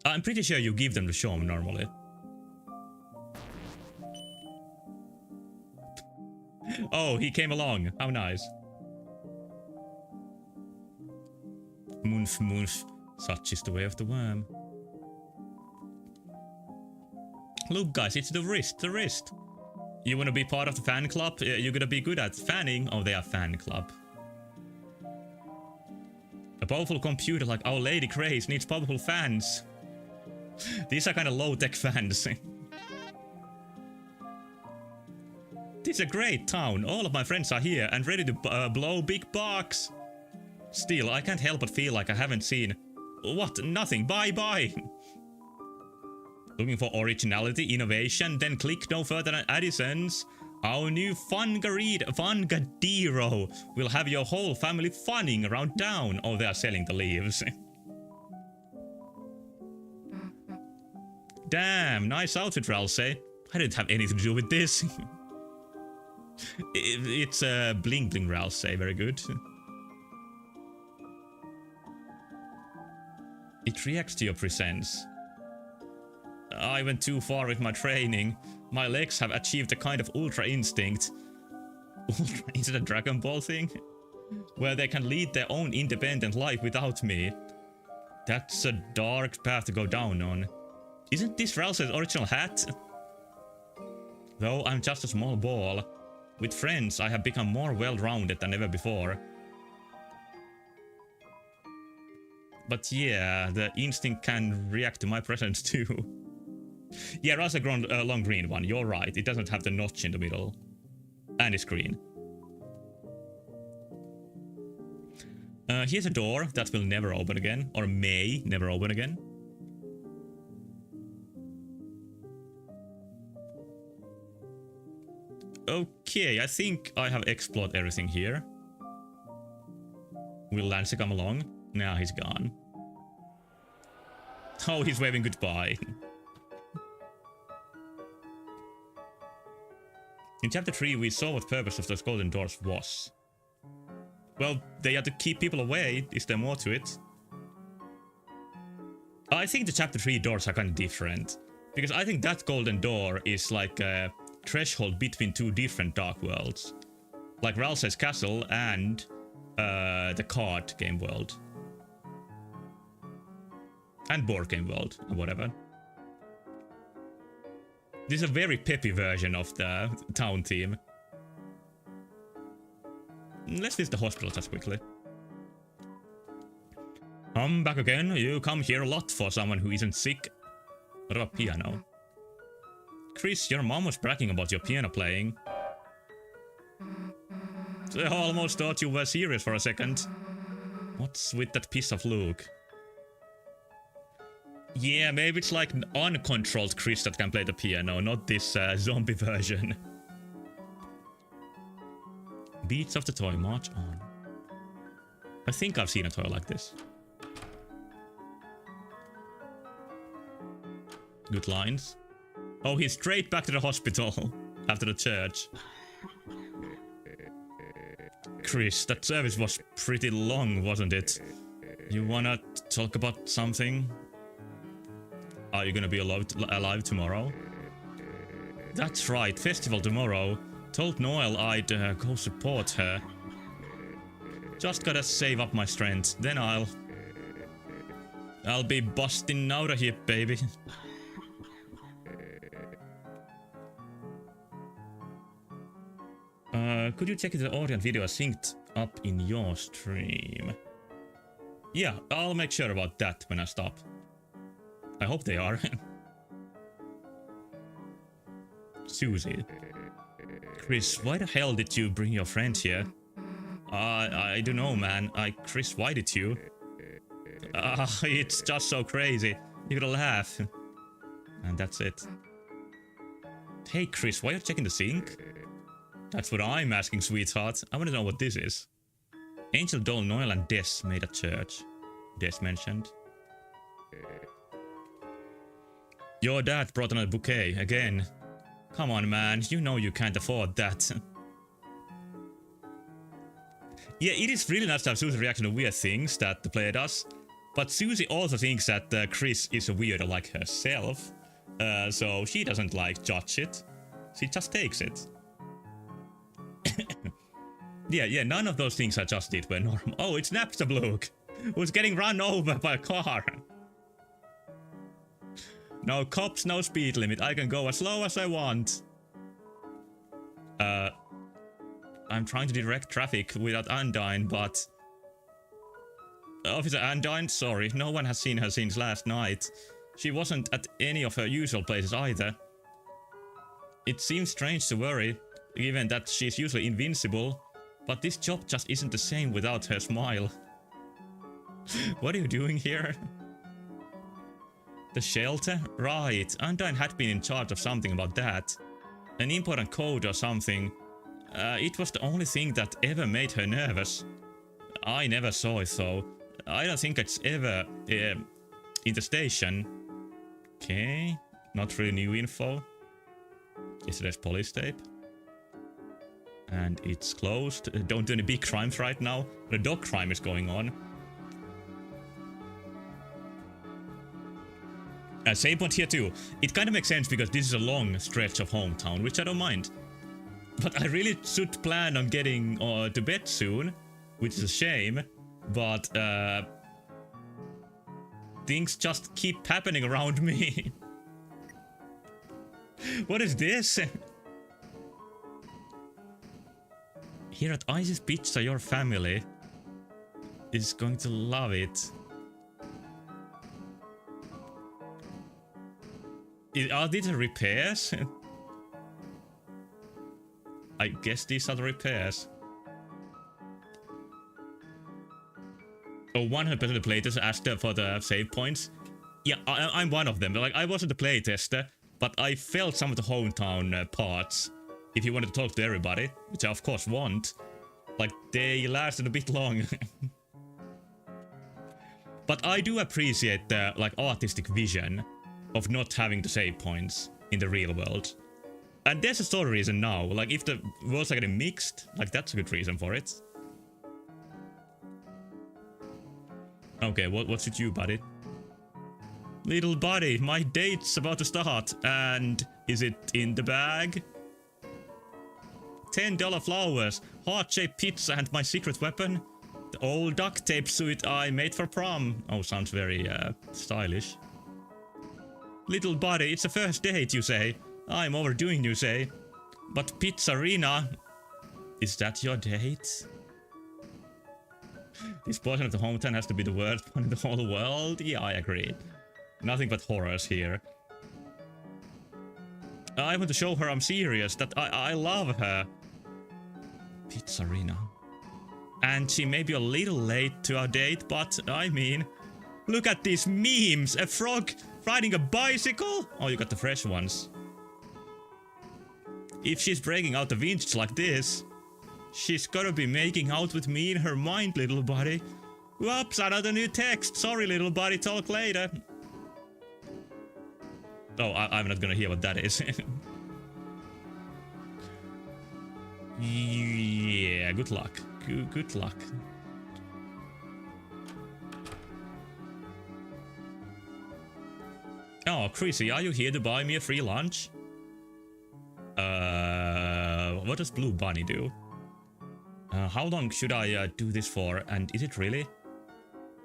I'm pretty sure you give them to Shom normally. Oh, he came along. How nice. Munf, munf. Such is the way of the worm. Look, guys, it's the wrist, the wrist. You wanna be part of the fan club? You're gonna be good at fanning? Oh, they are fan club. A powerful computer like Our Lady Grace needs powerful fans. These are kind of low-tech fans. This is a great town. All of my friends are here and ready to blow big bucks. Still, I can't help but feel like I haven't seen... What? Nothing. Bye-bye. Looking for originality, innovation, then click no further than Addison's. Our new Fungadiro will have your whole family funning around town. Oh, they are selling the leaves. Damn, nice outfit, Ralsei. I didn't have anything to do with this. It's bling bling, Ralsei. Very good. It reacts to your presence. I went too far with my training. My legs have achieved a kind of ultra instinct. Ultra? Is it a Dragon Ball thing? Where they can lead their own independent life without me. That's a dark path to go down on. Isn't this Ralsei's original hat? Though I'm just a small ball. With friends, I have become more well-rounded than ever before. But yeah, the instinct can react to my presence too. Yeah, Ralsei grown a long green one, you're right. It doesn't have the notch in the middle. And it's green. Here's a door that will never open again. Or may never open again. Okay, I think I have explored everything here. Will Lancey come along? Nah, he's gone. Oh, he's waving goodbye. In chapter 3, we saw what purpose of those golden doors was. Well, they had to keep people away. Is there more to it? I think the chapter 3 doors are kind of different. Because I think that golden door is like a threshold between two different dark worlds. Like Ralsei's castle and the card game world. And board game world, or whatever. This is a very peppy version of the town theme. Let's visit the hospital just quickly. I'm back again. You come here a lot for someone who isn't sick. What about piano? Chris, your mom was bragging about your piano playing. I almost thought you were serious for a second. What's with that piece of Luke? Yeah, maybe it's like an uncontrolled Chris that can play the piano, not this zombie version. Beats of the toy, march on. I think I've seen a toy like this. Good lines. Oh, he's straight back to the hospital after the church. Chris, that service was pretty long, wasn't it? You wanna talk about something? Are you gonna be alive tomorrow? That's right, festival tomorrow. Told Noelle I'd go support her. Just gotta save up my strength, then I'll be busting out of here, baby. Could you check if the audio and video are synced up in your stream? Yeah, I'll make sure about that when I stop. I hope they are. Susie. Chris, why the hell did you bring your friend here? I don't know, man. Chris, why did you? It's just so crazy. You gotta laugh. And that's it. Hey, Chris, why are you checking the sink? That's what I'm asking, sweetheart. I want to know what this is. Angel, Doll, Noelle, and Des made a church. Des mentioned. Your dad brought another bouquet, again. Come on, man, you know you can't afford that. Yeah, it is really nice to have Susie's reaction to weird things that the player does. But Susie also thinks that Chris is a weirdo like herself. So she doesn't judge it. She just takes it. Yeah, none of those things I just did were normal. Oh, it's Napster Luke, who's getting run over by a car. No cops, no speed limit. I can go as slow as I want. I'm trying to direct traffic without Undyne, but... Officer Undyne, sorry, no one has seen her since last night. She wasn't at any of her usual places either. It seems strange to worry, given that she's usually invincible, but this job just isn't the same without her smile. What are you doing here? The shelter? Right, Undyne had been in charge of something about that. An important code or something. It was the only thing that ever made her nervous. I never saw it though. I don't think it's ever in the station. Okay, not really new info. Yesterday's police tape. And it's closed. Don't do any big crimes right now. The dog crime is going on. Same point here too. It kind of makes sense because this is a long stretch of hometown, which I don't mind. But I really should plan on getting to bed soon, which is a shame. But things just keep happening around me. What is this? Here at Isis Pizza, your family is going to love it. Are these the repairs? I guess these are the repairs. Oh, 100% of the playtesters asked for the save points. Yeah, I'm one of them. Like, I wasn't the playtester, but I felt some of the hometown parts. If you wanted to talk to everybody, which I of course want. Like, they lasted a bit long. But I do appreciate the, like, artistic vision of not having to save points in the real world. And there's a story reason now. Like, if the worlds are getting mixed, like, that's a good reason for it. Okay, what's with you, buddy? Little buddy, my date's about to start. And is it in the bag? $10 flowers, heart-shaped pizza, and my secret weapon? The old duct tape suit I made for prom. Oh, sounds very, stylish. Little buddy, it's a first date, you say. I'm overdoing, you say. But Pizzarina... Is that your date? This portion of the hometown has to be the worst one in the whole world? Yeah, I agree. Nothing but horrors here. I want to show her I'm serious, that I love her. Pizzarina. And she may be a little late to our date, but I mean... Look at these memes! A frog riding a bicycle? Oh, you got the fresh ones. If she's breaking out the vintage like this, she's gotta be making out with me in her mind, little buddy. Whoops, another new text. Sorry, little buddy, talk later. Oh, I'm not gonna hear what that is. Yeah, good luck. Good luck. Oh, Chrissy, are you here to buy me a free lunch? What does Blue Bunny do? How long should I do this for, and is it really?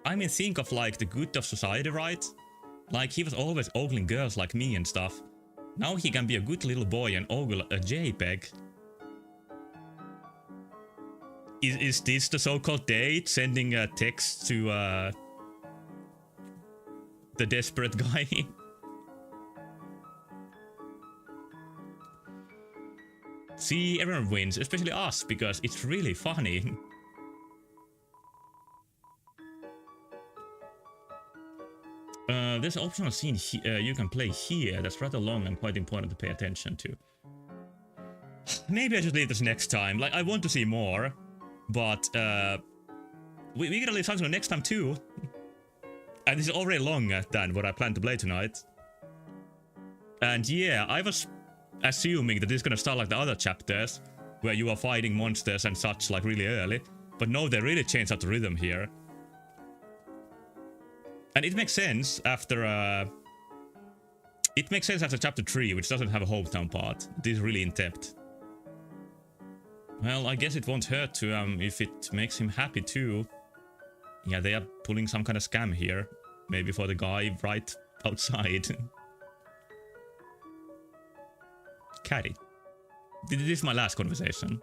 I mean, think of like the good of society, right? Like, he was always ogling girls like me and stuff. Now he can be a good little boy and ogle a JPEG. Is this the so-called date? Sending a text to the desperate guy? See, everyone wins, especially us, because it's really funny. There's an optional scene you can play here that's rather long and quite important to pay attention to. Maybe I should leave this next time. Like, I want to see more, but we gotta leave something for next time too. And this is already longer than what I planned to play tonight. And yeah, I was assuming that this is gonna start like the other chapters, where you are fighting monsters and such like really early. But no, they really changed up the rhythm here. And it makes sense after chapter 3, which doesn't have a hometown part. This is really in depth. Well, I guess it won't hurt to if it makes him happy too. Yeah, they are pulling some kind of scam here. Maybe for the guy right outside. Catty. This is my last conversation.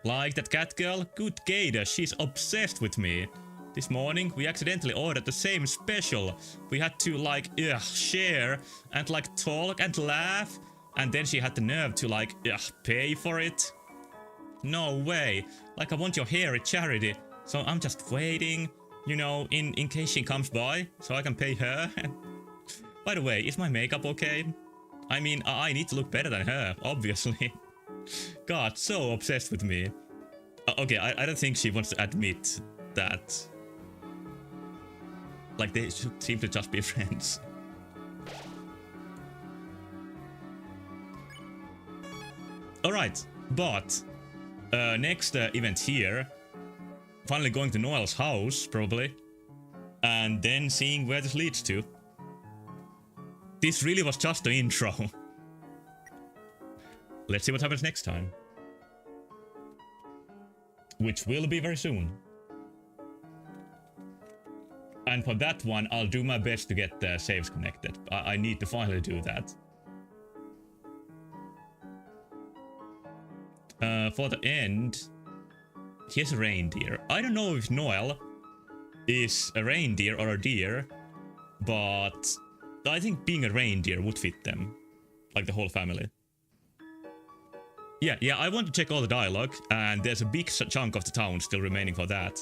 Like that cat girl? Good gator, she's obsessed with me. This morning, we accidentally ordered the same special. We had to, like, share and, like, talk and laugh. And then she had the nerve to, like, pay for it. No way. Like, I want your hairy charity. So I'm just waiting, you know, in case she comes by. So I can pay her. By the way, is my makeup okay? I mean, I need to look better than her, obviously. God, so obsessed with me. Okay, I don't think she wants to admit that. Like, they should seem to just be friends. Alright, but next event here. Finally going to Noel's house, probably. And then seeing where this leads to. This really was just the intro. Let's see what happens next time. Which will be very soon. And for that one, I'll do my best to get the saves connected. I need to finally do that. For the end, here's a reindeer. I don't know if Noel is a reindeer or a deer, but I think being a reindeer would fit them. Like the whole family. Yeah, I want to check all the dialogue, and there's a big chunk of the town still remaining for that.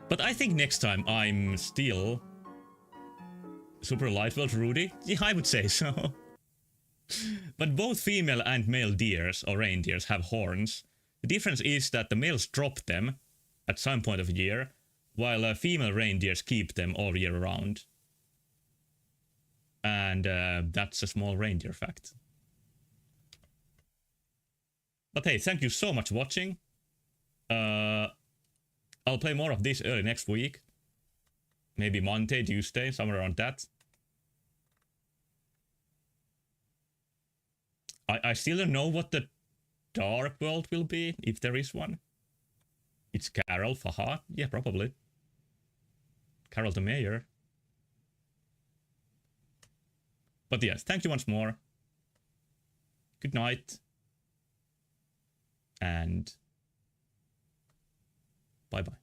But I think next time I'm still super Lightweight Rudy. Yeah, I would say so. But both female and male deers or reindeers have horns. The difference is that the males drop them at some point of the year, while female reindeers keep them all year round. And that's a small reindeer fact. But hey, thank you so much for watching. I'll play more of this early next week. Maybe Monday, Tuesday, somewhere around that. I still don't know what the Dark World will be, if there is one. It's Carol, haha. Yeah, probably. Carol the Mayor. But yes, thank you once more. Good night. And bye-bye.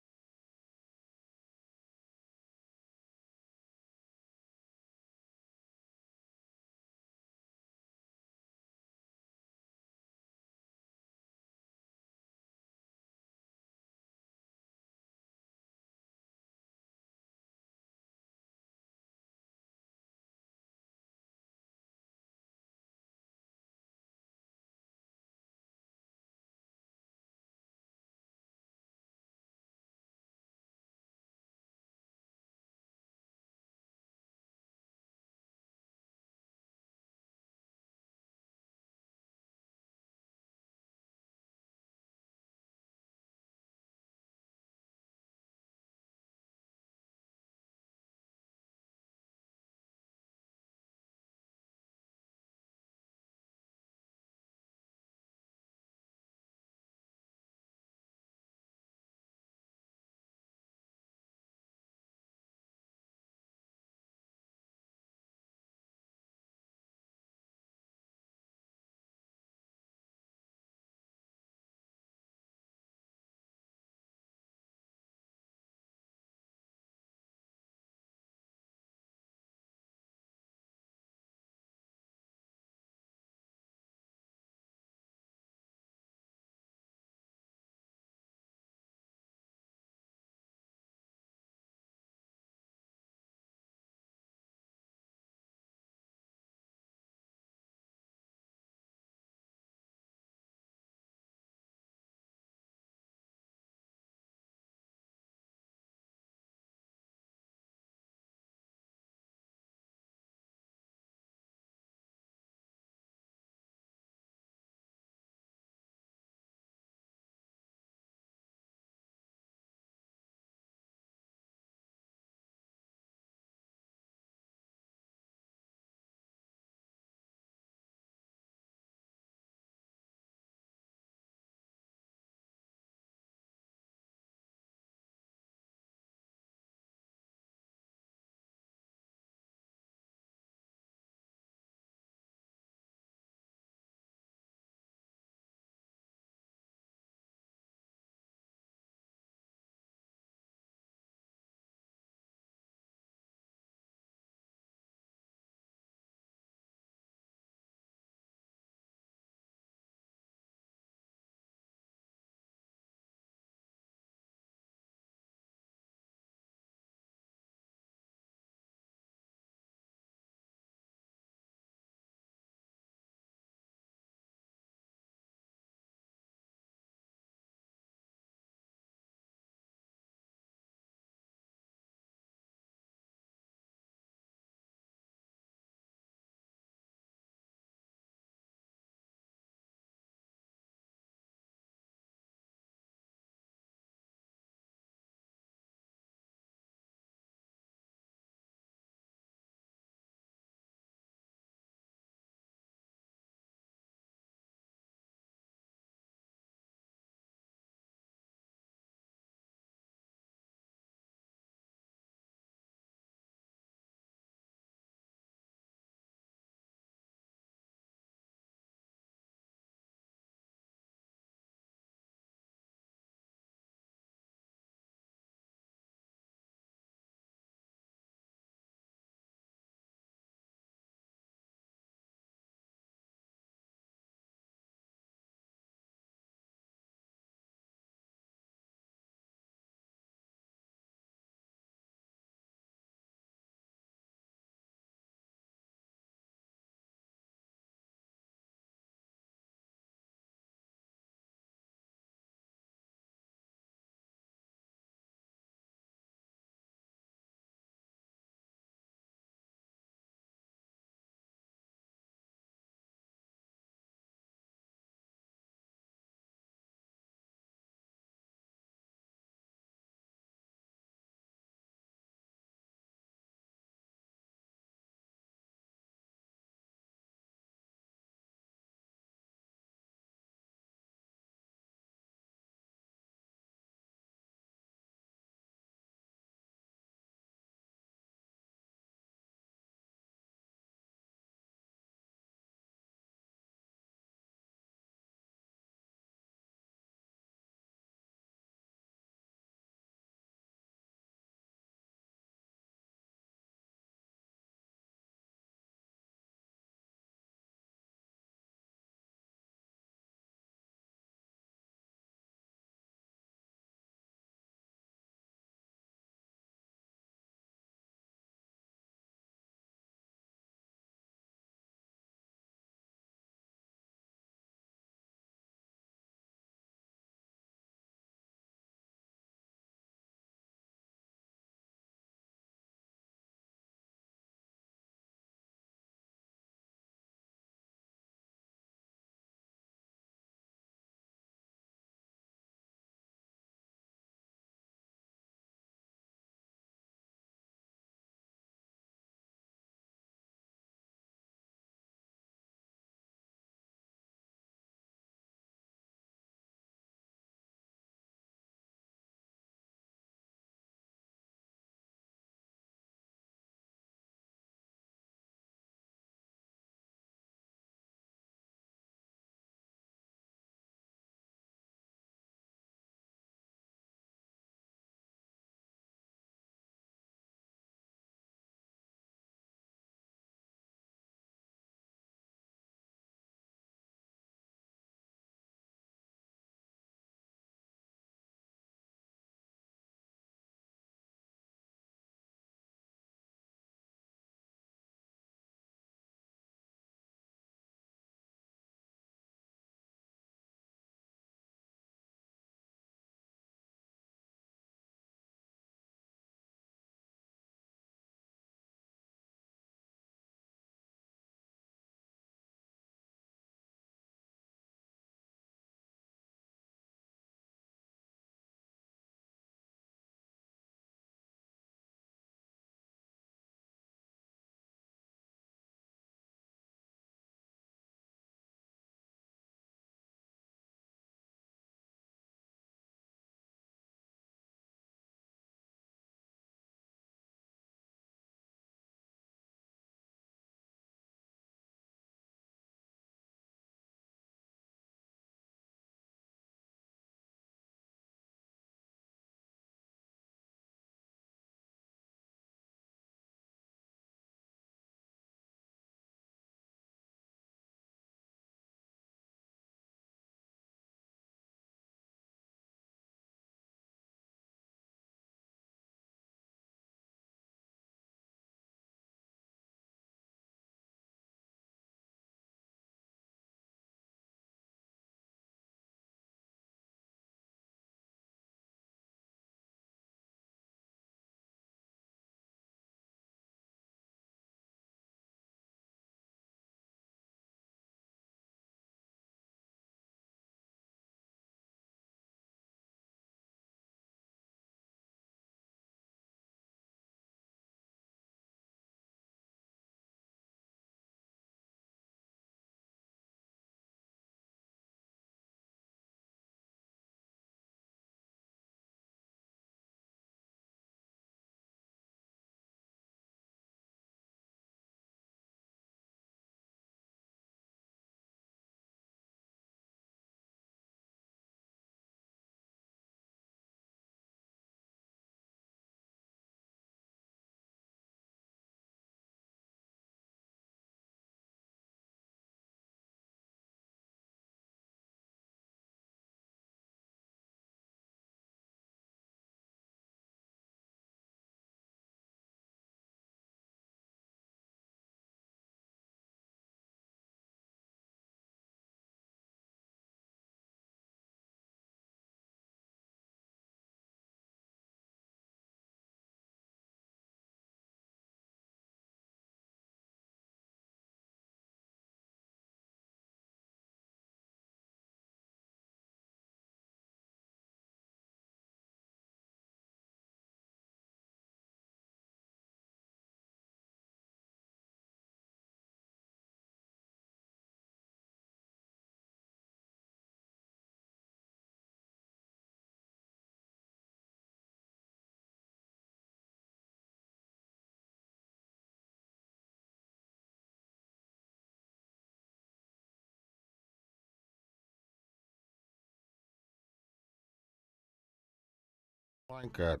Plunkett.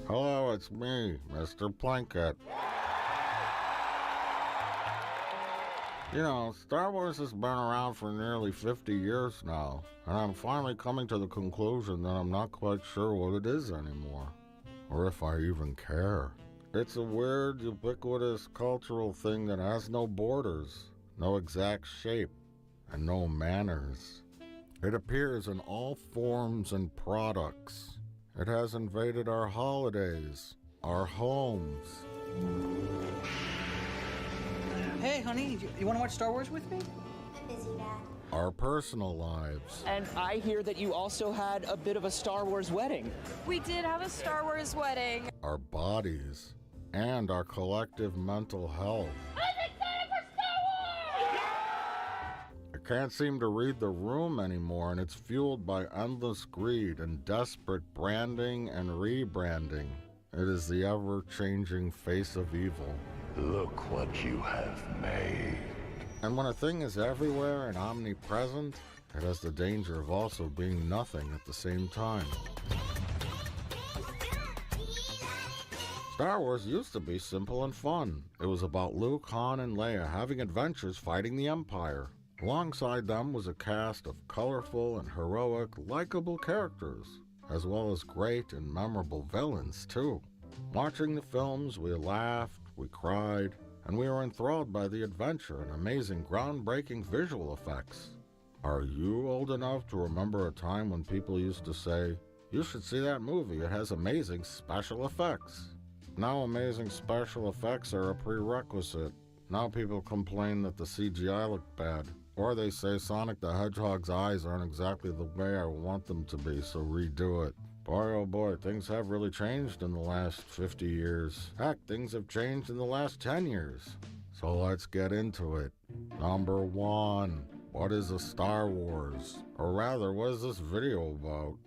Hello, it's me, Mr. Plunkett. You know, Star Wars has been around for nearly 50 years now, and I'm finally coming to the conclusion that I'm not quite sure what it is anymore, or if I even care. It's a weird, ubiquitous cultural thing that has no borders, no exact shape, and no manners. It appears in all forms and products. It has invaded our holidays, our homes. Hey, honey, you want to watch Star Wars with me? I'm busy, Dad. Our personal lives. And I hear that you also had a bit of a Star Wars wedding. We did have a Star Wars wedding. Our bodies. And our collective mental health. I'm excited for Star Wars! I can't seem to read the room anymore, and it's fueled by endless greed and desperate branding and rebranding. It is the ever-changing face of evil. Look what you have made. And when a thing is everywhere and omnipresent, it has the danger of also being nothing at the same time. Star Wars used to be simple and fun. It was about Luke, Han, and Leia having adventures fighting the Empire. Alongside them was a cast of colorful and heroic, likable characters, as well as great and memorable villains, too. Watching the films, we laughed, we cried, and we were enthralled by the adventure and amazing groundbreaking visual effects. Are you old enough to remember a time when people used to say, "You should see that movie, it has amazing special effects"? Now amazing special effects are a prerequisite. Now people complain that the CGI looked bad, or they say Sonic the Hedgehog's eyes aren't exactly the way I want them to be, so redo it. Boy, oh boy, things have really changed in the last 50 years. Heck, things have changed in the last 10 years. So let's get into it. Number 1, what is a Star Wars? Or rather, what is this video about?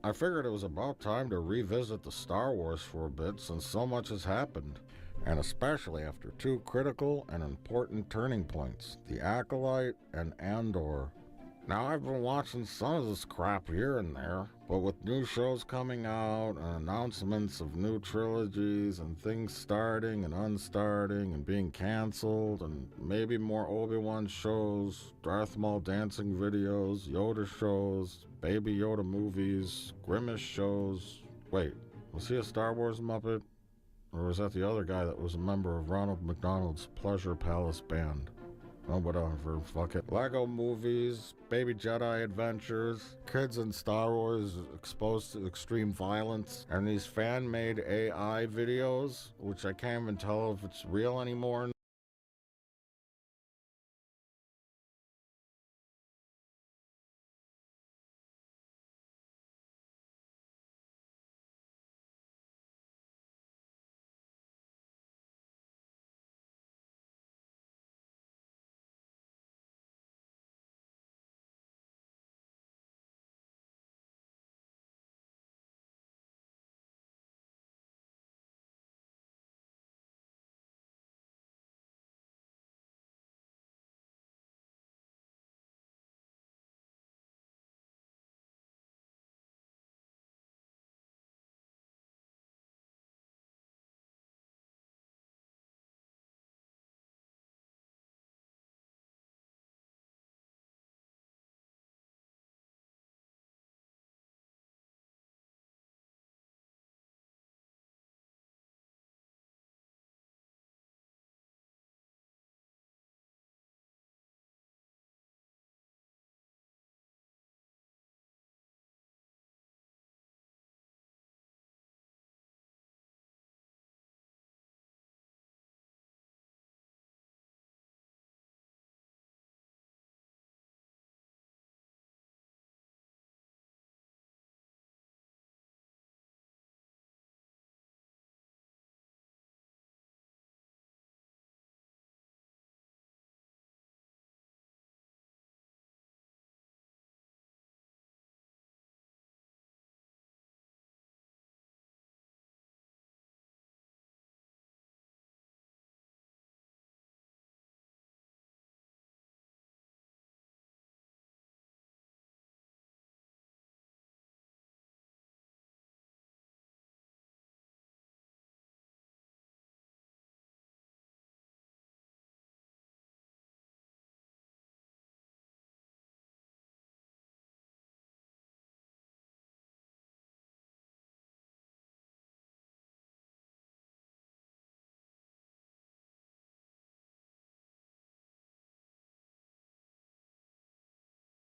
I figured it was about time to revisit the Star Wars for a bit since so much has happened, and especially after 2 critical and important turning points, The Acolyte and Andor. Now, I've been watching some of this crap here and there, but with new shows coming out and announcements of new trilogies and things starting and unstarting and being canceled and maybe more Obi-Wan shows, Darth Maul dancing videos, Yoda shows, Baby Yoda movies, Grimace shows. Wait, was he a Star Wars Muppet? Or was that the other guy that was a member of Ronald McDonald's Pleasure Palace Band? Oh, whatever, fuck it. Lego movies, Baby Jedi adventures, kids in Star Wars exposed to extreme violence, and these fan-made AI videos, which I can't even tell if it's real anymore.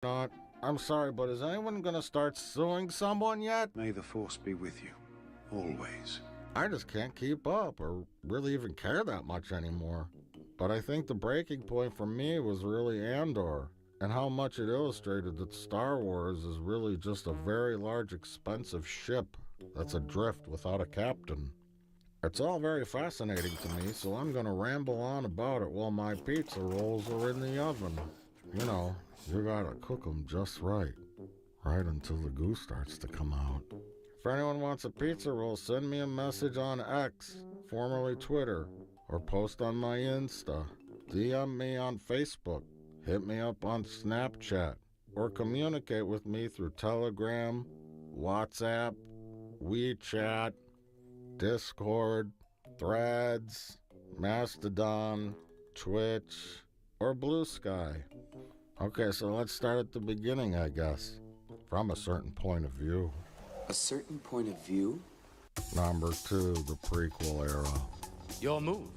not. I'm sorry, but is anyone gonna start suing someone yet? May the Force be with you. Always. I just can't keep up or really even care that much anymore. But I think the breaking point for me was really Andor, and how much it illustrated that Star Wars is really just a very large, expensive ship that's adrift without a captain. It's all very fascinating to me, so I'm gonna ramble on about it while my pizza rolls are in the oven. You know, you gotta cook them just right until the goo starts to come out. If anyone wants a pizza roll, send me a message on X, formerly Twitter, or post on my Insta. DM me on Facebook, hit me up on Snapchat, or communicate with me through Telegram, WhatsApp, WeChat, Discord, Threads, Mastodon, Twitch, or Blue Sky. Okay, so let's start at the beginning, I guess, from a certain point of view. A certain point of view? Number 2, the prequel era. Your move.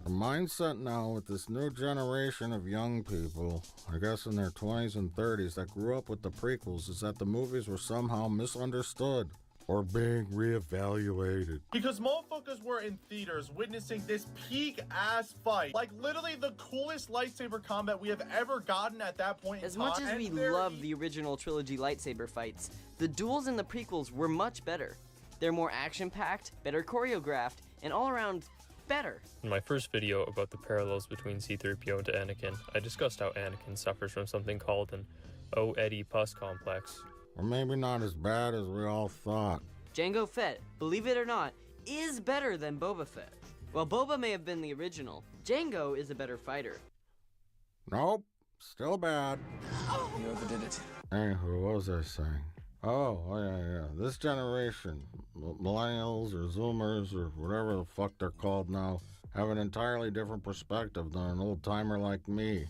The mindset now with this new generation of young people, I guess in their 20s and 30s, that grew up with the prequels is that the movies were somehow misunderstood or being reevaluated. Because motherfuckers were in theaters witnessing this peak-ass fight. Like, literally the coolest lightsaber combat we have ever gotten at that point As in time. much as we love the original trilogy lightsaber fights, the duels in the prequels were much better. They're more action-packed, better choreographed, and all around better. In my first video about the parallels between C-3PO to Anakin, I discussed how Anakin suffers from something called an "Oh Eddie Puss complex." Or maybe not as bad as we all thought. Jango Fett, believe it or not, is better than Boba Fett. While Boba may have been the original, Jango is a better fighter. Nope, still bad. You overdid it. Anywho, what was I saying? Oh, yeah. This generation, millennials or Zoomers or whatever the fuck they're called now, have an entirely different perspective than an old-timer like me.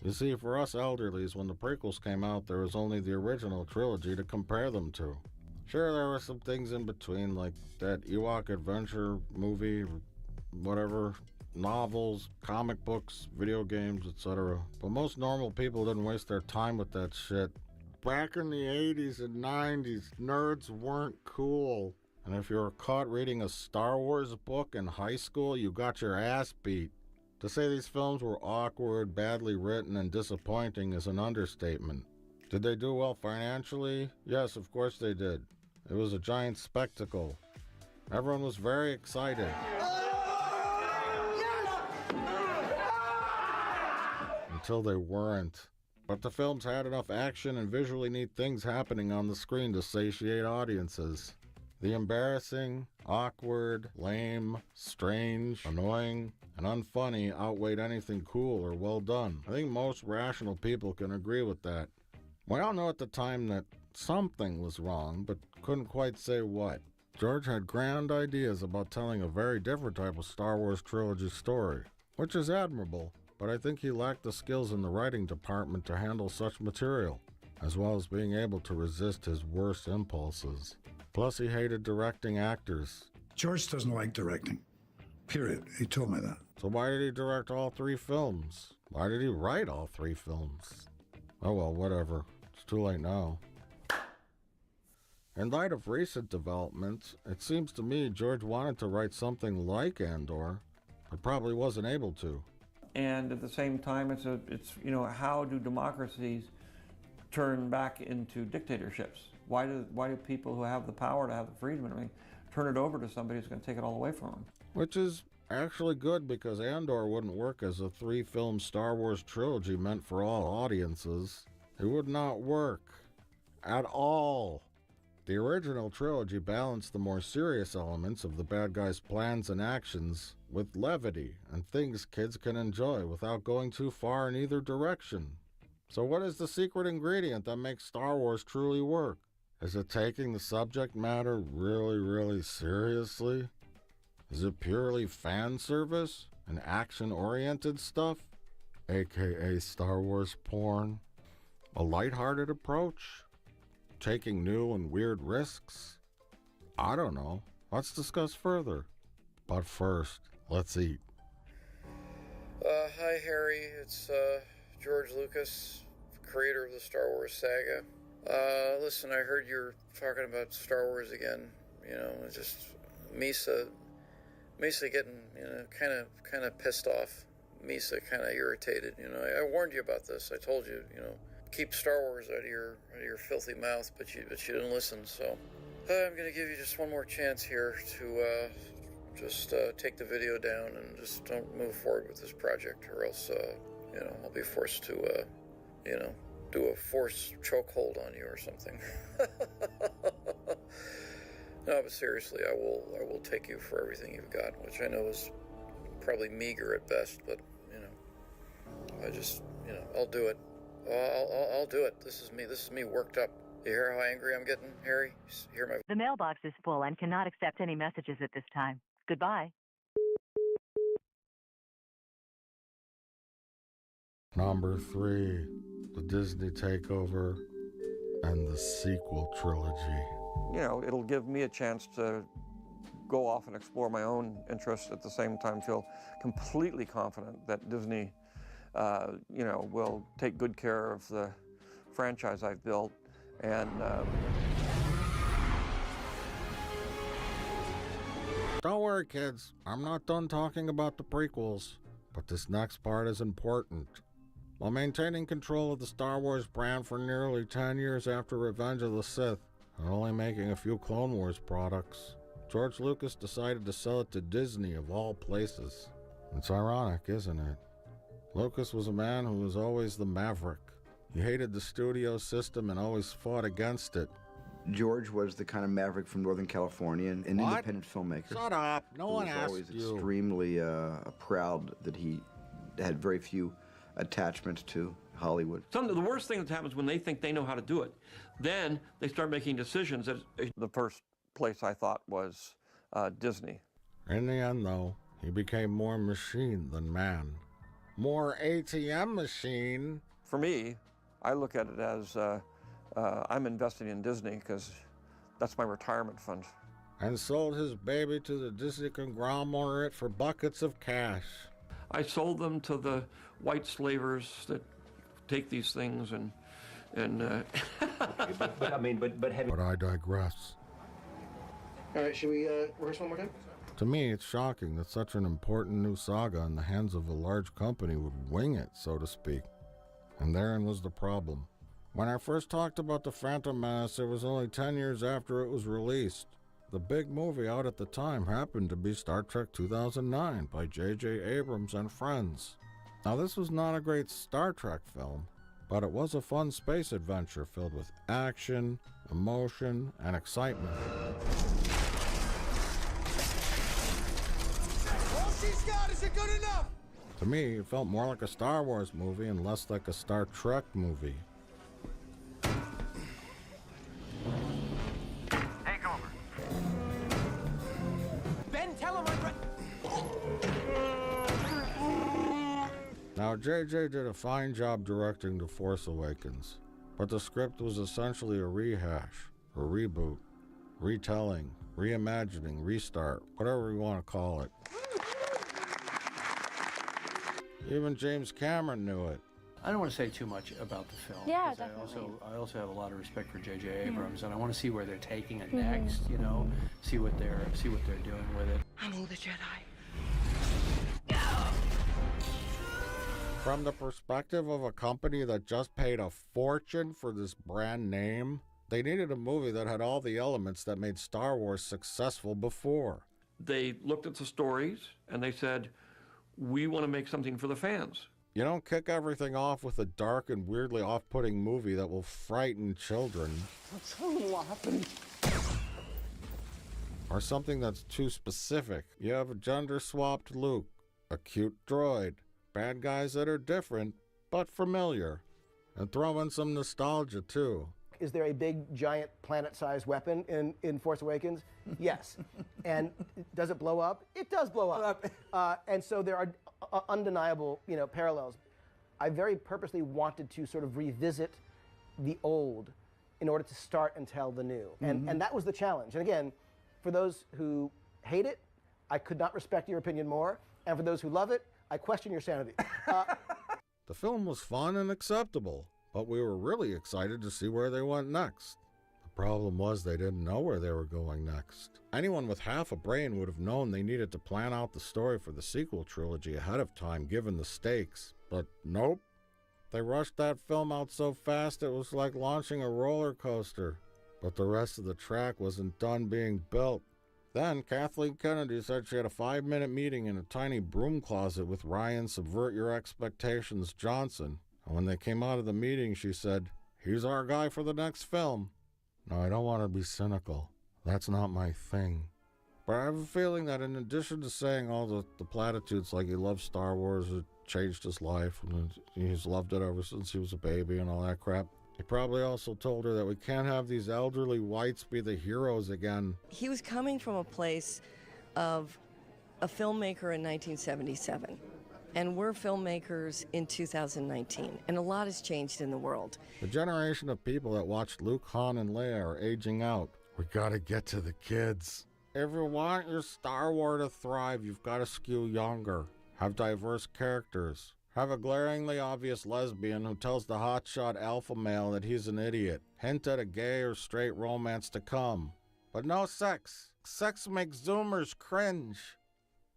You see, for us elderlies, when the prequels came out, there was only the original trilogy to compare them to. Sure, there were some things in between, like that Ewok adventure movie, whatever, novels, comic books, video games, etc. But most normal people didn't waste their time with that shit. Back in the 80s and 90s, nerds weren't cool. And if you were caught reading a Star Wars book in high school, you got your ass beat. To say these films were awkward, badly written, and disappointing is an understatement. Did they do well financially? Yes, of course they did. It was a giant spectacle. Everyone was very excited. Until they weren't. But the films had enough action and visually neat things happening on the screen to satiate audiences. The embarrassing, awkward, lame, strange, annoying, and unfunny outweighed anything cool or well done. I think most rational people can agree with that. We all know at the time that something was wrong, but couldn't quite say what. George had grand ideas about telling a very different type of Star Wars trilogy story, which is admirable, but I think he lacked the skills in the writing department to handle such material, as well as being able to resist his worst impulses. Plus, he hated directing actors. George doesn't like directing. Period. He told me that. So why did he direct all 3 films? Why did he write all 3 films? Oh well, whatever. It's too late now. In light of recent developments, it seems to me George wanted to write something like Andor, but probably wasn't able to. And at the same time, it's you know, how do democracies turn back into dictatorships? Why do people who have the power to have the freedom and everything turn it over to somebody who's going to take it all away from them? Which is actually good, because Andor wouldn't work as a 3-film Star Wars trilogy meant for all audiences. It would not work at all. The original trilogy balanced the more serious elements of the bad guys' plans and actions with levity and things kids can enjoy without going too far in either direction. So what is the secret ingredient that makes Star Wars truly work? Is it taking the subject matter really, really seriously? Is it purely fan service and action-oriented stuff, aka Star Wars porn? A lighthearted approach? Taking new and weird risks? I don't know. Let's discuss further. But first, let's eat. Hi Harry, it's George Lucas, creator of the Star Wars saga. Listen, I heard you're talking about Star Wars again. You know, it's just Misa getting, you know, kind of pissed off. Misa kind of irritated. You know, I warned you about this. I told you, you know, keep Star Wars out of your filthy mouth, but you didn't listen. So I'm gonna give you just one more chance here to just take the video down and just don't move forward with this project, or else you know, I'll be forced to you know, do a force chokehold on you or something. No, but seriously, I will take you for everything you've got, which I know is probably meager at best, but you know, I just, you know, I'll do it. I'll do it. This is me worked up. You hear how angry I'm getting, Harry? You hear my... The mailbox is full and cannot accept any messages at this time. Goodbye. Number 3, the Disney takeover and the sequel trilogy. You know, it'll give me a chance to go off and explore my own interests, at the same time feel completely confident that Disney, you know, will take good care of the franchise I've built. And don't worry, kids. I'm not done talking about the prequels, but this next part is important. While maintaining control of the Star Wars brand for nearly 10 years after Revenge of the Sith, and only making a few Clone Wars products, George Lucas decided to sell it to Disney of all places. It's ironic, isn't it? Lucas was a man who was always the maverick. He hated the studio system and always fought against it. George was the kind of maverick from Northern California, an independent filmmaker. Shut up! No one asked you. He was always extremely proud that he had very few attachments to Hollywood. The worst thing that happens when they think they know how to do it, then they start making decisions. The first place I thought was Disney. In the end, though, he became more machine than man. More ATM machine. For me, I look at it as I'm investing in Disney because that's my retirement fund. And sold his baby to the Disney conglomerate for buckets of cash. I sold them to the white slavers that take these things and but I digress. All right, should we rehearse one more time? To me, it's shocking that such an important new saga in the hands of a large company would wing it, so to speak. And therein was the problem. When I first talked about The Phantom Menace, it was only 10 years after it was released. The big movie out at the time happened to be Star Trek 2009 by J.J. Abrams and friends. Now, this was not a great Star Trek film, but it was a fun space adventure filled with action, emotion, and excitement. All she's got isn't good enough! To me, it felt more like a Star Wars movie and less like a Star Trek movie. Hey, come over. Ben, tell him I'm right. Now, JJ did a fine job directing The Force Awakens, but the script was essentially a rehash, a reboot, retelling, reimagining, restart, whatever you want to call it. Even James Cameron knew it. I don't want to say too much about the film. Yeah, definitely. I also have a lot of respect for J.J. Abrams, and I want to see where they're taking it next. You know, see what they're doing with it. I'm all the Jedi. From the perspective of a company that just paid a fortune for this brand name, they needed a movie that had all the elements that made Star Wars successful before. They looked at the stories and they said, we want to make something for the fans. You don't kick everything off with a dark and weirdly off-putting movie that will frighten children. Tell him what happened. Or something that's too specific. You have a gender-swapped Luke, a cute droid, bad guys that are different, but familiar. And throw in some nostalgia, too. Is there a big, giant, planet-sized weapon in Force Awakens? Yes. And does it blow up? It does blow up. And so there are undeniable, parallels. I very purposely wanted to sort of revisit the old in order to start and tell the new. And that was the challenge. And again, for those who hate it, I could not respect your opinion more. And for those who love it, I question your sanity. The film was fun and acceptable, but we were really excited to see where they went next. The problem was they didn't know where they were going next. Anyone with half a brain would have known they needed to plan out the story for the sequel trilogy ahead of time given the stakes, but nope. They rushed that film out so fast it was like launching a roller coaster. But the rest of the track wasn't done being built. Then Kathleen Kennedy said she had a 5-minute meeting in a tiny broom closet with Ryan Subvert Your Expectations Johnson. And when they came out of the meeting, she said, "He's our guy for the next film." Now, I don't want to be cynical. That's not my thing. But I have a feeling that in addition to saying all the platitudes like he loves Star Wars, it changed his life, and he's loved it ever since he was a baby and all that crap, he probably also told her that we can't have these elderly whites be the heroes again. He was coming from a place of a filmmaker in 1977, and we're filmmakers in 2019, and a lot has changed in the world. The generation of people that watched Luke, Han, and Leia are aging out. We gotta get to the kids. If you want your Star Wars to thrive, you've gotta skew younger. Have diverse characters. Have a glaringly obvious lesbian who tells the hotshot alpha male that he's an idiot. Hint at a gay or straight romance to come. But no sex. Sex makes Zoomers cringe.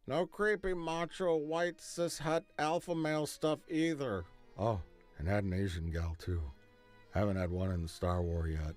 No creepy macho white cishet alpha male stuff either. Oh, and add an Asian gal too. Haven't had one in the Star Wars yet.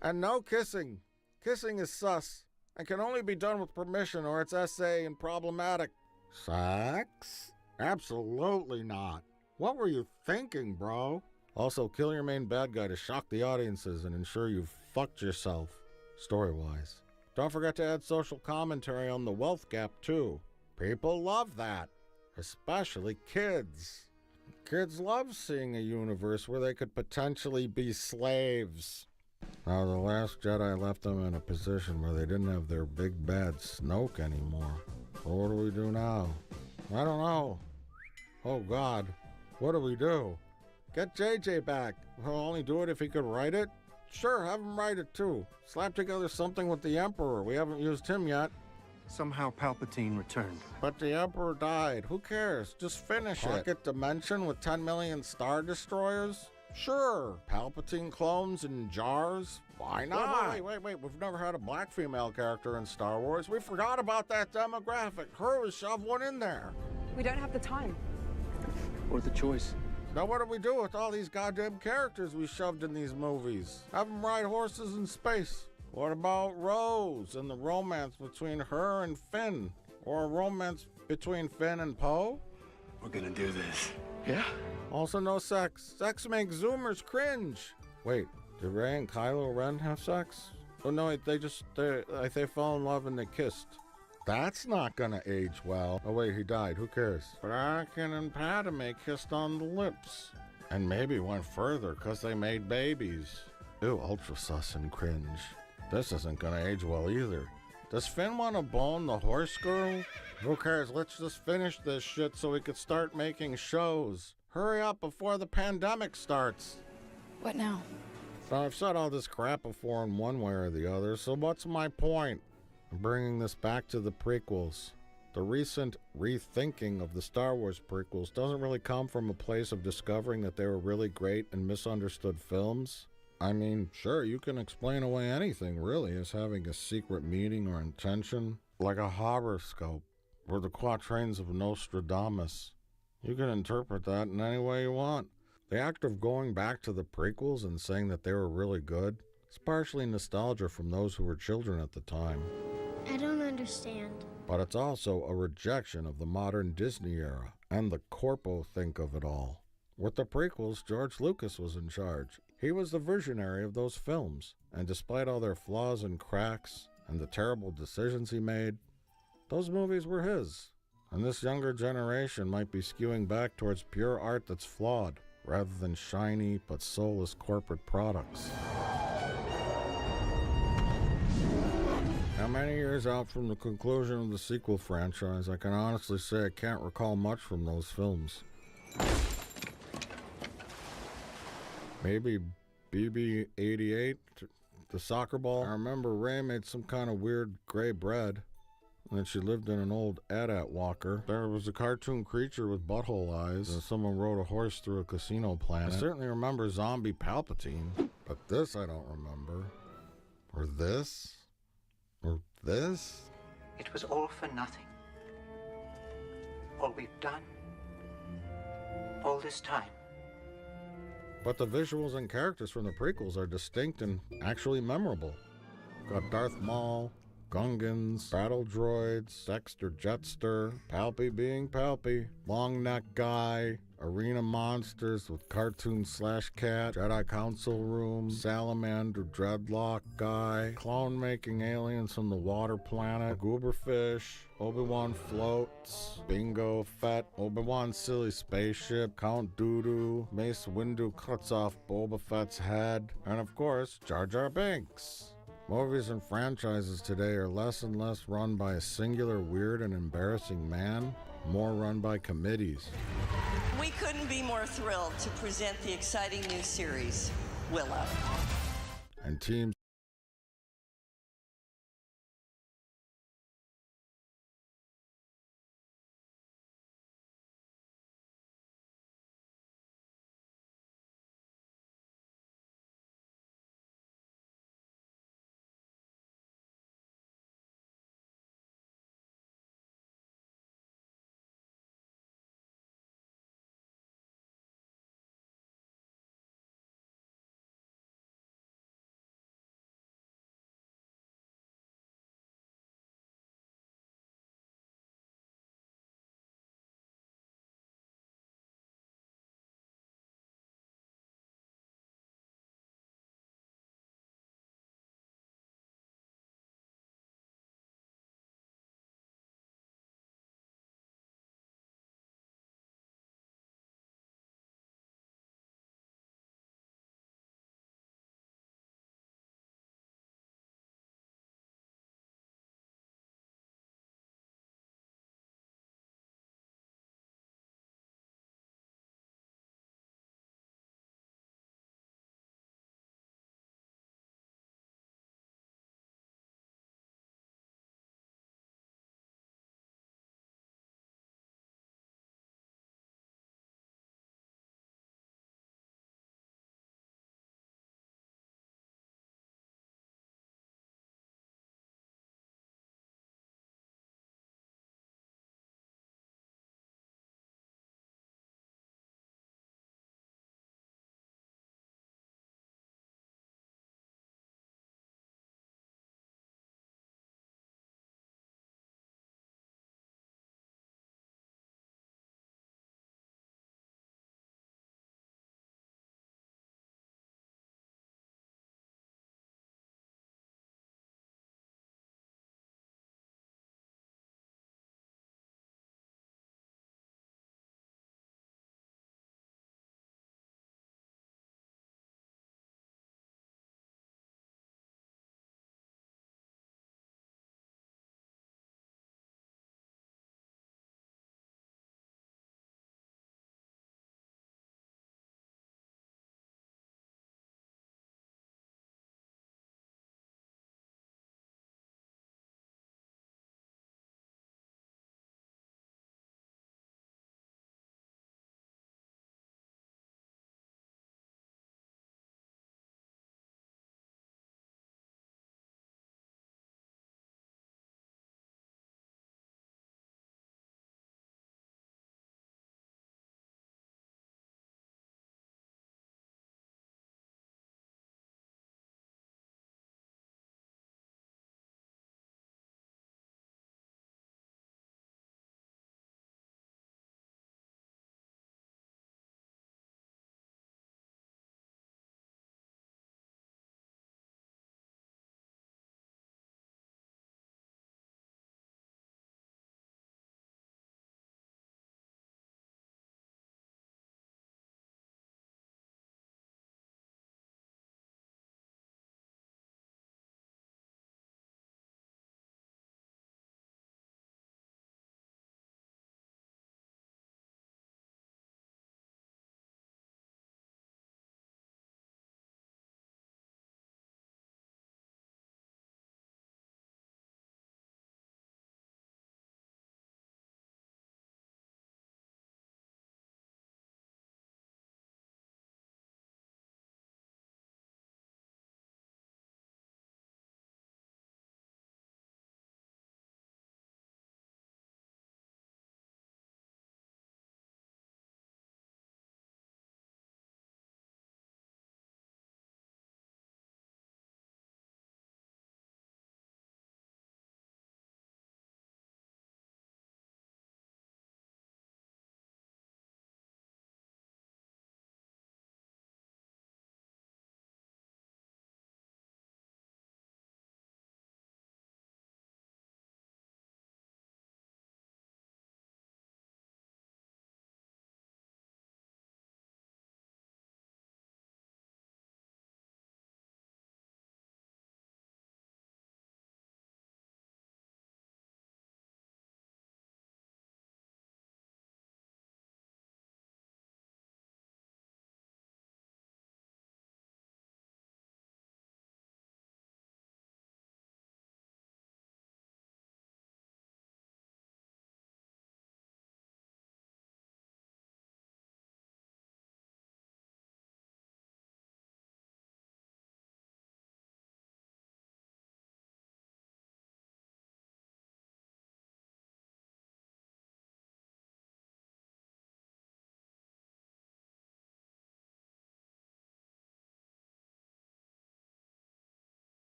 And no kissing. Kissing is sus and can only be done with permission or it's SA and problematic. Sex? Absolutely not. What were you thinking, bro? Also, kill your main bad guy to shock the audiences and ensure you've fucked yourself, story-wise. Don't forget to add social commentary on the wealth gap, too. People love that, especially kids. Kids love seeing a universe where they could potentially be slaves. Now, The Last Jedi left them in a position where they didn't have their big bad Snoke anymore. So what do we do now? I don't know. Oh God, what do we do? Get JJ back. We'll only do it if he could write it? Sure, have him write it too. Slap together something with the Emperor. We haven't used him yet. Somehow Palpatine returned. But the Emperor died. Who cares? Just finish it. Pocket Dimension with 10 million Star Destroyers? Sure. Palpatine clones in jars? Why not? Wait. We've never had a black female character in Star Wars. We forgot about that demographic. Hurry, shove one in there. We don't have the time. Or the choice. Now what do we do with all these goddamn characters we shoved in these movies? Have them ride horses in space. What about Rose and the romance between her and Finn? Or a romance between Finn and Poe? We're gonna do this. Yeah? Also no sex. Sex makes Zoomers cringe. Wait, did Rey and Kylo Ren have sex? Oh no, they fell in love and they kissed. That's not gonna age well. Oh wait, he died. Who cares? But Anakin and Padme kissed on the lips. And maybe went further because they made babies. Ew, ultra sus and cringe. This isn't gonna age well either. Does Finn want to bone the horse girl? Who cares? Let's just finish this shit so we could start making shows. Hurry up before the pandemic starts. What now? So I've said all this crap before in one way or the other, so what's my point? I'm bringing this back to the prequels. The recent rethinking of the Star Wars prequels doesn't really come from a place of discovering that they were really great and misunderstood films. I mean, sure, you can explain away anything, really, as having a secret meaning or intention, like a horoscope, or the quatrains of Nostradamus. You can interpret that in any way you want. The act of going back to the prequels and saying that they were really good is partially nostalgia from those who were children at the time. I don't understand. But it's also a rejection of the modern Disney era and the corpo think of it all. With the prequels, George Lucas was in charge. He was the visionary of those films, and despite all their flaws and cracks and the terrible decisions he made, those movies were his. And this younger generation might be skewing back towards pure art that's flawed, rather than shiny but soulless corporate products. Now, many years out from the conclusion of the sequel franchise, I can honestly say I can't recall much from those films. Maybe BB-88, the soccer ball. I remember Ray made some kind of weird gray bread. And she lived in an old AT-AT walker. There was a cartoon creature with butthole eyes. And someone rode a horse through a casino planet. I certainly remember zombie Palpatine, but this I don't remember. Or this? Or this? It was all for nothing. All we've done, all this time. But the visuals and characters from the prequels are distinct and actually memorable. Got Darth Maul, Gungans, battle droids, Dexter Jetster, Palpy being Palpy, long neck guy, arena monsters with cartoon /cat, Jedi Council room, salamander dreadlock guy, clone making aliens from the water planet, gooberfish, Obi-Wan floats, Bingo Fett, Obi-Wan silly spaceship, Count Dooku, Mace Windu cuts off Boba Fett's head, and of course, Jar Jar Binks. Movies and franchises today are less and less run by a singular weird and embarrassing man, more run by committees. We couldn't be more thrilled to present the exciting new series, Willow. And teams